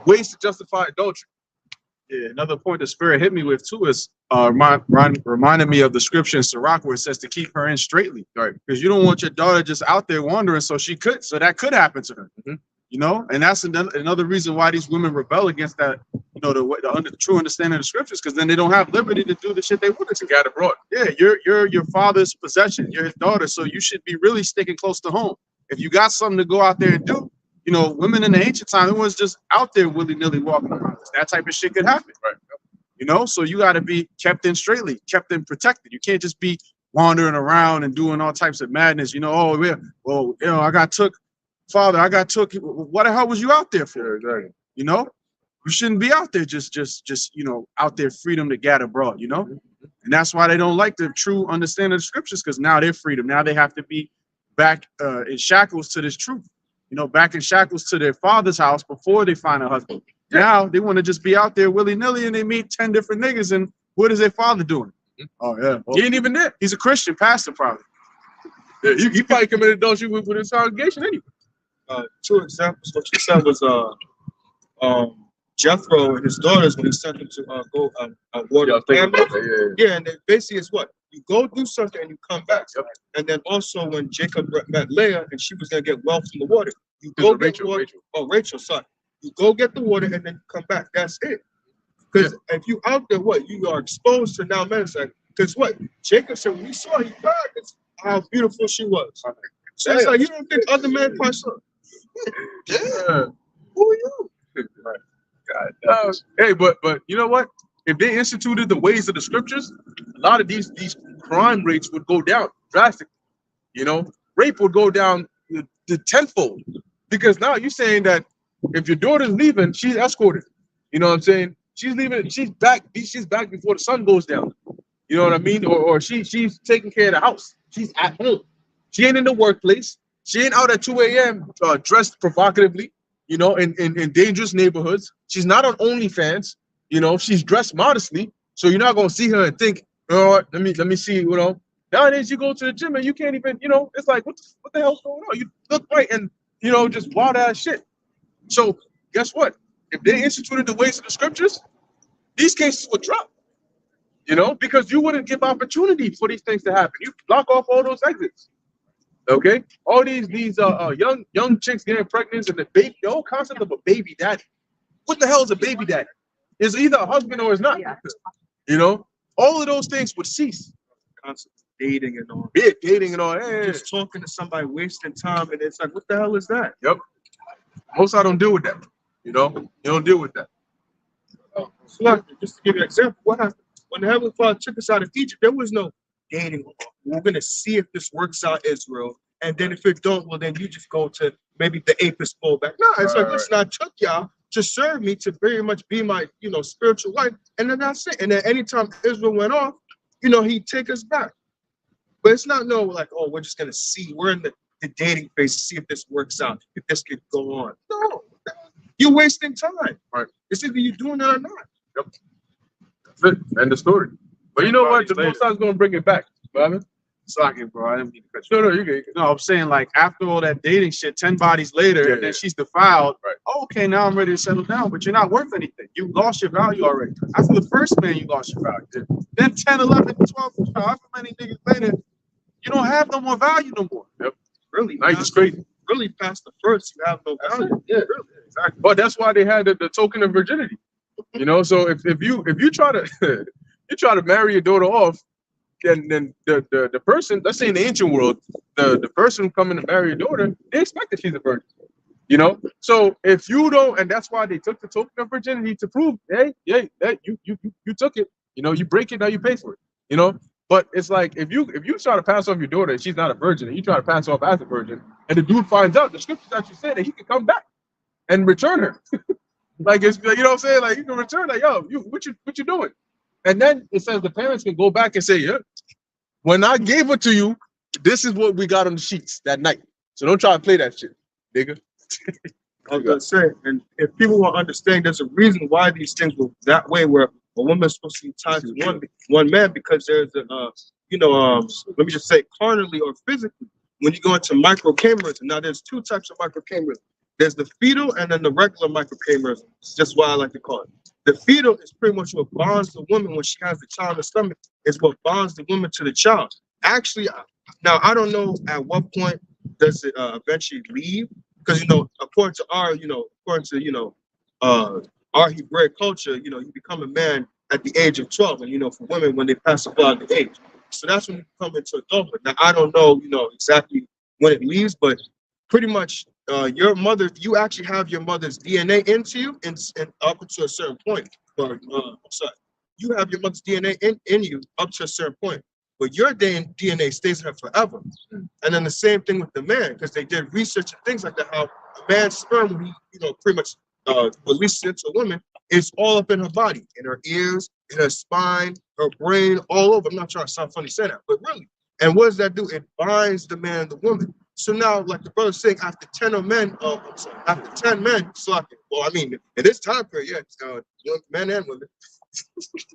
ways to justify adultery. Yeah, another point the Spirit hit me with too is reminded me of the scripture in Sirach where it says to keep her in straightly, right? Because you don't want your daughter just out there wandering, so that could happen to her, and that's another reason why these women rebel against that, the true understanding of the scriptures, because then they don't have liberty to do the shit they wanted to. Got abroad. Yeah, you're your father's possession, you're his daughter, so you should be really sticking close to home. If you got something to go out there and do, women in the ancient time, it was just out there willy-nilly walking around. That type of shit could happen, right? So you got to be kept in straightly, kept in protected. You can't just be wandering around and doing all types of madness. I got took. What the hell was you out there for? Exactly. You shouldn't be out there just out there freedom to gather abroad. And that's why they don't like the true understanding of the scriptures, because now they're freedom. Now they have to be back in shackles to this truth. Back in shackles to their father's house before they find a husband. Now they want to just be out there willy-nilly and they meet 10 different niggas, and what is their father doing? Oh yeah, he ain't even there. He's a Christian pastor, probably. Yeah, he probably committed adultery with his congregation anyway. 2 examples. What you said was Jethro and his daughters when he sent them to go water the camels. Yeah, and basically it's what? You go do something and you come back. Yep. And then also when Jacob met Leah and she was gonna get well from the water, you go get water. Oh, Rachel's son. You go get the water and then you come back. That's it. Because if you out there, you are exposed to now medicine. Because Jacob said when he saw her, he died. That's how beautiful she was. So it's like you don't think other men probably saw. Yeah. Who are you? God. Hey, but you know what? If they instituted the ways of the scriptures, a lot of these crime rates would go down drastically. Rape would go down to tenfold, because now you're saying that if your daughter's leaving, she's escorted. You know what I'm saying? She's leaving. She's back before the sun goes down. You know what I mean? Or she's taking care of the house. She's at home. She ain't in the workplace. She ain't out at 2 a.m. Dressed provocatively. In dangerous neighborhoods. She's not on OnlyFans. She's dressed modestly, so you're not gonna see her and think, let me see. Nowadays you go to the gym and you can't even. It's like what the hell's going on? You look right and just wild ass shit. So guess what? If they instituted the ways of the scriptures, these cases would drop. Because you wouldn't give opportunity for these things to happen. You block off all those exits. Okay, all these young chicks getting pregnant and the whole concept of a baby daddy. What the hell is a baby daddy? It's either a husband or it's not. All of those things would cease. Constant dating and all. Yeah, dating and all. Yeah. Just talking to somebody, wasting time, and it's like, what the hell is that? Yep. Most I don't deal with that. You don't deal with that. So just to give you an example, what happened when the Heavenly Father took us out of Egypt? There was no dating. We're gonna see if this works out, Israel, and then if it don't, well, then you just go to maybe the Apis bowl back. No, it's like, listen, I took y'all to serve me, to very much be my, spiritual wife. And then that's it. And then anytime Israel went off, he'd take us back. But it's not no like, oh, we're just gonna see. We're in the dating phase to see if this works out, if this could go on. No, you're wasting time. Right. It's either you're doing it or not. Yep. That's it. End the story. But you know what? The Most High's gonna bring it back. Right? Sorry, bro. I didn't mean to cut you. No, you get. No, I'm saying like after all that dating shit, 10 bodies later, Yeah, and then yeah. she's defiled. Right. Oh, okay, now I'm ready to settle down, but you're not worth anything. You lost your value already. After the first man, you lost your value. Then 10, 11, 12, however many niggas later, you don't have no more value no more. Really, Now you just crazy. really past the first, you have no value. Yeah, Really. exactly. But that's why they had the token of virginity. So if you try to you try to marry your daughter off, then the person, let's say in the ancient world, the person coming to marry your daughter, they expect that she's a virgin. So if you don't, and that's why they took the token of virginity to prove, hey, that you took it. You break it, now you pay for it. But it's like if you try to pass off your daughter and she's not a virgin, and you try to pass off as a virgin, and the dude finds out, the scriptures actually say that he can come back and return her. Like it's what I'm saying, like you can return her, yo, what you doing? And then it says the parents can go back and say, yeah, when I gave it to you, this is what we got on the sheets that night. So don't try to play that shit, nigga. I was gonna say, and if people will understand, there's a reason why these things were that way, where a woman is supposed to be tied to one man, because there's a let me just say, carnally or physically, when you go into microchimerism. Now there's two types of microchimerism. There's the fetal and then the regular microchimerism. It's just what I like to call it. The fetal is pretty much what bonds the woman when she has the child in the stomach. Is what bonds the woman to the child. Actually, now I don't know at what point does it eventually leave, because according to our our Hebraic culture, you become a man at the age of 12, and for women when they pass above the age. So that's when you come into adulthood. Now I don't know, exactly when it leaves, but pretty much your mother, you actually have your mother's DNA into you, and up to a certain point. But you have your mother's DNA in you up to a certain point, but your DNA stays in her forever. And then the same thing with the man, because they did research and things like that, how a man's sperm, when he pretty much releases into a woman, it's all up in her body, in her ears, in her spine, her brain, all over. I'm not trying to sound funny saying that, but really. And what does that do? It binds the man and the woman. So now, like the brother's saying, after 10 men, so in this time period, men and women.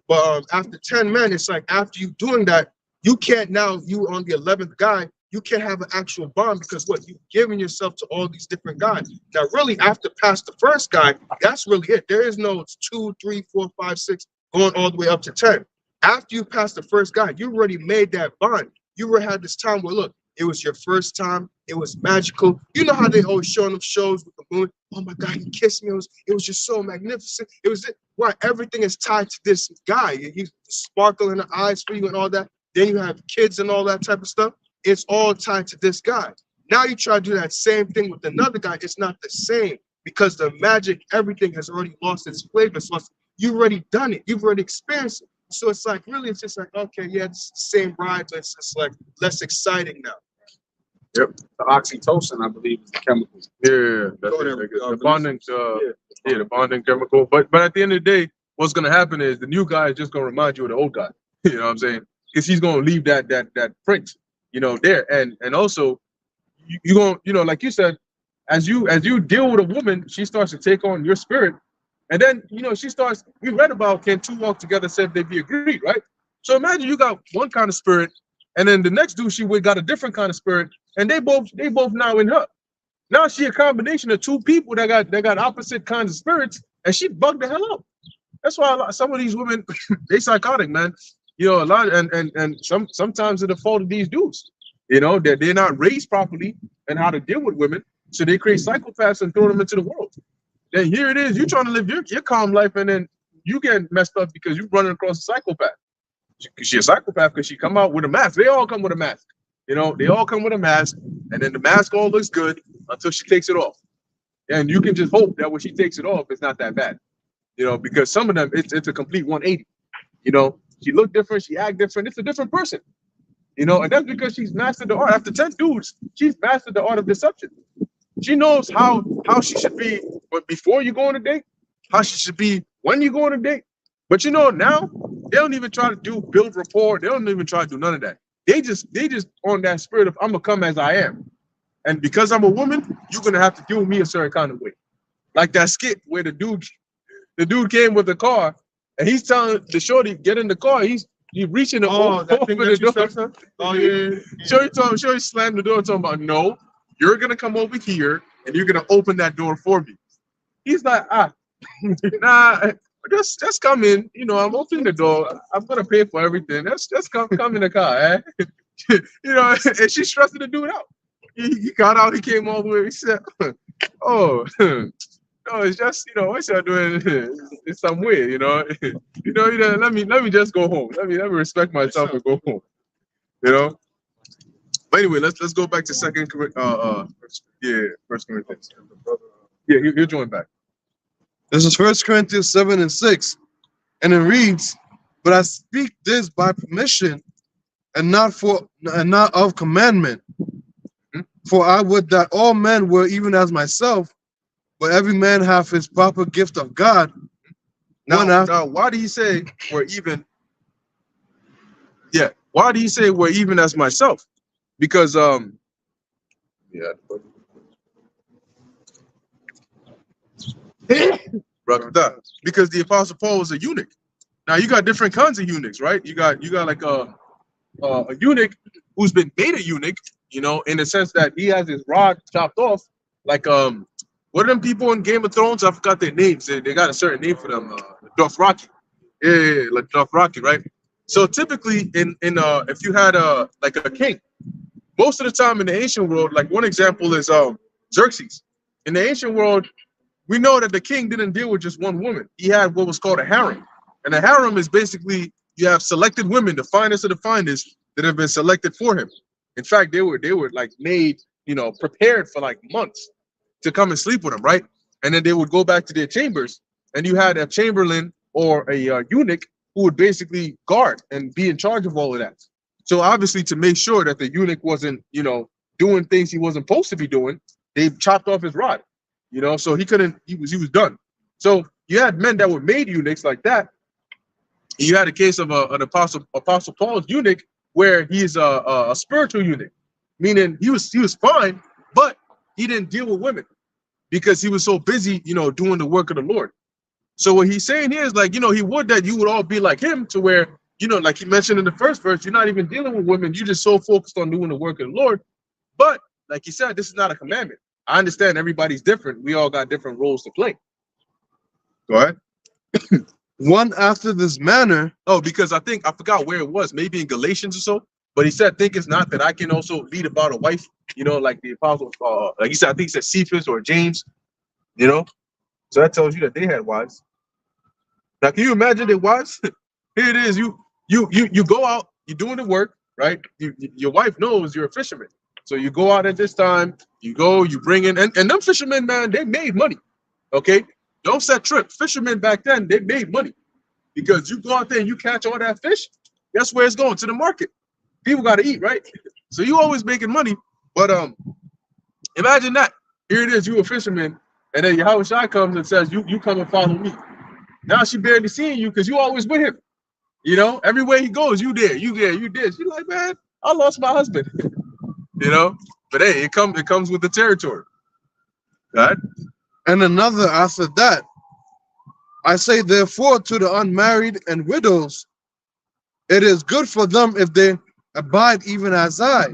But after 10 men, it's like after you doing that, you can't now, you on the 11th guy, you can't have an actual bond, because you've given yourself to all these different guys. Now, really, after past the first guy, that's really it. There is no 2, 3, 4, 5, 6, going all the way up to 10. After you pass the first guy, you already made that bond. You already had this time where, look, it was your first time. It was magical. You know how they always show them shows with the moon. Oh my God, he kissed me. It was just so magnificent. It was why everything is tied to this guy. He's sparkle in the eyes for you and all that. Then you have kids and all that type of stuff. It's all tied to this guy. Now you try to do that same thing with another guy. It's not the same, because the magic, everything has already lost its flavor. So you've already done it. You've already experienced it. So it's like, really, it's just like, okay, yeah, it's the same bride, but it's just like less exciting now. The oxytocin, I believe, is the chemical. Yeah, that's the bonding. The bonding chemical. But at the end of the day, what's gonna happen is the new guy is just gonna remind you of the old guy. You know what I'm saying? Because he's gonna leave that print, there. And also, you gonna, like you said, as you deal with a woman, she starts to take on your spirit, and then she starts. We read about, can two walk together except they be agreed, right? So imagine you got one kind of spirit, and then the next dude she with got a different kind of spirit, and they both now in her. Now she a combination of two people that got opposite kinds of spirits, and she bugged the hell up. That's why some of these women they psychotic, man. A lot, and sometimes it's the fault of these dudes. That they're not raised properly and how to deal with women, so they create psychopaths and throw them into the world. Then here it is, you trying to live your calm life, and then you get messed up because you're running across a psychopath. She's a psychopath because she come out with a mask. They all come with a mask. They all come with a mask, and then the mask all looks good until she takes it off. And you can just hope that when she takes it off, it's not that bad. Because some of them, it's a complete 180. She look different, she act different. It's a different person. And that's because she's mastered the art. After 10 dudes, she's mastered the art of deception. She knows how she should be but before you go on a date, how she should be when you go on a date. But you know, now they don't even try to build rapport. They don't even try to do none of that. They just on that spirit of I'm gonna come as I am. And because I'm a woman, you're gonna have to deal with me a certain kind of way. Like that skit where the dude came with the car and he's telling the shorty, get in the car. He's reaching to open the door. Oh yeah. Shorty slammed the door, talking about, no, you're gonna come over here and you're gonna open that door for me. He's like, nah, just come in. You know, I'm opening the door. I'm gonna pay for everything. Just come in the car, eh? You know, and she stressing the dude out. He got out, he came all the way, he said, oh, no, it's just, you know, what y'all doing it's some way, you know. Let me just go home. Let me respect myself and go home. You know. But anyway, let's go back to First Corinthians. Yeah, you're joined back. This is 1 Corinthians 7 and 6. And it reads, but I speak this by permission and not of commandment. For I would that all men were even as myself, but every man hath his proper gift of God. Now, why do he say we're even? Yeah, why do he say we're even as myself? Because because the Apostle Paul was a eunuch. Now you got different kinds of eunuchs, right? You got like a eunuch who's been made a eunuch, you know, in the sense that he has his rod chopped off. Like what are them people in Game of Thrones? I forgot their names. They got a certain name for them. Dothraki. Yeah, like Dothraki, right? So typically, if you had like a king, most of the time in the ancient world, like one example is Xerxes. In the ancient world, we know that the king didn't deal with just one woman. He had what was called a harem, and a harem is basically you have selected women, the finest of the finest, that have been selected for him. In fact, they were like made, you know, prepared for like months to come and sleep with him, right? And then they would go back to their chambers, and you had a chamberlain or a eunuch who would basically guard and be in charge of all of that. So obviously, to make sure that the eunuch wasn't, you know, doing things he wasn't supposed to be doing, they chopped off his rod, you know, so he couldn't. He was done. So you had men that were made eunuchs like that. You had a case of an Apostle Paul's eunuch where he's a spiritual eunuch, meaning he was fine, but he didn't deal with women because he was so busy, you know, doing the work of the Lord. So what he's saying here is like, you know, he would that you would all be like him, to where, you know, like he mentioned in the first verse, you're not even dealing with women. You're just so focused on doing the work of the Lord. But like he said, this is not a commandment. I understand everybody's different. We all got different roles to play. Go ahead. One after this manner. Oh, because I forgot where it was, maybe in Galatians or so. But he said, think it's not that I can also lead about a wife, you know, like the apostle, like he said, I think he said Cephas or James, you know. So that tells you that they had wives. Now, can you imagine their wives? Here it is. You go out, you're doing the work, right? Your wife knows you're a fisherman. So you go out at this time, you go, you bring in, and them fishermen, man, they made money. Okay? Don't set trip. Fishermen back then, they made money. Because you go out there and you catch all that fish, guess where it's going? To the market. People got to eat, right? So you always making money. But imagine that. Here it is, you a fisherman, and then Yahweh Shai comes and says, you come and follow me. Now she barely seeing you because you always with him. You know, everywhere he goes, you there, you there, you there. She's like, man, I lost my husband. You know, but hey, it comes with the territory. Right? And another after that. I say therefore to the unmarried and widows, it is good for them if they abide even as I.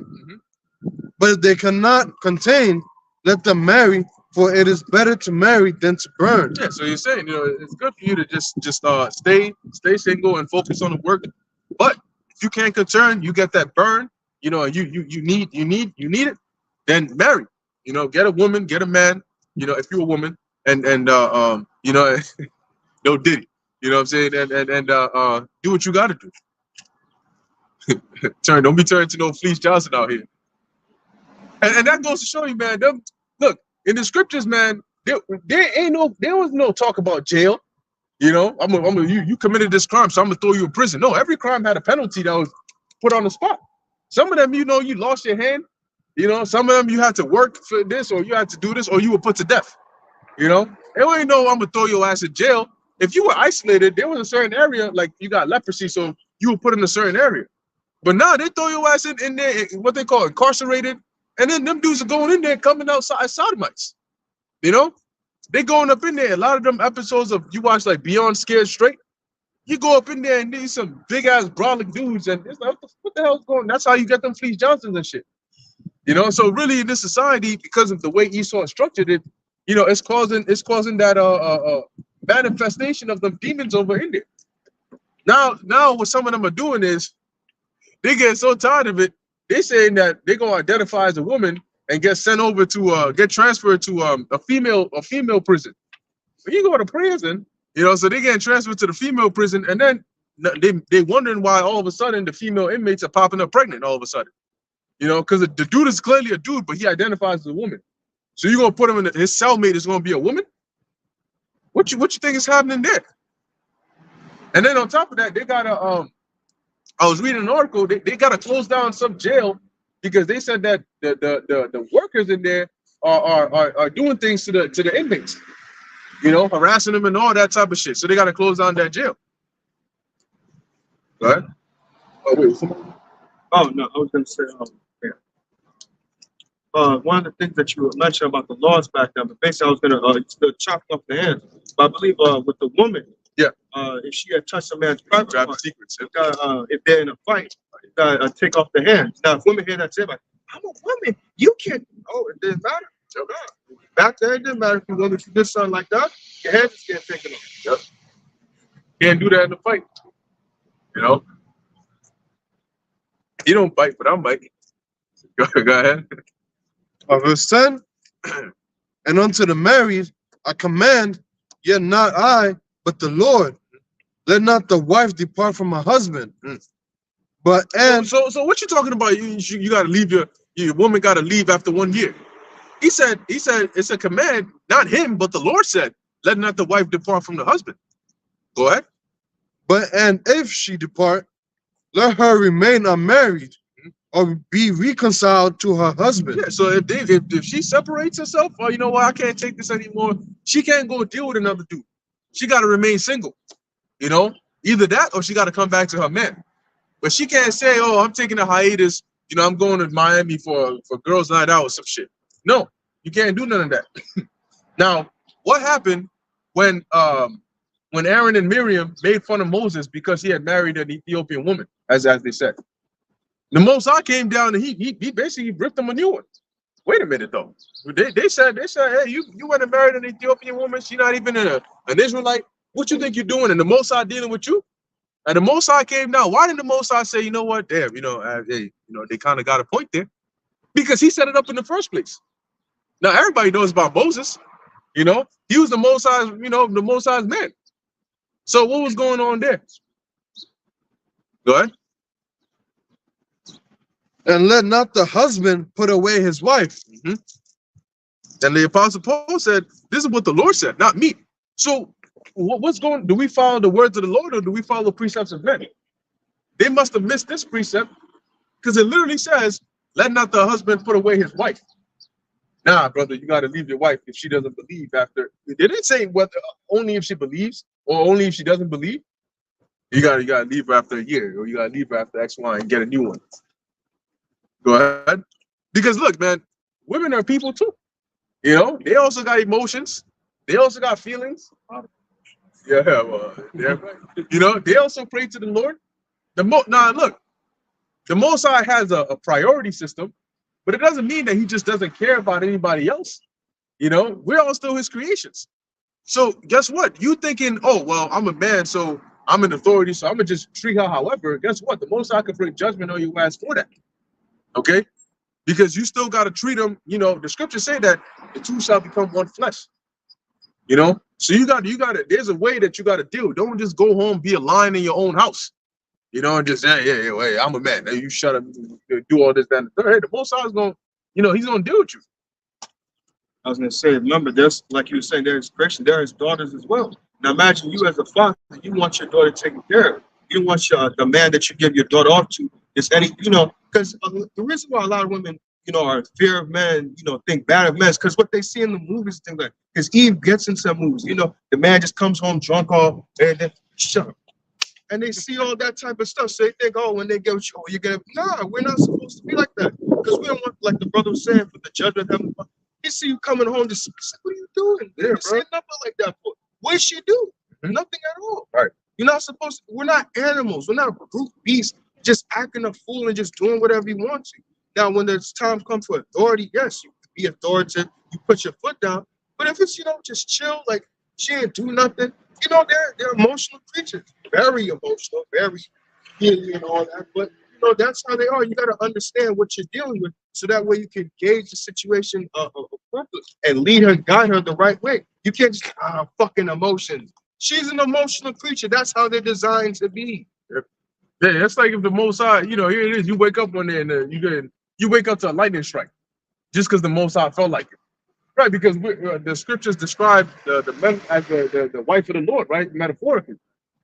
But if they cannot contain, let them marry, for it is better to marry than to burn. Yeah, so you're saying, you know, it's good for you to just stay single and focus on the work. But if you can't concern, you get that burn, you know, you need it, then marry. You know, get a woman, get a man, you know, if you're a woman, and you know, no Diddy. You know what I'm saying? And do what you gotta do. Don't be turned to no Fleece Johnson out here. And that goes to show you, man. Look, in the scriptures, man, there was no talk about jail. You know, you committed this crime, so I'm gonna throw you in prison. No, every crime had a penalty that was put on the spot. Some of them, you know, you lost your hand. You know, some of them you had to work for this, or you had to do this, or you were put to death. You know, They ain't know I'm gonna throw your ass in jail. If you were isolated, there was a certain area, like you got leprosy, so you were put in a certain area. But now they throw your ass in there, what they call incarcerated, and then them dudes are going in there, coming outside sodomites. You know, they going up in there. A lot of them episodes of you watch like Beyond Scared Straight. You go up in there and there's some big ass brolic dudes, and it's like, what the hell's going on? That's how you get them Fleece Johnsons and shit. You know, so really in this society, because of the way Esau structured it, you know, it's causing that manifestation of the demons over in there. Now what some of them are doing is they get so tired of it, they saying that they're gonna identify as a woman and get sent over to get transferred to a female prison. When you go to prison, you know, so they getting transferred to the female prison, and then they wondering why all of a sudden the female inmates are popping up pregnant all of a sudden. You know, because the dude is clearly a dude, but he identifies as a woman. So you're gonna put him in his cellmate is gonna be a woman? What you think is happening there? And then on top of that, they got a I was reading an article, they gotta close down some jail because they said that the workers in there are doing things to the inmates, you know, harassing them and all that type of shit. So they gotta close down that jail. Go ahead. Oh wait, Oh no, I was gonna say, one of the things that you mentioned about the laws back then, but basically I was gonna chop off the hands. But I believe with the woman, yeah, if she had touched a man's private grab the part, secrets. if they're in a fight, you gotta take off the hands. Now, if women hear that say, like, I'm a woman, you can't. Oh, it didn't matter. Back then, it didn't matter if you woman, if you did something like that, your hands just get taken off. Yep. Can't do that in the fight. You know, you don't bite, but I'm biting. Go ahead. Verse 10, and unto the married I command, yet not I, but the Lord. Let not the wife depart from her husband. But and So what you talking about? You got to leave your woman got to leave after 1 year. He said it's a command, not him, but the Lord said, let not the wife depart from the husband. Go ahead. but and if she depart, let her remain unmarried, or be reconciled to her husband. Yeah. So if she separates herself, or you know what, I can't take this anymore. She can't go deal with another dude. She got to remain single. You know, either that or she got to come back to her man. But she can't say, oh, I'm taking a hiatus. You know, I'm going to Miami for girls' night out or some shit. No, you can't do none of that. Now, what happened when Aaron and Miriam made fun of Moses because he had married an Ethiopian woman, as they said? The Most High came down and he basically ripped them a new one. Wait a minute though. They said, hey, you went and married an Ethiopian woman. She's not even an Israelite. What you think you're doing? And the Most High dealing with you? And the Most High came down. Why didn't the Most High say, you know what, damn, hey, they kind of got a point there, because he set it up in the first place. Now everybody knows about Moses. You know, he was the Most High's, the Most High's man. So what was going on there? Go ahead. And let not the husband put away his wife. And the Apostle Paul said, this is what the Lord said, not me. So what's going? Do we follow the words of the Lord, or do we follow the precepts of men? They must have missed this precept, because it literally says, let not the husband put away his wife. Nah, brother, you got to leave your wife if she doesn't believe after. It didn't say whether only if she believes or only if she doesn't believe. You gotta leave her after a year, or you gotta leave her after X, Y, and get a new one. Go ahead. Because look, man, women are people too. You know, they also got emotions. They also got feelings. Yeah, well, yeah, you know, they also pray to the Lord. Look, the Most High has a priority system, but it doesn't mean that he just doesn't care about anybody else. You know, we're all still his creations. So guess what? You thinking, oh, well, I'm a man, so I'm an authority, so I'm gonna just treat her however. Guess what? The Most High can bring judgment on your ass for that. Okay? Because you still got to treat them, the scriptures say that the two shall become one flesh. So you got to, there's a way that you got to deal. Don't just go home, be a lion in your own house, and just, hey, I'm a man. Hey, you shut up, do all this, that, and the third. Hey, the Most High is going, he's going to deal with you. I was going to say, remember, there's, like you were saying, there's Christian, there is daughters as well. Now imagine you as a father, you want your daughter taken care of. You want the man that you give your daughter off to is any, because the reason why a lot of women or fear of men, think bad of men. Because what they see in the movies, things like, because Eve gets in some movies, the man just comes home drunk all, and then shut up. And they see all that type of stuff. So they think, oh, when they get with you, you're gonna. Nah, we're not supposed to be like that. Because we don't want, like the brother was saying, for the judgment of heaven. He see you coming home, just what are you doing? Yeah, You say nothing like that for. What should you do? Nothing at all. Right. You're not supposed to. We're not animals. We're not brute beasts, just acting a fool and just doing whatever you want to. Now, when there's time comes for authority, yes, you can be authoritative. You put your foot down. But if it's just chill, like she ain't do nothing. They're emotional creatures, very emotional, very feely and all that. But that's how they are. You got to understand what you're dealing with, so that way you can gauge the situation appropriately and lead her, guide her the right way. You can't just fucking emotions. She's an emotional creature. That's how they're designed to be. Yeah, that's like if the Most High, here it is. You wake up one day and you wake up to a lightning strike, just because the Most High felt like it. Right, because the scriptures describe the men as the wife of the Lord, right? Metaphorically.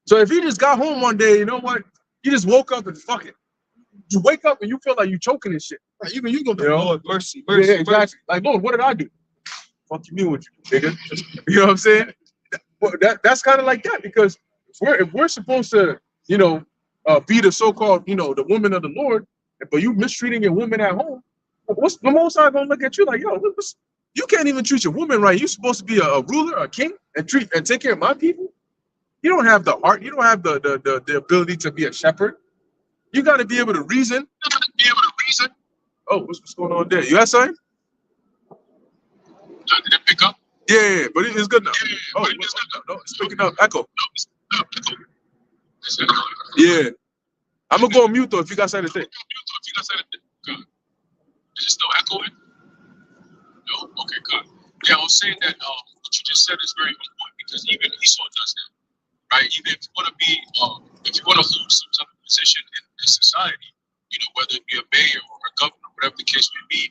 So if you just got home one day, you know what? You just woke up and fuck it. You wake up and you feel like you choking and shit. Right, even you gonna be, You know? Lord, mercy, Yeah, mercy, exactly. mercy. Like, Lord, what did I do? Fuck you mean with you, nigga? You know what I'm saying? Well, that's kind of like that, because if we're supposed to, be the so-called, the woman of the Lord, but you mistreating your woman at home, what's the Most High gonna look at you like, yo, you can't even treat your woman right. You're supposed to be a ruler, a king, and take care of my people. You don't have the heart. You don't have the ability to be a shepherd. You got to be able to reason. Oh, what's going on there? You had something? Did it pick up? Yeah, but it's good now. Oh, no, it's picking up. Echo. Is it? Yeah. I'm gonna go on mute though if you got something to say. Good. Is it still echoing? No? Okay, good. Yeah, I was saying that what you just said is very important, because even Esau does that, right? Even if you want to be, if you want to hold some type of position in society, whether it be a mayor or a governor, whatever the case may be,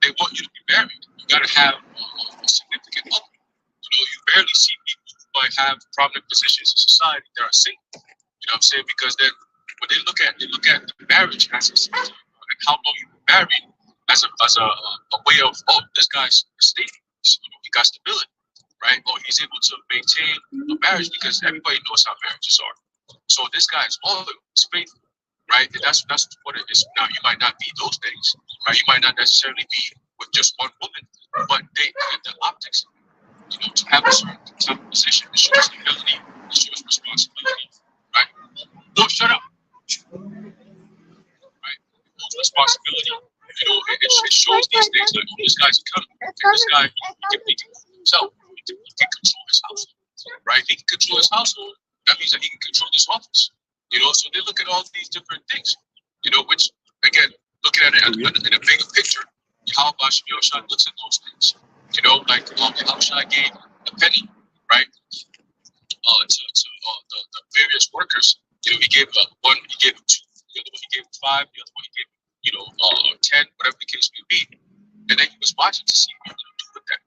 they want you to be married. You got to have a significant husband. You barely see people who might have prominent positions in society that are single. You know what I'm saying? Because then when they look at marriage as a and how long you've been married as a way of, this guy's stable. He got stability, right? Or he's able to maintain a marriage, because everybody knows how marriages are. So this guy is loyal, he's faithful, right? And that's what it is. Now, you might not be those days, right? You might not necessarily be with just one woman, but the optics, to have a certain type of position, it shows stability, it shows responsibility, right? No, shut up. Right? It shows responsibility. It shows these things like, this guy's accountable. This guy, he can control himself. He can control his household, right? He can control his household. That means that he can control this office. So they look at all these different things, which, again, looking at it in a bigger picture, how Basham Yoshai looks at those things. Like Yahushua gave a penny, right, to the various workers. He gave one, he gave him two, the other one he gave him five, the other one he gave him, 10, whatever the case may be. And then he was watching to see what he would do with that,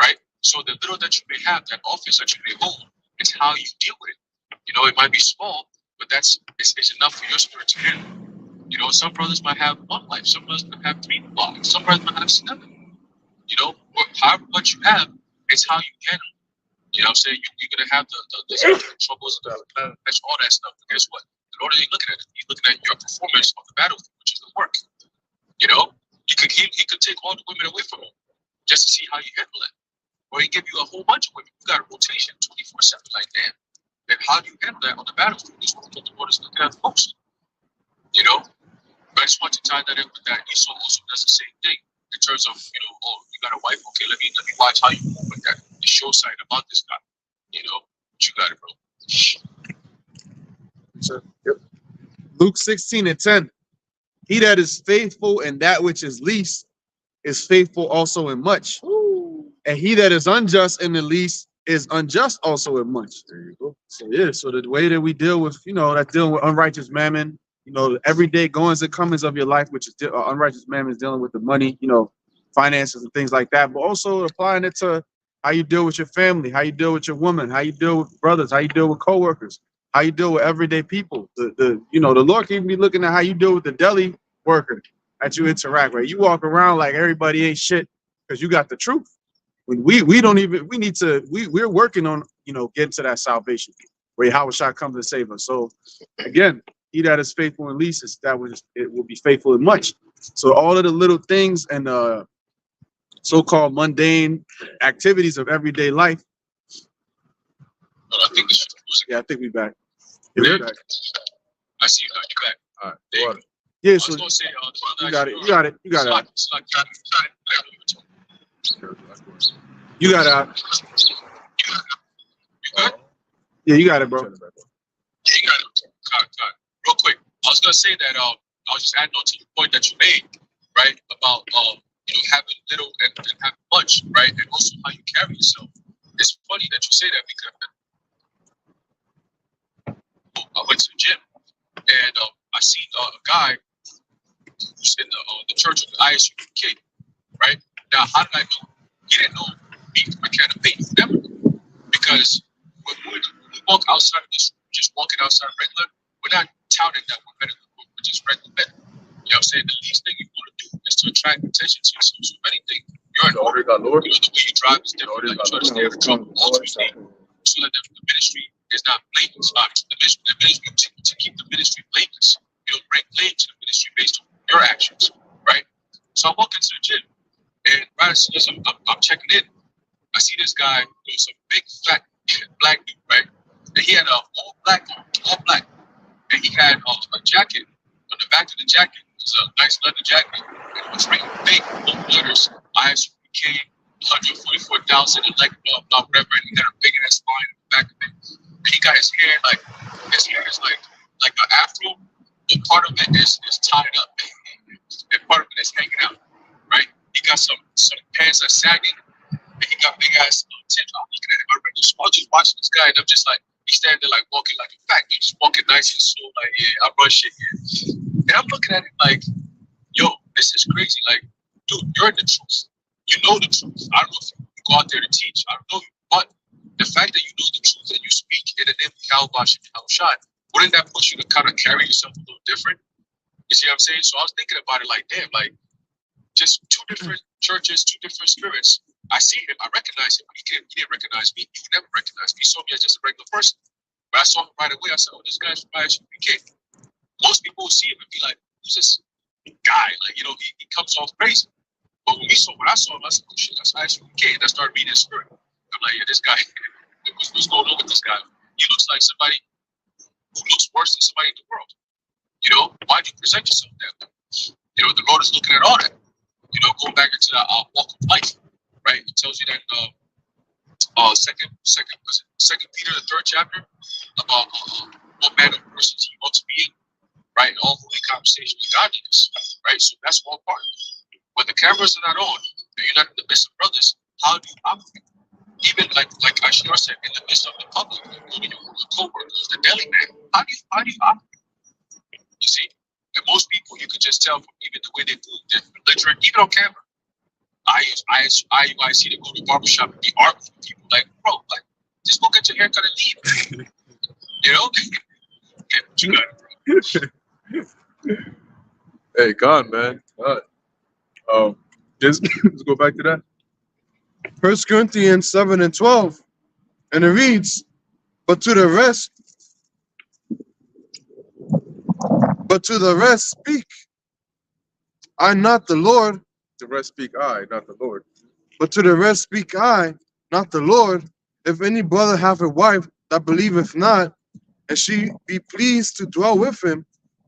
right? So the little that you may have, that office that you may hold, it's how you deal with it. It might be small, but it's enough for your spirit to handle. Some brothers might have one life, some brothers might have 3 wives, some brothers might have 7. However much you have, it's how you handle it. What I'm saying? You're going to have the troubles, that's all that stuff. But guess what? In order to look at it, he's looking at your performance on the battlefield, which is the work. He could take all the women away from you just to see how you handle it. Or he give you a whole bunch of women. You got a rotation 24/7, like damn. And how do you handle that on the battlefield? This is what the Lord is looking at the most. But I just want to tie that in with that. Esau also does the same thing in terms of, you got a wife, okay, let me watch how you move with that. The show side about this guy. But you got it, bro. Yep. Luke 16:10. He that is faithful in that which is least is faithful also in much. Ooh. And he that is unjust in the least is unjust also in much. There you go. So yeah, so the way that we deal with, that dealing with unrighteous mammon, everyday goings and comings of your life, which is unrighteous mammon, is dealing with the money, finances and things like that, but also applying it to how you deal with your family, how you deal with your woman, how you deal with brothers, how you deal with coworkers, how you deal with everyday people. The Lord can be looking at how you deal with the deli worker, that you interact with. You walk around like everybody ain't shit because you got the truth. We don't even, we need to, we're working on, getting to that salvation where Yahweh comes to save us. So again, he that is faithful in least is that it will be faithful in much. So all of the little things and so-called mundane activities of everyday life. I think this was Yeah, I think we back. You Yeah, we good? back. I see you back. All right. There you Go go. ahead. Yeah, I was so gonna say, you got it. You got it. You got it. You got it. Yeah, you got it, bro. Yeah, you got it. Got it. Real quick, I was gonna say that I was just adding on to your point that you made, right? About having little and having much, right? And also how you carry yourself. It's funny that you say that because I went to the gym and I seen a guy who's in the church of the ISUPK, right? Now, how did I know? He didn't know me from a can of paint, never. Because when we walk outside of this, just walking outside regular, we're not touting that we're better than we're just regular men. You know what I'm saying? The least thing you want to do is to attract attention to yourself. So if anything, you're an order. God, Lord. The way you drive is different. Like, you try to stay out of trouble. Ultimately, so that the ministry is not blameless. The ministry to keep the ministry blameless. You don't bring blame to the ministry based on your actions, right? So I'm walking to the gym, and right as soon as I'm checking in, I see this guy with some big fat black dude, right? And he had all black, and he had a jacket. On the back of the jacket was a nice leather jacket, and it was written big bold letters, ISUPK 144,000 and like blah blah whatever. And he got a big ass line in the back of it. And he got his hair like an afro, and part of it is tied up, and part of it is hanging out, right? He got some pants that's sagging, and he got big ass tits. I'm looking at him. I remember just watching this guy, and I'm just like, he's standing there like walking like a fat dude, just walking nice and slow, like, yeah, I run shit here. And I'm looking at him like, yo, this is crazy. Like, dude, you're in the truth. You know the truth. I don't know if you go out there to teach. I don't know you, but the fact that you know the truth and you speak in the name of Yahweh Shai, wouldn't that push you to kind of carry yourself a little different? You see what I'm saying? So I was thinking about it like, damn, like, just two different churches, two different spirits. I see him, I recognize him, but he didn't recognize me. He would never recognize me. He saw me as just a regular person. But I saw him right away. I said, oh, this guy's from ISUPK. Most people will see him and be like, who's this guy? Like, he comes off crazy. But when when I saw him, I said, oh shit, that's ISUPK. And I started reading his spirit. I'm like, yeah, this guy, what's going on with this guy? He looks like somebody who looks worse than somebody in the world. Why do you present yourself that way? The Lord is looking at all that. Going back into that walk of life, right? It tells you that second Peter, the 3rd chapter, about what manner of persons he wants to be in, right? And all holy conversation with godliness, right? So that's all part of it. When the cameras are not on and you're not in the midst of brothers, how do you operate? Even like Ashnar said, in the midst of the public, including your co-workers, the deli man, how do you operate? You see? And most people, you could just tell from even the way they move, they're belligerent, even on camera. I see to go to the barbershop and be arguing with people like, bro, like, just go get your haircut and leave. You got it, bro. Hey, God, man. God. Just let's go back to that. 1 Corinthians 7 and 12. And it reads, But to the rest speak I not the Lord, The rest speak I, not the Lord. but to the rest speak I, not the Lord. If any brother have a wife that believeth not, and she be pleased to dwell with him,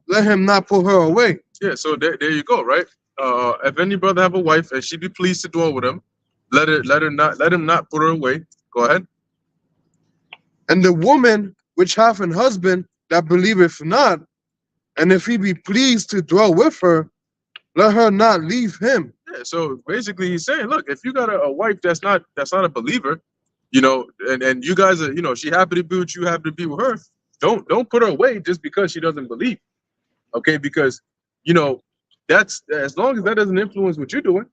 let him not put her away. Yeah, so there you go, right? If any brother have a wife and she be pleased to dwell with him, let him not put her away. Go ahead. And the woman which hath an husband that believeth not, and if he be pleased to dwell with her, let her not leave him. Yeah, so basically he's saying, look, if you got a wife that's not a believer, and you guys are, she happy to be with you, happy to be with her, don't put her away just because she doesn't believe. Okay, because that's, as long as that doesn't influence what you're doing,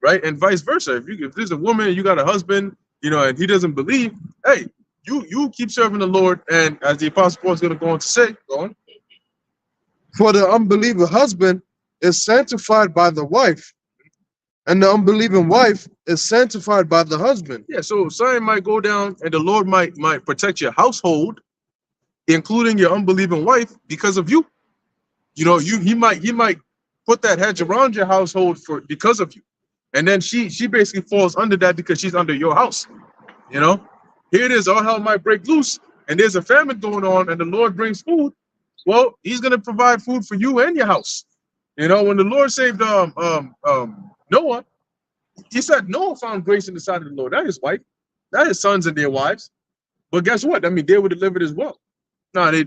right? And vice versa. If there's a woman and you got a husband, and he doesn't believe, hey, you keep serving the Lord, and as the Apostle Paul is going to go on to say, go on. For the unbeliever husband is sanctified by the wife, and the unbelieving wife is sanctified by the husband. Yeah, so something might go down, and the Lord might protect your household, including your unbelieving wife, because of you. You know, he might put that hedge around your household because of you, and then she basically falls under that because she's under your house. You know, here it is, all hell might break loose, and there's a famine going on, and the Lord brings food. Well, He's gonna provide food for you and your house. You know, when the Lord saved Noah, He said Noah found grace in the sight of the Lord. Not his wife, not his sons and their wives. But guess what? I mean, they were delivered as well. No, they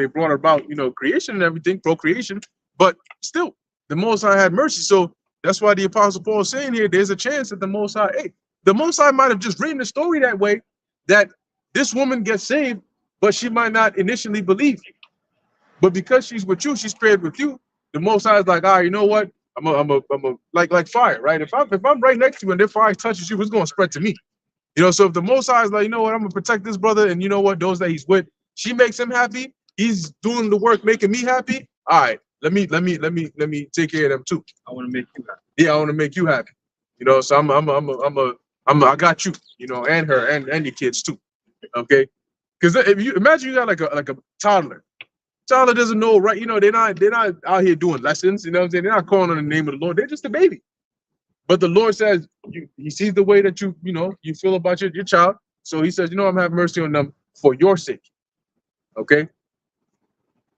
brought about, creation and everything, procreation. But still, the Most High had mercy. So that's why the Apostle Paul is saying here, there's a chance that the Most High, the Most High might have just written the story that way, that this woman gets saved, but she might not initially believe you. But because she's with you, she's paired with you. The Most High is like, all right, you know what? I'm a like fire, right? If I'm right next to you and their fire touches you, it's going to spread to me. You know, so if the Most High is like, you know what, I'm gonna protect this brother, and you know what, those that he's with, she makes him happy. He's doing the work, making me happy. All right, let me take care of them too. I want to make you happy. Yeah, I want to make you happy. You know, so I got you. You know, and her and your kids too. Okay, because if you imagine you got like a toddler. Toddler doesn't know, right? You know, they're not out here doing lessons. You know what I'm saying? They're not calling on the name of the Lord. They're just a baby. But the Lord says, He sees the way that you feel about your child. So He says, I'm having mercy on them for your sake. Okay?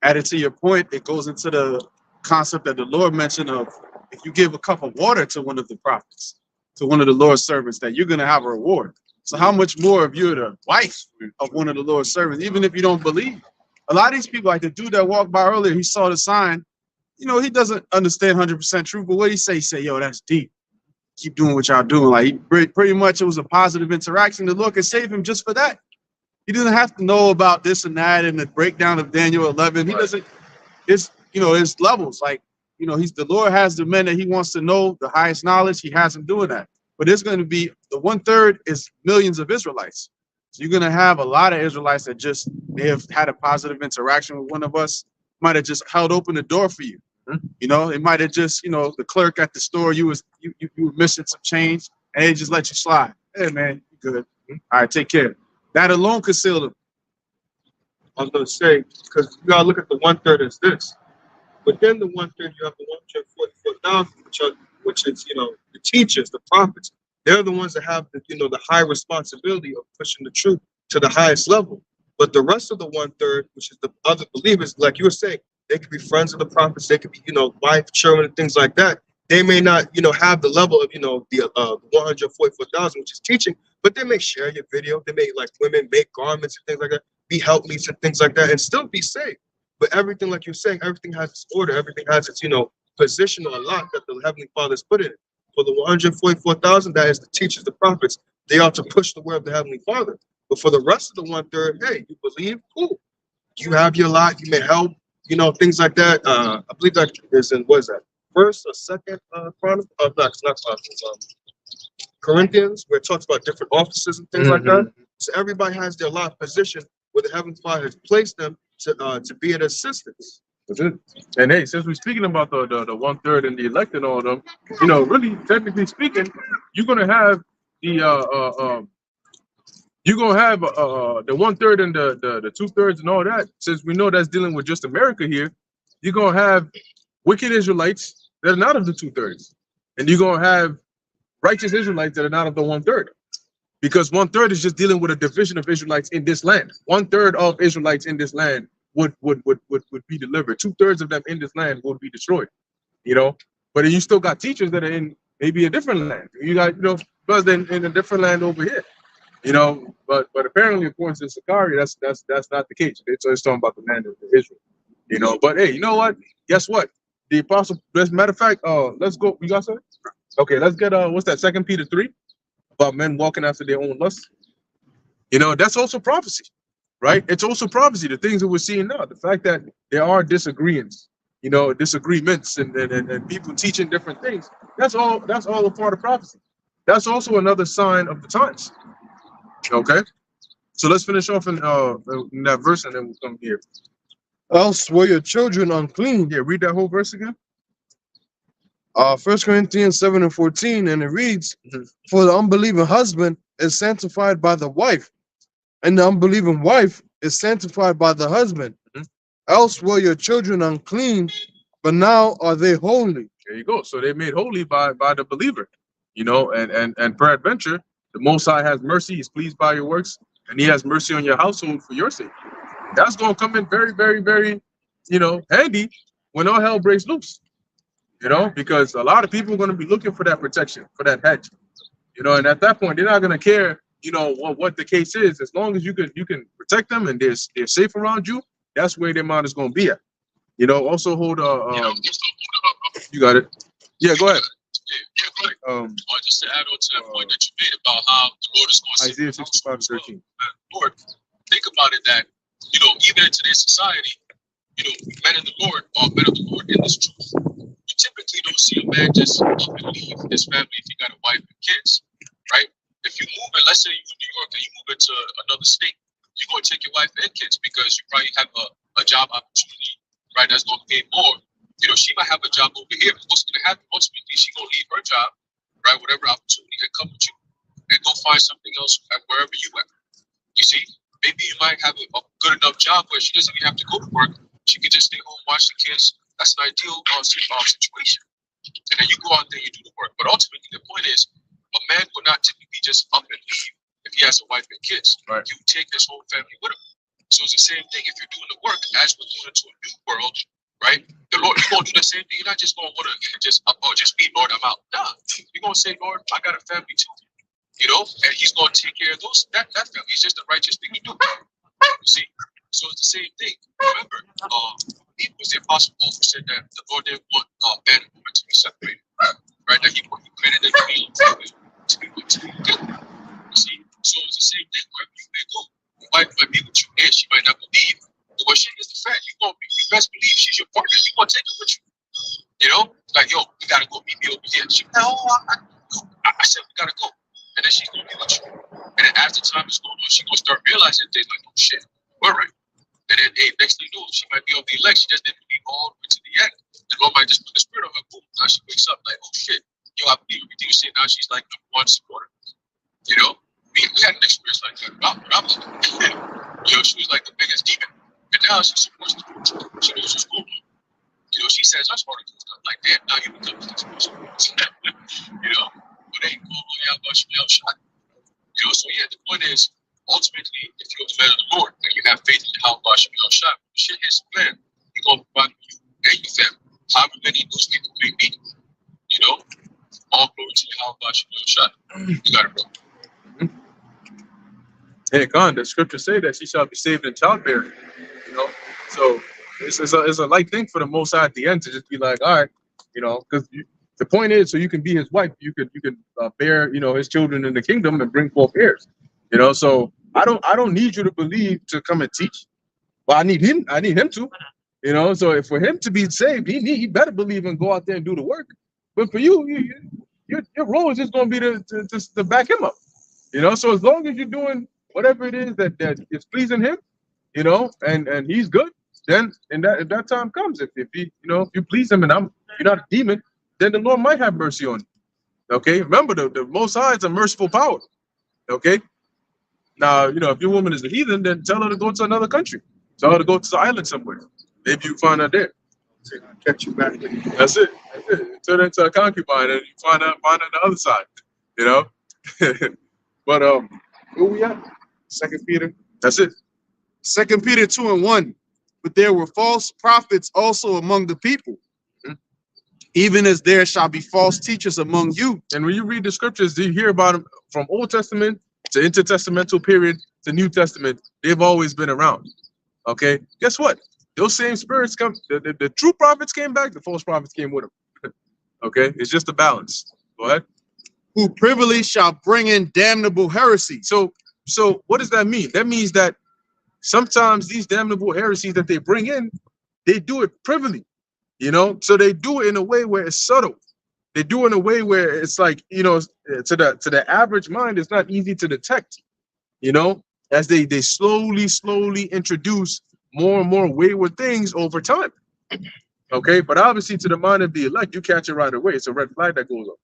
Added to your point, it goes into the concept that the Lord mentioned of if you give a cup of water to one of the prophets, to one of the Lord's servants, that you're going to have a reward. So how much more if you're the wife of one of the Lord's servants, even if you don't believe? A lot of these people, like the dude that walked by earlier, he saw the sign. He doesn't understand 100% truth, but what he say? He say, yo, that's deep. Keep doing what y'all doing. Like, pretty much it was a positive interaction. The Lord can save him just for that. He doesn't have to know about this and that and the breakdown of Daniel 11. He doesn't, it's levels. Like, the Lord has the men that He wants to know, the highest knowledge. He has him doing that. But there's going to be, the 1/3 is millions of Israelites. So you're going to have a lot of Israelites that they have had a positive interaction with one of us, might have just held open the door for you. It might have just, the clerk at the store, you were missing some change, and they just let you slide. Hey, man, you good. All right, take care. That alone could seal them. I was going to say, because you got to look at the 1/3 as this. Within the 1/3, you have the 144,000, which is, the teachers, the prophets. They're the ones that have the high responsibility of pushing the truth to the highest level. But the rest of the 1/3, which is the other believers, like you were saying, they could be friends of the prophets. They could be, wife, children, and things like that. They may not, have the level of, the 144,000, which is teaching, but they may share your video. They may, like women, make garments and things like that, be helpmeets and things like that, and still be saved. But everything, like you're saying, everything has its order. Everything has its, position or lot that the Heavenly Father's put in it. For the 144,000, that is the teachers, the prophets. They ought to push the word of the Heavenly Father. But for the rest of the 1/3, hey, you believe? Cool. You have your lot. You may help. Things like that. I believe that is in, what is that? First or second Chronicles? It's not Chronicles. Corinthians, where it talks about different offices and things like that. So everybody has their lot position where the Heavenly Father has placed them to be an assistance. That's it. And hey, since we're speaking about the 1/3 and the elect and all of them, really technically speaking, you're gonna have the the 1/3 and the 2/3 and all that. Since we know that's dealing with just America here, you're gonna have wicked Israelites that are not of the 2/3, and you're gonna have righteous Israelites that are not of the 1/3. Because 1/3 is just dealing with a division of Israelites in this land. 1/3 of Israelites in this land would be delivered. 2/3 of them in this land would be destroyed. But then you still got teachers that are in maybe a different land. You got brothers in a different land over here. But apparently according to Sakari, that's not the case. It's talking about the land of Israel. But hey, you know what? Guess what? The apostle. As a matter of fact, let's go. You got something? Okay, let's get what's that? 2 Peter 3 about men walking after their own lusts. That's also prophecy. Right? It's also prophecy, the things that we're seeing now, the fact that there are disagreements, disagreements and people teaching different things. That's all a part of prophecy. That's also another sign of the times. Okay? So let's finish off in that verse and then we'll come here. Else were your children unclean. Yeah, read that whole verse again. 1 Corinthians 7 and 14, and it reads, Mhm. "For the unbelieving husband is sanctified by the wife, and the unbelieving wife is sanctified by the husband. Mhm. Else were your children unclean, but now are they holy." There you go. So they made holy by the believer, you know, and peradventure, the Most High has mercy. He's pleased by your works, and He has mercy on your household for your sake. That's going to come in very, very, very, handy when all hell breaks loose. Because a lot of people are going to be looking for that protection, for that hedge. And at that point, they're not going to care, what the case is. As long as you can protect them and they're safe around you, that's where their mind is going to be at. Also hold you got it. Yeah, go ahead. Yeah, go ahead. Or just to add on to that point that you made about how the Lord is going to save Isaiah the household 65:13. as well. Lord, think about it that, even in today's society, men in the Lord are men of the Lord in this truth. You typically don't see a man just up and leave his family if he got a wife and kids, right? If you move it, let's say you're in New York and you move into another state, you're going to take your wife and kids because you probably have a job opportunity, right, that's going to pay more. She might have a job over here, but what's going to happen ultimately? She's going to leave her job, right, whatever opportunity can come with you, and go find something else at wherever you at. You see, maybe you might have a good enough job where she doesn't even have to go to work. She could just stay home, watch the kids. That's an ideal situation. And then you go out there, you do the work. But ultimately, the point is, a man will not typically just up and leave if he has a wife and kids. Right. You take his whole family with him. So it's the same thing if you're doing the work as we're going into a new world, right? The Lord, you're going to do the same thing. You're not just going to want to just me, Lord, I'm out. Nah, you're going to say, Lord, I got a family too. And He's going to take care of that family. It's just the righteous thing to do. You see? So it's the same thing. Remember, it was the Apostle Paul who said that the Lord didn't want man and woman to be separated, right? That He created them to be good. You see? So it's the same thing wherever you may go. Your wife might be with you and she might not believe. But what she is the fact, you best believe she's your partner. You're going to take her with you. Like, yo, we got to go meet me over here. She, no, I said we got to go. And then she's going to be with you. And then as the time is going on, she's going to start realizing things like, oh, shit, we're right. And then, hey, next thing you know, she might be on the elect. She just didn't believe all the way to the end. The Lord might just put the spirit on her. Boom. Now she wakes up like, oh, shit. Yo, I believe everything you say. Now she's like number one supporter. We had an experience like that. She was like the biggest demon. And now she supports the church. She knows what's going on. She says, I started doing stuff like that. Now you become this person. But ain't going on out shot. So yeah, the point is, ultimately, if you're the man of the Lord and you have faith in Yahweh shot, shit his plan. He's going to provide for you and your family. However many of those people may be. All glory to Yahweh shot. You got it, bro. Hey, God, the scriptures say that she shall be saved in childbearing. So it's a light thing for the Most High at the end to just be like, all right, because the point is, so you can be his wife, you can bear, his children in the kingdom and bring forth heirs. So I don't need you to believe to come and teach. Well, I need him to. So for him to be saved, he better believe and go out there and do the work. But for your role is just going to be to back him up. So as long as you're doing whatever it is that is pleasing him, and he's good, then if that time comes, if you please him and you're not a demon, then the Lord might have mercy on you. Okay, remember the Most High is a merciful power. Okay, now if your woman is a heathen, then tell her to go to another country. Tell her to go to the island somewhere. Maybe you find her there. Catch you back. That's it. Turn her into a concubine, and you find her on the other side. But where we at? 2 Peter. That's it. 2 Peter 2:1. But there were false prophets also among the people, even as there shall be false teachers among you. And when you read the scriptures, you hear about them from Old Testament to intertestamental period to New Testament. They've always been around. Okay, guess what? Those same spirits come. The true prophets came back. The false prophets came with them. Okay, it's just a balance. Go ahead. Who privily shall bring in damnable heresy. So what does that mean? That means that sometimes these damnable heresies that they bring in, they do it privily. So they do it in a way where it's subtle. They do it in a way where it's like, to the average mind, it's not easy to detect, as they slowly introduce more and more wayward things over time. Okay, but obviously to the mind of the elect, you catch it right away. It's a red flag that goes up.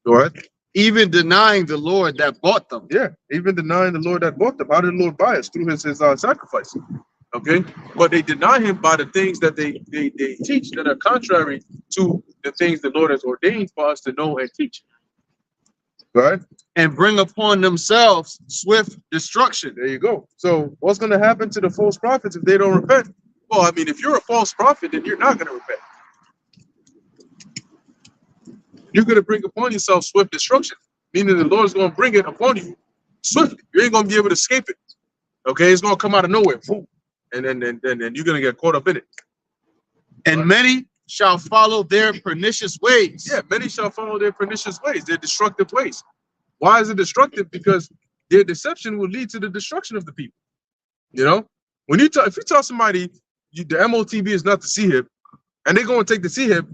Go ahead. Even denying the Lord that bought them. Yeah, even denying the Lord that bought them. How did the Lord buy us? Through his sacrifice. Okay, but they deny him by the things that they teach that are contrary to the things the Lord has ordained for us to know and teach. Go ahead. And bring upon themselves swift destruction. There you go. So what's going to happen to the false prophets if they don't repent? Well, I mean, if you're a false prophet, then you're not going to repent. You're going to bring upon yourself swift destruction, meaning the Lord's going to bring it upon you swiftly. You ain't going to be able to escape it. Okay, it's going to come out of nowhere. Boom. And then you're going to get caught up in it. And many shall follow their pernicious ways. Yeah, many shall follow their pernicious ways, their destructive ways. Why is it destructive? Because their deception will lead to the destruction of the people. You know, when you if you tell somebody the MOTB is not the C-hip, and they're going to take the C-hip,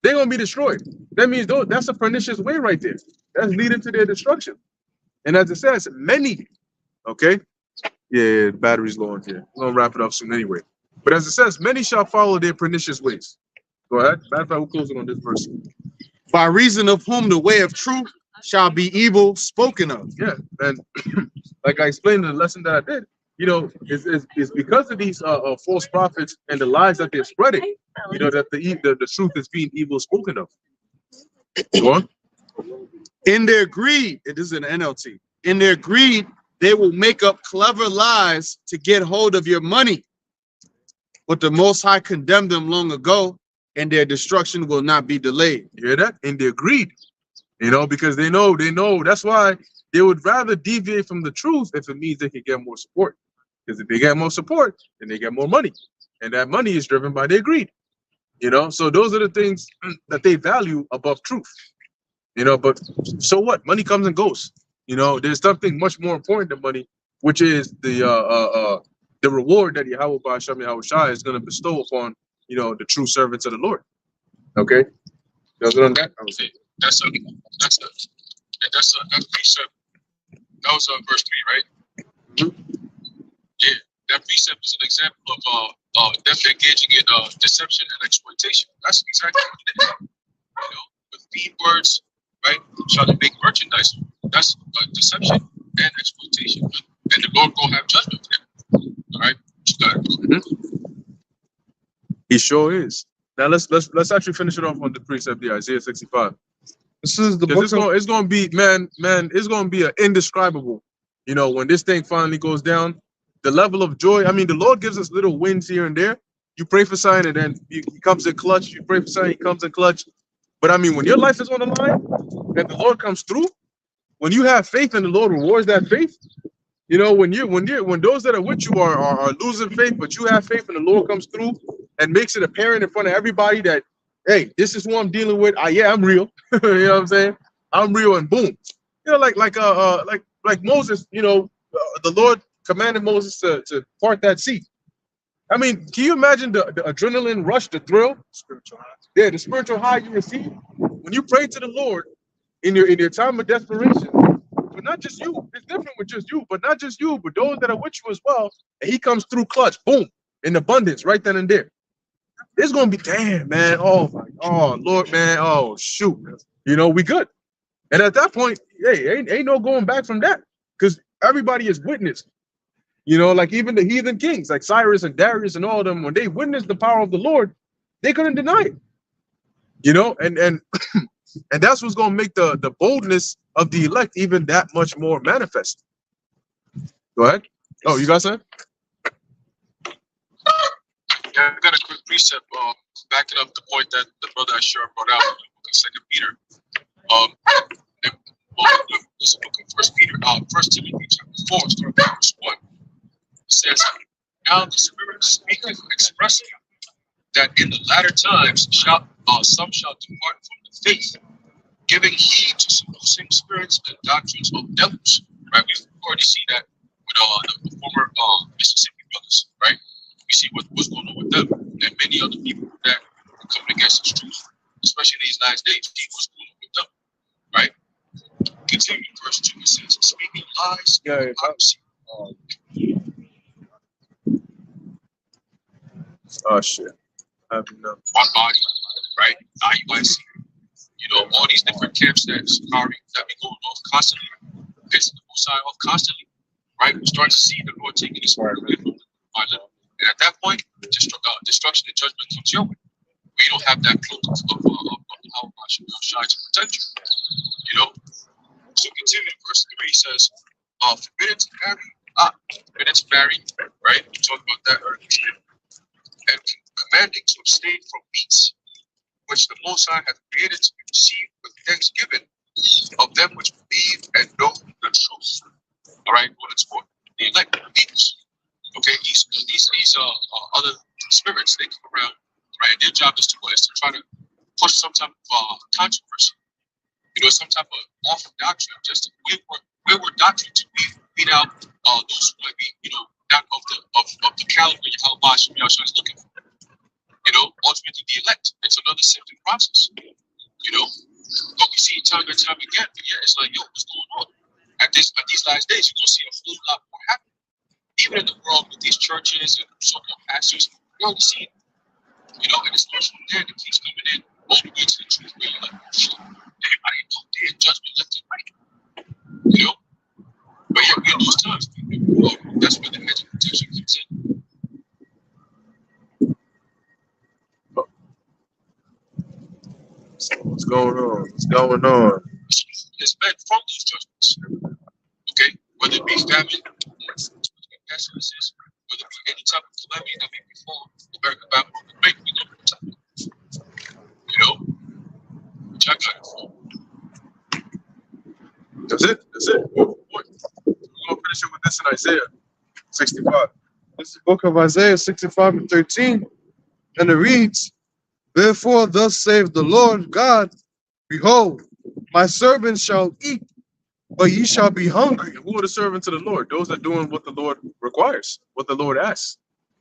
they're going to be destroyed. That means that's a pernicious way right there. That's leading to their destruction. And as it says, many. Okay. Yeah, the battery's low on here. We're going to wrap it up soon anyway. But as it says, many shall follow their pernicious ways. Go ahead. Matter of fact, we'll close it on this verse. By reason of whom the way of truth shall be evil spoken of. Yeah, and like I explained in the lesson that I did, you know, it's because of these false prophets and the lies that they're spreading, you know, that the truth is being evil spoken of. Go on. In their greed, it is an NLT. In their greed, they will make up clever lies to get hold of your money. But the Most High condemned them long ago, and their destruction will not be delayed. You hear that? In their greed, you know, because they know. That's why they would rather deviate from the truth if it means they can get more support. Because if they get more support, then they get more money, and that money is driven by their greed. You know, so those are the things that they value above truth. You know, but so what? Money comes and goes. You know, there's something much more important than money, which is the reward that Yahweh Ba'ashem Yahweh Shai is going to bestow upon, you know, the true servants of the Lord. Okay, that's on that. That's a precept. That was verse 3, right? Mm-hmm. Yeah, that precept is an example of them engaging in deception and exploitation. That's exactly what it is. You know, with feed words, right? Shall they make merchandise? That's deception and exploitation, and the Lord will have judgment for them. All right, He sure is. Now let's actually finish it off on the precept, the Isaiah 65. This is the book It's going to be, man, it's going to be an indescribable, you know, when this thing finally goes down, the level of joy. I mean, the Lord gives us little wins here and there. You pray for sign, and then he comes in clutch. You pray for sign, he comes in clutch. But I mean, when your life is on the line and the Lord comes through, when you have faith and the Lord rewards that faith, you know, when those that are with you are losing faith, but you have faith and the Lord comes through and makes it apparent in front of everybody that, hey, this is who I'm dealing with. Yeah, I'm real. You know what I'm saying? I'm real, and boom. You know, like Moses. You know, the Lord commanded Moses to part that sea. I mean, can you imagine the adrenaline rush, the thrill? Spiritual high. Yeah, the spiritual high you receive when you pray to the Lord in your time of desperation. But not just you. It's different with just you, but not just you, but those that are with you as well. And he comes through clutch, boom, in abundance, right then and there. It's gonna be damn, man. Oh Lord, man. Oh shoot. You know, we good. And at that point, hey, ain't no going back from that, because everybody is witness. You know, like even the heathen kings, like Cyrus and Darius and all of them, when they witnessed the power of the Lord, they couldn't deny it. You know, and and that's what's gonna make the boldness of the elect even that much more manifest. Go ahead. Oh, you got something? Yeah, I got a quick precept backing up the point that the brother Asher brought out in the book of 2 Peter. This book of 1 Peter, 1 Timothy chapter 4, starting with verse 1. It says, "Now the Spirit speaketh expressly that in the latter times some shall depart from the faith, giving heed to seducing spirits and doctrines of devils." Right? We've already seen that with the former Mississippi brothers, right? We see what's going on with them and many other people that are coming against this truth, especially in these last days. See what's going on with them, right? Continue verse 2. It says, "Speaking lies, hypocrisy." Oh shit. Having none. one body, right? IUIC, you know, all these different camps that be going off constantly, pissing the Most High off constantly, right? We start to see the Lord taking his spirit away from them by little. And at that point, destruction and judgment comes your way. We don't have that cloak of how much shine to protect you, you know? So continuing, verse 3 says, forbidden to marry, right? We talked about that earlier. And commanding to abstain from meats, which the Most High hath created to be received with thanksgiving of them which believe and know the truth. All right, well, it's for the elect, the believers. Okay, these other spirits, they come around, right? And their job is to try to push some type of controversy, you know, some type of awful doctrine, just wayward doctrine to weed out those who might be, you know, not of the caliber Yahweh is looking for. You know, ultimately the elect. It's another sifting process. You know, but we see time and time again. But yeah, it's like, yo, what's going on? At these last days, you're gonna see a whole lot more happen. Even in the world with these churches and so-called pastors, you're already seeing it. You know, and it's also there that keeps coming in all the way to the truth where you're like, oh, shit, everybody out there, judgment left and right. You know? But yeah, we in those times, that's where the hedge of protection comes in. What's going on? What's going on? It's meant from those judgments. Okay? Whether it be famine, pestilences, whether it be any type of calamity that may befall America, Babylon, the Great, we know what time. You know? Which I got it for. That's it. We're gonna finish it with this in Isaiah 65. This is the book of Isaiah 65 and 13. And it reads, therefore, thus saith the Lord God, behold, my servants shall eat, but ye shall be hungry. And who are the servants of the Lord? Those that are doing what the Lord requires, what the Lord asks.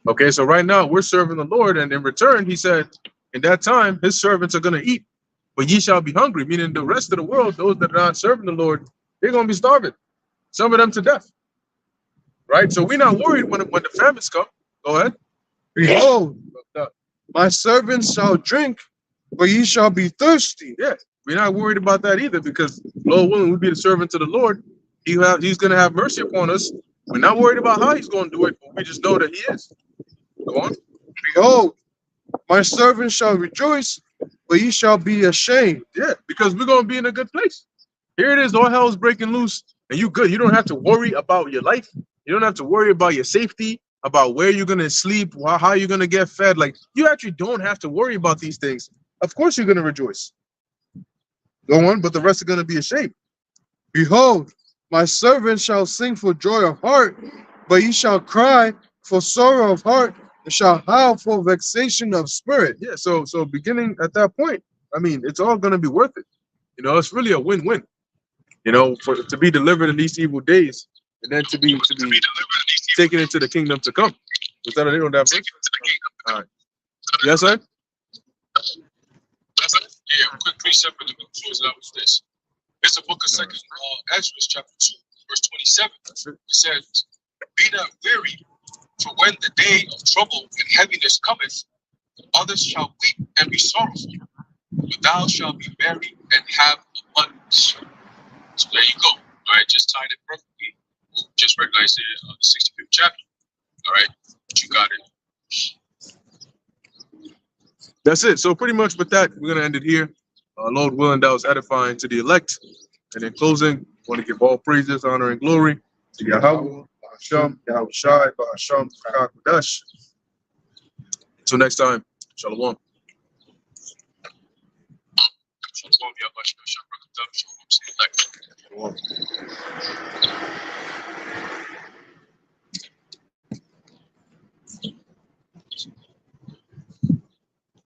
Okay, so right now we're serving the Lord, and in return, he said, in that time, his servants are going to eat, but ye shall be hungry, meaning the rest of the world, those that are not serving the Lord, they're going to be starving. Some of them to death. Right? So we're not worried when the famines come. Go ahead. Behold, my servants shall drink, but ye shall be thirsty. Yeah, we're not worried about that either, because Lord willing, we'll be the servants of the Lord. He's going to have mercy upon us. We're not worried about how he's going to do it, but we just know that he is. Go on. Behold, my servants shall rejoice, but ye shall be ashamed. Yeah, because we're going to be in a good place. Here it is, all hell is breaking loose, and you good. You don't have to worry about your life. You don't have to worry about your safety, about where you're going to sleep, how you're going to get fed. Like, you actually don't have to worry about these things. Of course you're going to rejoice. Go on, but the rest are going to be ashamed. Behold, my servants shall sing for joy of heart, but ye shall cry for sorrow of heart, and shall howl for vexation of spirit. Yeah, so beginning at that point, I mean, it's all going to be worth it. You know, it's really a win-win. You know, to be delivered in these evil days, and then to be taken into the kingdom to come. Was that a that verse? All right. Yes, sir? Yeah, quick precept and then we'll close it out with this. It's the book of Second Ezra, chapter 2, verse 27. It says, be not weary, for when the day of trouble and heaviness cometh, others shall weep and be sorrowful, but thou shalt be merry and have abundance. So there you go. All right, just tied it perfectly. We'll just read Isaiah the 65th chapter. All right, but you got it. That's it. So pretty much with that, we're going to end it here. Lord willing, that was edifying to the elect. And in closing, I want to give all praises, honor, and glory to Yahweh, Hashem, Yahweh Shai, Hashem, Kakadash. Until next time, Shalom. Shalom.